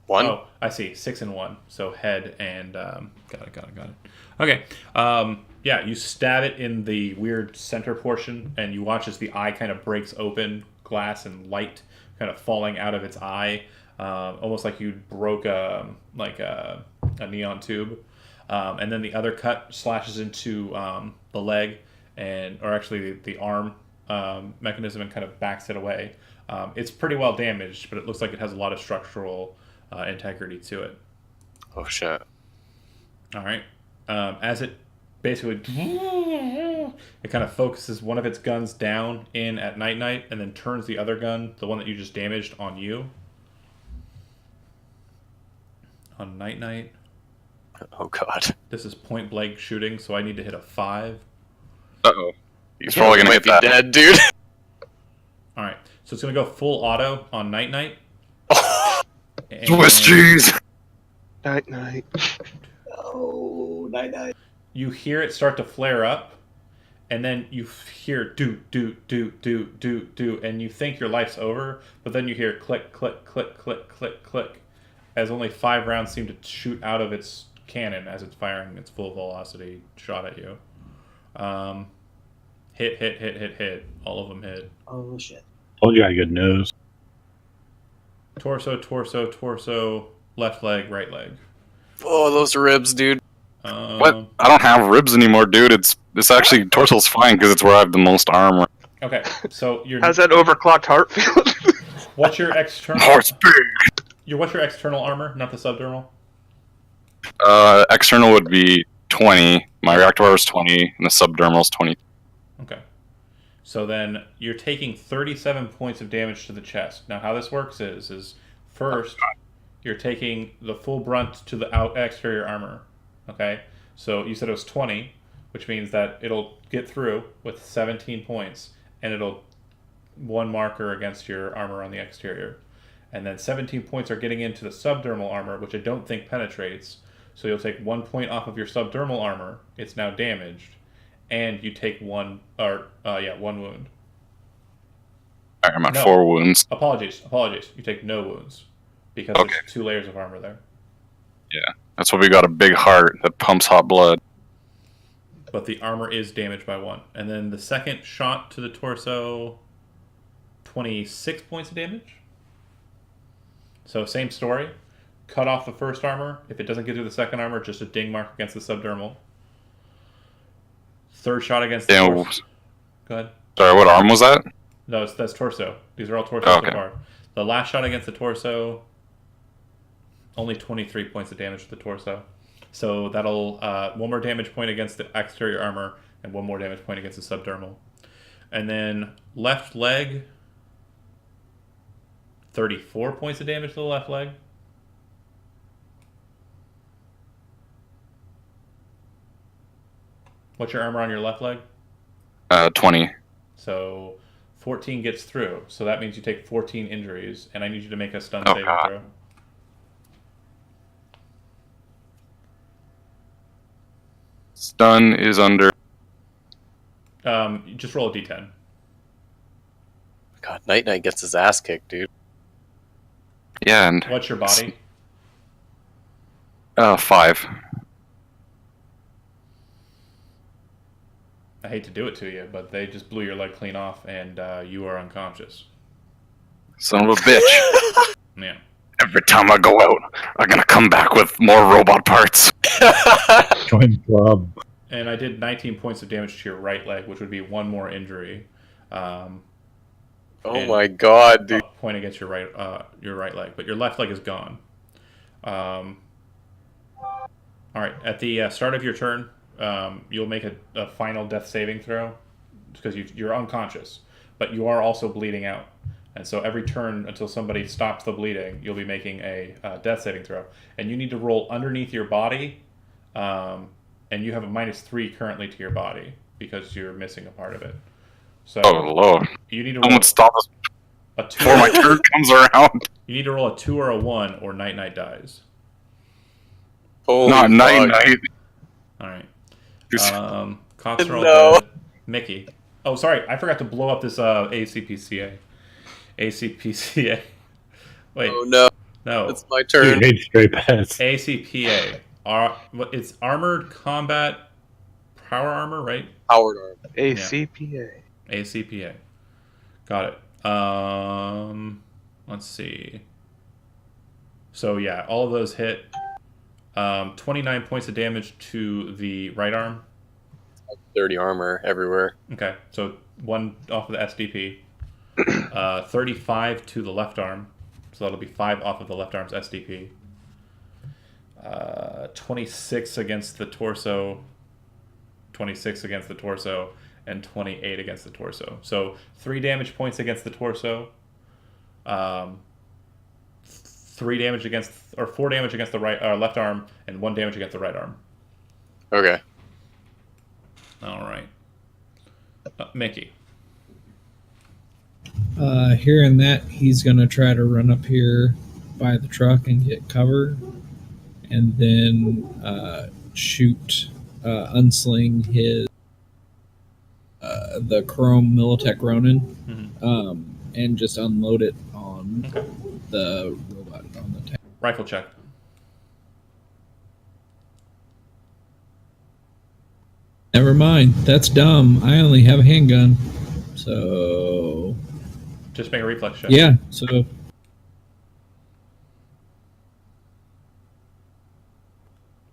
1? Oh, I see. 6 and 1. So head and got it. Okay. Yeah, you stab it in the weird center portion, and you watch as the eye kind of breaks open, glass and light kind of falling out of its eye, almost like you broke a neon tube. And then the other cut slashes into the leg, or actually the arm mechanism, and kind of backs it away. It's pretty well damaged, but it looks like it has a lot of structural integrity to it. Oh shit. All right. As it basically, it kind of focuses one of its guns down in at Night, and then turns the other gun, the one that you just damaged, on you. On Night. Oh god. This is point blank shooting, so I need to hit a 5. Uh-oh. He's probably gonna might get be that. dead, dude. All right. So it's gonna go full auto on Night. Swiss cheese! Night. Oh, night. You hear it start to flare up, and then you hear do, and you think your life's over, but then you hear click, as only 5 rounds seem to shoot out of its cannon as it's firing its full velocity shot at you. Hit. All of them hit. Oh shit. Told you I had good news. Torso, left leg, right leg. Oh, those ribs, dude. What? I don't have ribs anymore, dude. It's actually torso's fine because it's where I have the most armor. Okay, so How's that overclocked heart feel? what's your external? Heart's big. What's your external armor, not the subdermal? External would be 20. My reactor power is 20, and the subdermal is 20. Okay. So then you're taking 37 points of damage to the chest. Now, how this works is first you're taking the full brunt to the exterior armor. Okay. So you said it was 20, which means that it'll get through with 17 points, and it'll 1 marker against your armor on the exterior. And then 17 points are getting into the subdermal armor, which I don't think penetrates. So you'll take 1 point off of your subdermal armor. It's now damaged. And you take 1 wound. I'm at No. 4 wounds. Apologies. You take no wounds. Because Okay. there's 2 layers of armor there. Yeah. That's why we got a big heart that pumps hot blood. But the armor is damaged by 1. And then the second shot to the torso, 26 points of damage. So same story. Cut off the first armor. If it doesn't get through the second armor, just a ding mark against the subdermal. Third shot against the Damn. torso. Go ahead. Sorry, what arm was that? No, that's torso. These are all torso Okay. so far. The last shot against the torso, only 23 points of damage to the torso. So that'll 1 more damage point against the exterior armor and 1 more damage point against the subdermal. And then left leg, 34 points of damage to the left leg. What's your armor on your left leg? 20. So 14 gets through. So that means you take 14 injuries, and I need you to make a stun Oh, saving God. throw. Stun is under. You just roll a d10. God, Night Night gets his ass kicked, dude. Yeah, and What's your body? 5. I hate to do it to you, but they just blew your leg clean off, and you are unconscious. Son of a bitch. Yeah. Every time I go out, I'm gonna come back with more robot parts. Join club. And I did 19 points of damage to your right leg, which would be one more injury. Oh my god, dude. A point against your right leg, but your left leg is gone. All right. At the start of your turn, you'll make a final death saving throw because you're unconscious, but you are also bleeding out. And so every turn until somebody stops the bleeding, you'll be making a death saving throw. And you need to roll underneath your body, and you have a -3 currently to your body because you're missing a part of it. So Oh lord! you need to roll Someone stop us a 2. before my turn comes around. You need to roll a 2 or a 1, or Night Night dies. Holy Not night fuck. night. All right. Cops are all No. dead. Mickey. Oh, sorry. I forgot to blow up this ACPCA. ACPCA. Wait. Oh no, No. it's my Dude, turn. hate straight pants. ACPA. It's Armored Combat Power Armor, right? Howard arm. ACPA. ACPA. Got it. Let's see. So yeah, all of those hit. 29 points of damage to the right arm. 30 armor everywhere. Okay, so 1 off of the SDP. 35 to the left arm, so that'll be 5 off of the left arm's SDP. 26 against the torso. 26 against the torso, and 28 against the torso. So 3 damage points against the torso. 3 damage against, or 4 damage against the left arm, and 1 damage against the right arm. Okay. All right. Mickey. Hearing that, he's gonna try to run up here by the truck and get cover, and then unsling his the Chrome Militech Ronin, and just unload it on the robot on the tank. Rifle check. Never mind, that's dumb. I only have a handgun, so Just make a reflex check. yeah. So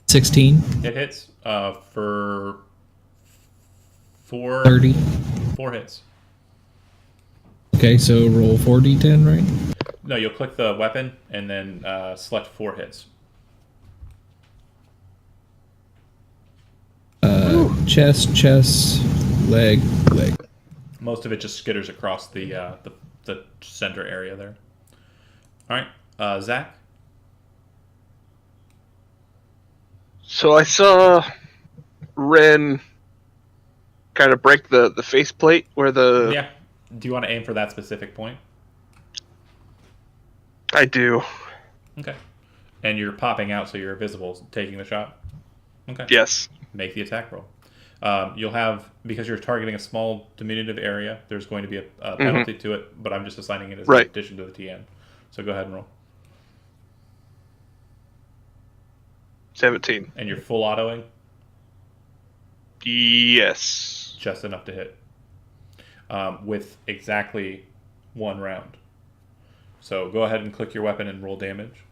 16, It hits for 4 30. 4 hits. Okay, so roll 4d10, right? No, you'll click the weapon and then select 4 hits. Chest, leg. Most of it just skitters across the center area there. All right, Zach. So I saw Ren kind of break the faceplate where the... Yeah. Do you want to aim for that specific point? I do. Okay. And you're popping out, so you're visible, taking the shot. Okay. Yes. Make the attack roll. You'll have, because you're targeting a small diminutive area, there's going to be a penalty to it, but I'm just assigning it as an addition to the TN. So go ahead and roll. 17. And you're full autoing? Yes. Just enough to hit. With exactly 1 round. So go ahead and click your weapon and roll damage.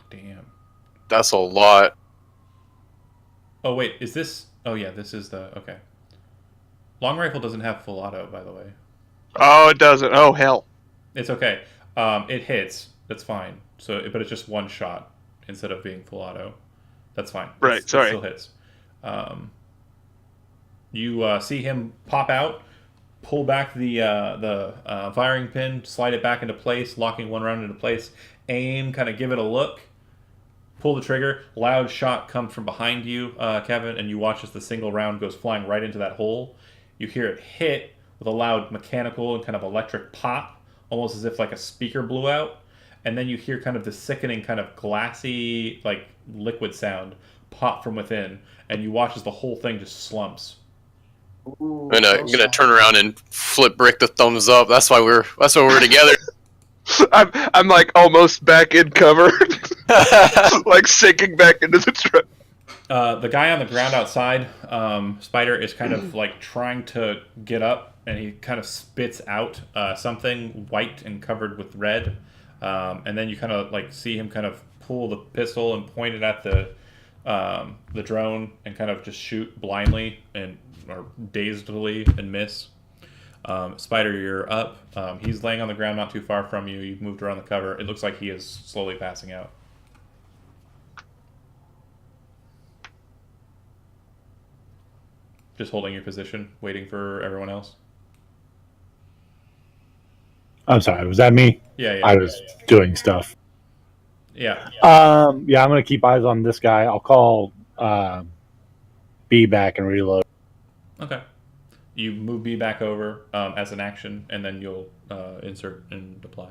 Damn. That's a lot. Oh, wait, is this... Oh, yeah, this is the... Okay. Long rifle doesn't have full auto, by the way. Oh, it doesn't. Oh, hell. It's okay. It hits. That's fine. But it's just 1 shot instead of being full auto. That's fine. Right, sorry. It still hits. You see him pop out, pull back the firing pin, slide it back into place, locking 1 round into place, aim, kind of give it a look, pull the trigger. Loud shot comes from behind you, Kevin, and you watch as the single round goes flying right into that hole. You hear it hit with a loud mechanical and kind of electric pop, almost as if like a speaker blew out. And then you hear kind of the sickening kind of glassy, like liquid sound pop from within, and you watch as the whole thing just slumps. Ooh, I'm close gonna shot. turn around and flip Brick the thumbs up. That's why we're together. I'm like almost back in cover, like sinking back into the truck. The guy on the ground outside, Spider, is kind of like trying to get up, and he kind of spits out something white and covered with red, and then you kind of like see him kind of pull the pistol and point it at the drone and kind of just shoot blindly or dazedly and miss. Spider, you're up. He's laying on the ground not too far from you. You've moved around the cover. It looks like he is slowly passing out. Just holding your position, waiting for everyone else. I'm sorry, was that me? Yeah. I was doing stuff. Yeah. Yeah, I'm gonna keep eyes on this guy. I'll call B back and reload. Okay. You move B back over as an action, and then you'll insert and apply.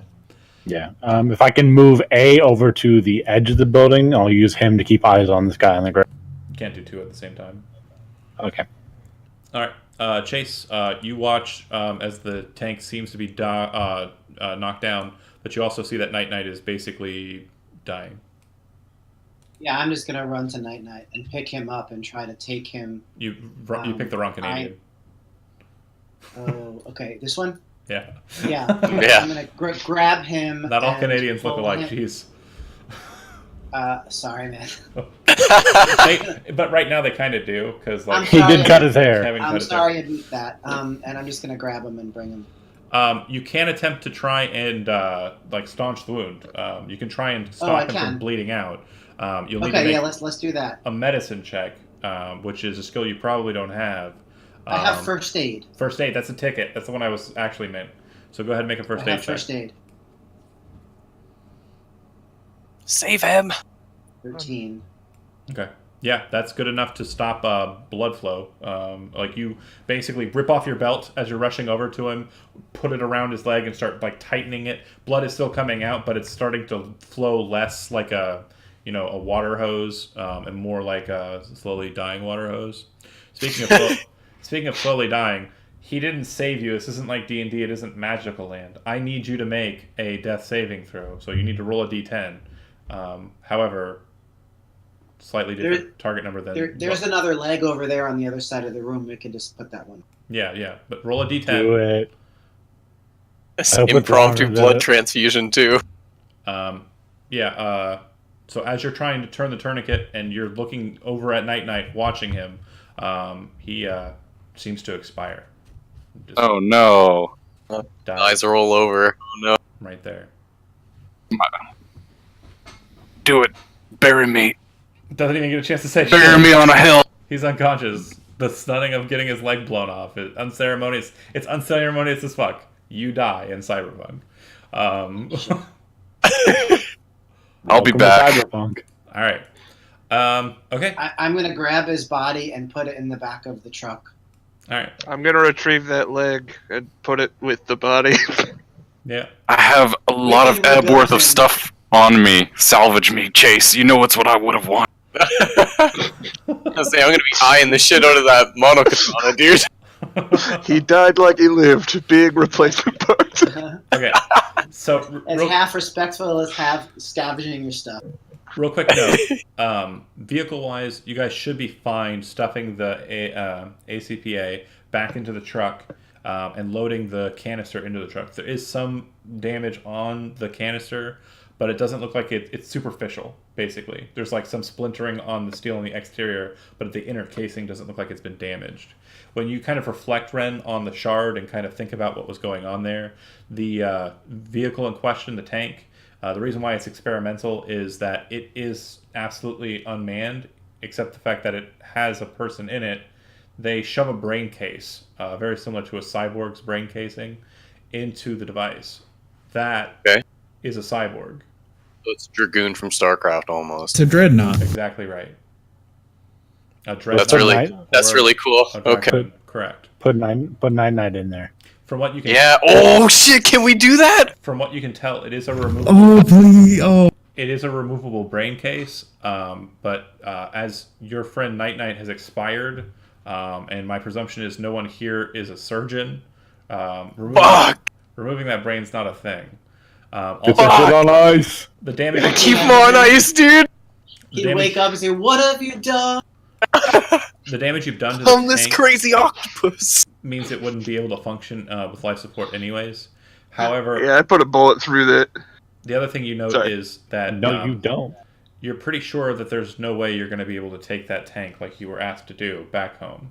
Yeah. If I can move A over to the edge of the building, I'll use him to keep eyes on this guy on the ground. You can't do two at the same time. Okay. All right. Chase, you watch as the tank seems to be knocked down, but you also see that Night Knight is basically dying. Yeah, I'm just gonna run to Night Knight and pick him up and try to take him. You picked the wrong Canadian. Oh, okay. This one? Yeah. Yeah. Yeah. I'm gonna grab him. Not all and Canadians look pull alike. him- Jeez. Sorry, man. But right now they kind of do because like I'm He sorry. did cut his hair. Kevin cut I'm his sorry I beat that. And I'm just gonna grab him and bring him. You can attempt to try and like staunch the wound. You can try and I stop him can. from bleeding out. You'll need to Okay, make yeah, let's do that. a medicine check, which is a skill you probably don't have. I have first aid. First aid. That's a ticket. That's the one I was actually meant. So go ahead and make a I first aid have check. first aid. Save him. 13. Okay. Yeah, that's good enough to stop blood flow. Like you basically rip off your belt as you're rushing over to him, put it around his leg, and start like tightening it. Blood is still coming out, but it's starting to flow less like a water hose and more like a slowly dying water hose. Speaking of slowly dying, he didn't save you. This isn't like D&D. It isn't Magical Land. I need you to make a death saving throw. So you need to roll a D10. However, slightly different target number than... There's another leg over there on the other side of the room. We could just put that one. Yeah. But roll a D10. Do it. Impromptu with blood it. transfusion too. So as you're trying to turn the tourniquet and you're looking over at Night Knight watching him, he seems to expire. Just Oh no. dies Eyes are all over. Oh no. right there. Do it. Bury me. Doesn't even get a chance to say Bury shit. me on a hill. He's unconscious. The stunning of getting his leg blown off is unceremonious. It's unceremonious as fuck. You die in Cyberpunk. I'll be Welcome to back. Cyberpunk. All right. Okay. I'm going to grab his body and put it in the back of the truck. All right. I'm gonna retrieve that leg and put it with the body. Yeah. I have a lot of ebb worth of stuff on me. Salvage me, Chase. You know it's what I would have wanted. I say I'm gonna be eyeing the shit out of that monokatana, dude. He died like he lived. Big replacement parts. Okay. So As half respectful as half scavenging your stuff. real quick note. Vehicle-wise, you guys should be fine stuffing the ACPA back into the truck and loading the canister into the truck. There is some damage on the canister, but it doesn't look like it's superficial, basically. There's like some splintering on the steel on the exterior, but the inner casing doesn't look like it's been damaged. When you kind of reflect, Ren, on the shard and kind of think about what was going on there, the vehicle in question, the tank, the reason why it's experimental is that it is absolutely unmanned, except the fact that it has a person in it. They shove a brain case, very similar to a cyborg's brain casing, into the device. That is a cyborg. So it's Dragoon from StarCraft almost. It's a dreadnought. Exactly right. A That's dreadnought really cool. or a Okay. Dragoon, correct. Put Night Knight in there. From what you can, Yeah. Oh shit! Can we do that? from what you can tell, it is a removable. Oh, please. Oh. It is a removable brain case, but as your friend Night Knight has expired, And my presumption is no one here is a surgeon. Fuck! Removing that brain's not a thing. Get that shit on ice. The damage. Keep him on ice, dude! He'd wake up and say, "What have you done?" The damage you've done to the I'm this tank crazy octopus. means it wouldn't be able to function with life support anyways. However, Yeah, I put a bullet through that. the other thing you note Sorry. is that No, you don't. you're pretty sure that there's no way you're going to be able to take that tank like you were asked to do back home.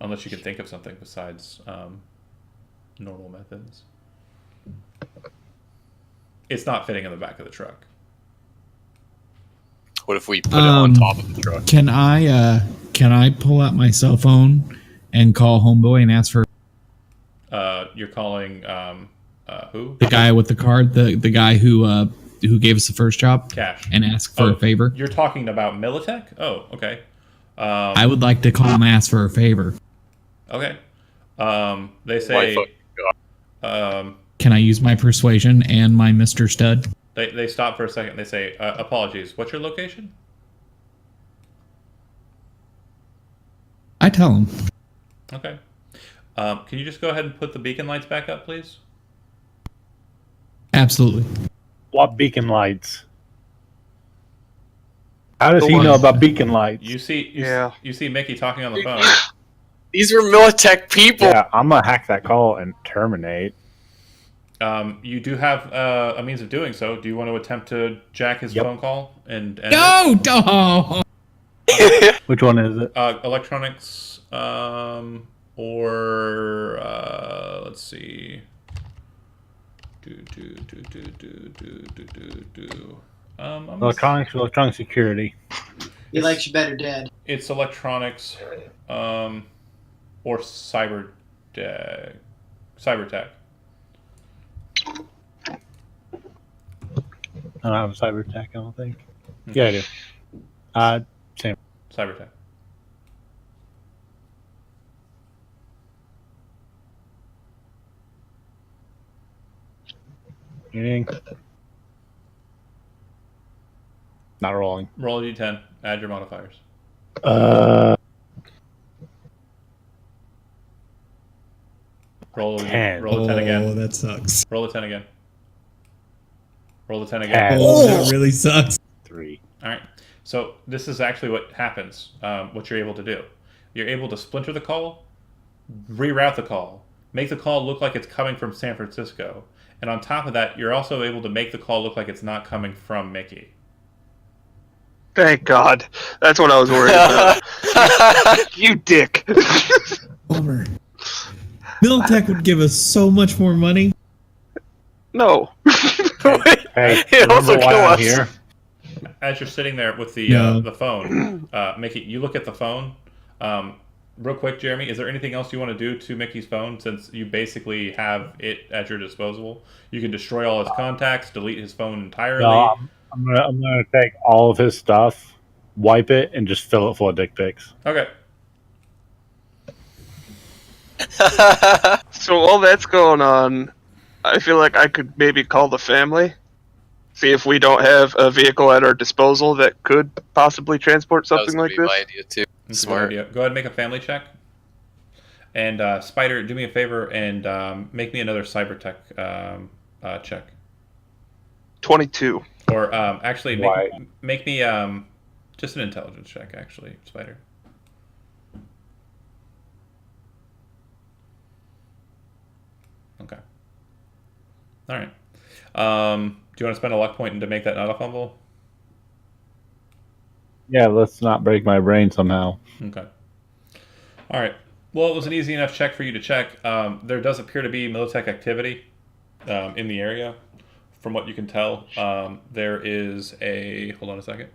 Unless you can think of something besides normal methods. It's not fitting in the back of the truck. What if we put it on top of the truck? Can I pull out my cell phone and call homeboy and ask for You're calling who? the guy with the card, the guy who gave us the first job, Cash. and ask for a favor? You're talking about Militech? Oh, okay. I would like to call and ask for a favor. Okay. They say. Can I use my persuasion and my Mr. Stud? They stop for a second. They say, "Apologies. What's your location?" I tell him. Okay. Can you just go ahead and put the beacon lights back up, please? Absolutely. What beacon lights? How does he know about beacon lights? You see, Yeah. you see Mickey talking on the phone. These were Militech people. Yeah, I'm gonna hack that call and terminate. You do have a means of doing so. Do you want to attempt to jack his Yep. phone call and end No, no. Which one is it? electronics, or let's see. Electronic security. He likes you better dead. It's electronics, or cybertech. I don't have a cyber tech, I don't think. Yeah, I do. Same. Cybertech. Meaning. Not rolling. Roll a d10. Add your modifiers. Roll 10. Roll a 10 again. Oh, that sucks. Roll a 10 again. Roll a 10 again. 10. Oh, that really sucks. 3. All right. So this is actually what happens. What you're able to do. You're able to splinter the call, reroute the call, make the call look like it's coming from San Francisco, and on top of that, you're also able to make the call look like it's not coming from Mickey. Thank God. That's what I was worried about. You dick. Homer. Militech would give us so much more money. No. Hey, It also remember why kill I'm us. here? As you're sitting there with the No. the phone, Mickey, you look at the phone. Real quick, Jeremy, is there anything else you want to do to Mickey's phone since you basically have it at your disposal? You can destroy all his contacts, delete his phone entirely. No, I'm gonna take all of his stuff, wipe it, and just fill it full of dick pics. Okay. So while that's going on, I feel like I could maybe call the family, see if we don't have a vehicle at our disposal that could possibly transport That was something gonna like be this. my idea too. That's a good Smart. idea. Go ahead and make a family check. And Spider, do me a favor and make me another cybertech check. 22. Or actually, Why? make me just an intelligence check, actually, Spider. Okay. All right. Do you want to spend a luck point to make that not a fumble? Yeah, let's not break my brain somehow. Okay. All right. Well, it was an easy enough check for you to check. There does appear to be Militech activity in the area. From what you can tell, there is a... Hold on a second.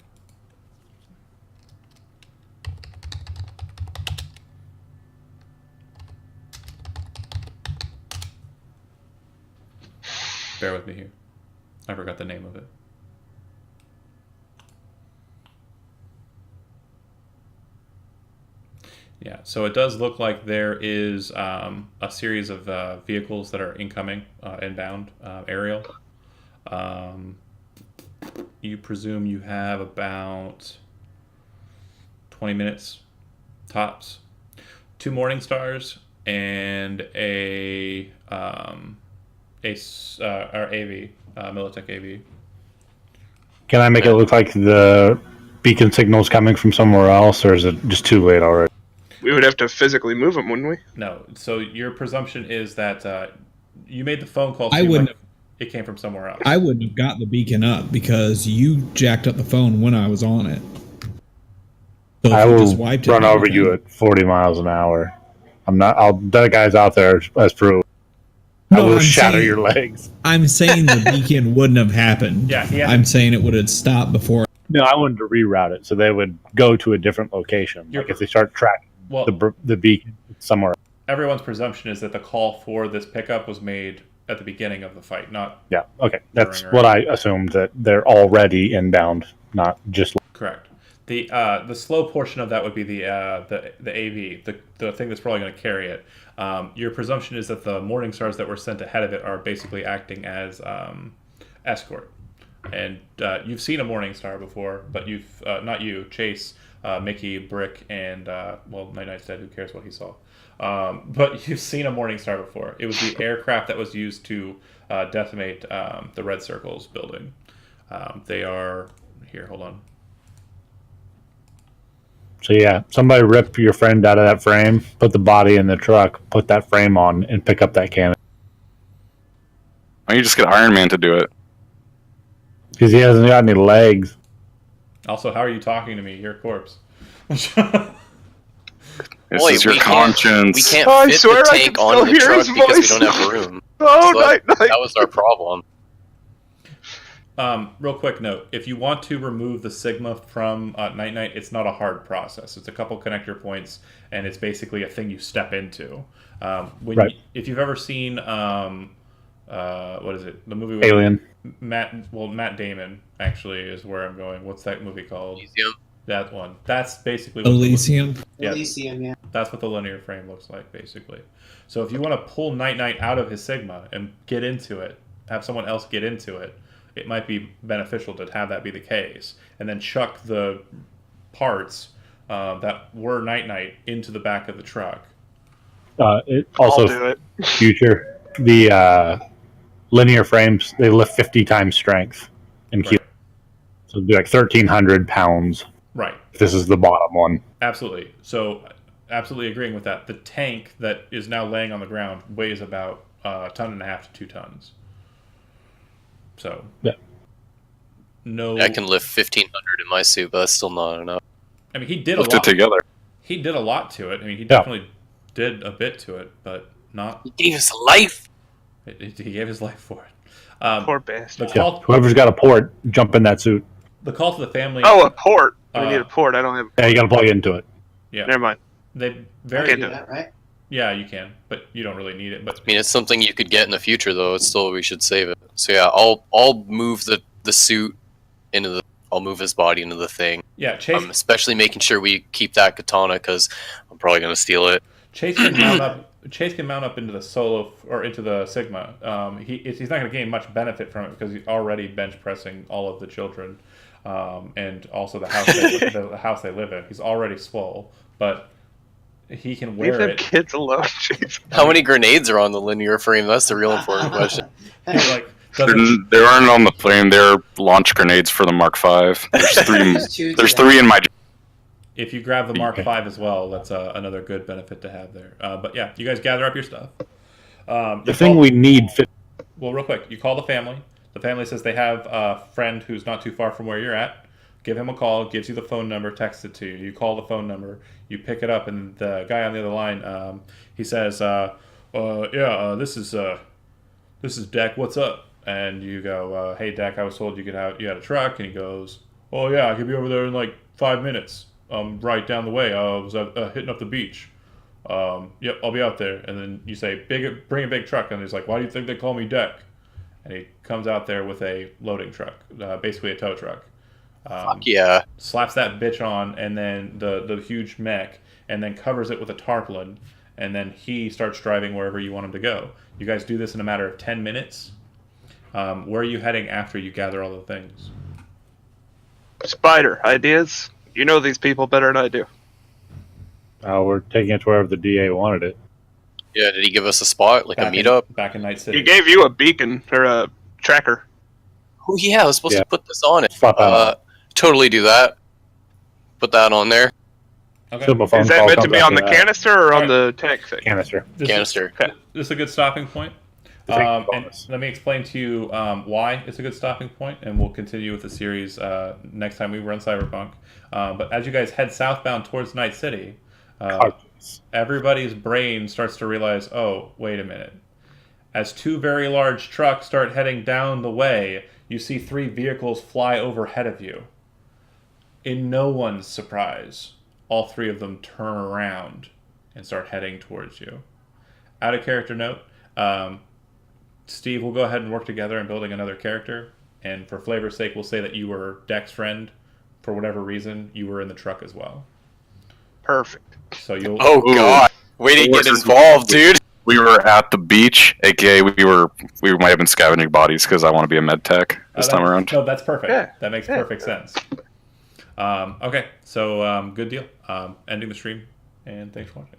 Bear with me here. I forgot the name of it. Yeah, so it does look like there is a series of vehicles that are incoming, inbound, aerial. you presume you have about 20 minutes tops. 2 morning stars and a or AV, Militech AV. Can I make it look like the beacon signal's coming from somewhere else, or is it just too late already? We would have to physically move them, wouldn't we? No. So your presumption is that you made the phone call. I wouldn't. Like it came from somewhere else. I wouldn't have got the beacon up because you jacked up the phone when I was on it. So I if you will just wiped it run and over everything- you at 40 miles an hour. I'm not. That guy's out there as proof. I No, will I'm shatter saying- your legs. I'm saying the beacon wouldn't have happened. Yeah, he had- I'm saying it would have stopped before. No, I wanted to reroute it so they would go to a different location. You're- Like if they start tracking Well, the beacon somewhere. everyone's presumption is that the call for this pickup was made at the beginning of the fight, not Yeah. Okay. That's During, what I assumed, that they're already inbound, not just. correct. The slow portion of that would be the AV, the thing that's probably going to carry it. Your presumption is that the morning stars that were sent ahead of it are basically acting as escort. And you've seen a morning star before, but you've not you, Chase, Mickey, Brick, and well, Night Night's dead. Who cares what he saw? But you've seen a morning star before. It was the aircraft that was used to decimate the Red Circle's building. They are here. Hold on. So yeah, somebody rip your friend out of that frame, put the body in the truck, put that frame on, and pick up that cannon. Why don't you just get Iron Man to do it? Because he hasn't got any legs. Also, how are you talking to me? You're a corpse. This Wait, is your we conscience. can't Oh, I fit swear the I tank can onto the still hear truck his because we voice. don't have room. Oh, So Night Night. that was our problem. Real quick note: if you want to remove the Sigma from Night Night, it's not a hard process. It's a couple connector points, and it's basically a thing you step into. Right. If you've ever seen what is it? The movie with Alien. Matt Damon actually is where I'm going. What's that movie called? Elysium. That one. That's basically what Elysium. Yeah. Elysium, yeah. That's what the linear frame looks like, basically. So if you want to pull Night Night out of his Sigma and get into it, have someone else get into it, it might be beneficial to have that be the case, and then chuck the parts that were Night Night into the back of the truck. It I'll also do it. future the linear frames, they lift 50 times strength in kilos. So it'd be like 1,300 pounds. Right. This is the bottom one. Absolutely. So, absolutely agreeing with that. The tank that is now laying on the ground weighs about 1.5 tons to 2 tons. So, Yeah. No. I can lift 1,500 in my suit, but that's still not enough. I mean, he did Lift a it lot. together. He did a lot to it. I mean, he Yeah. definitely did a bit to it, but not. He gave us life. He gave his life for it. Poor The bastard. Yeah. call, Whoever's got a port, jump in that suit. the call to the family. Oh, a port. We Uh, need a port. I don't have. Yeah, you got to plug into it. Yeah. Never mind. They very. Okay, Do do that, right? Yeah, you can, but you don't really need it. But I mean, it's something you could get in the future, though. It's still we should save it. So yeah, I'll move the suit into the. I'll move his body into the thing. yeah, Chase. Especially making sure we keep that katana because I'm probably gonna steal it. Chase can mount up. Chase can mount up into the solo or into the Sigma. He's not going to gain much benefit from it because he's already bench pressing all of the children, and also the house the house they live in. He's already swole, but he can Leave wear them it. kids alone. Jeez. How many grenades are on the linear frame? That's the real important question. Like doesn't, There aren't on the plane. They're launch grenades for the Mark V. There's three. Just two There's together. 3 in my. if you grab the Mark V Okay. as well, that's another good benefit to have there. But yeah, you guys gather up your stuff. The thing we need fit. Well, real quick, you call the family. The family says they have a friend who's not too far from where you're at. Give him a call, gives you the phone number, texts it to you. You call the phone number, you pick it up, and the guy on the other line, he says, this is Deck. What's up? And you go, hey, Deck, I was told you had a truck. And he goes, oh, yeah, I could be over there in like 5 minutes. Right down the way. I was hitting up the beach. Yep, I'll be out there. And then you say, bring a big truck. And he's like, why do you think they call me Deck? And he comes out there with a loading truck, basically a tow truck. Fuck yeah. Slaps that bitch on, and then the huge mech, and then covers it with a tarpaulin, and then he starts driving wherever you want him to go. You guys do this in a matter of 10 minutes. Where are you heading after you gather all the things? Spider, ideas? You know these people better than I do. We're taking it to wherever the DA wanted it. Yeah, did he give us a spot, like a meetup? Back in Night City. He gave you a beacon, or a tracker. Oh yeah, I was supposed Yeah. to put this on it. Slap that on. Totally do that. Put that on there. Okay. So my phone Is that call meant to comes be on the after that. canister or on Alright. the tank thing? Canister. This Canister. This is a good stopping point. It's a And bonus. let me explain to you why it's a good stopping point, and we'll continue with the series next time we run Cyberpunk. But as you guys head southbound towards Night City, Cards. everybody's brain starts to realize, oh, wait a minute. As two very large trucks start heading down the way, you see 3 vehicles fly overhead of you. In no one's surprise, all 3 of them turn around and start heading towards you. Out of character note, Steve, we'll go ahead and work together in building another character. And for flavor's sake, we'll say that you were Deck's friend. For whatever reason, you were in the truck as well. Perfect. So you'll. Oh god. Way to get involved, dude. We were at the beach, aka we might have been scavenging bodies because I want to be a med tech this time around. No, that's perfect. Yeah. That makes perfect sense. Okay, so good deal. Ending the stream, and thanks for watching.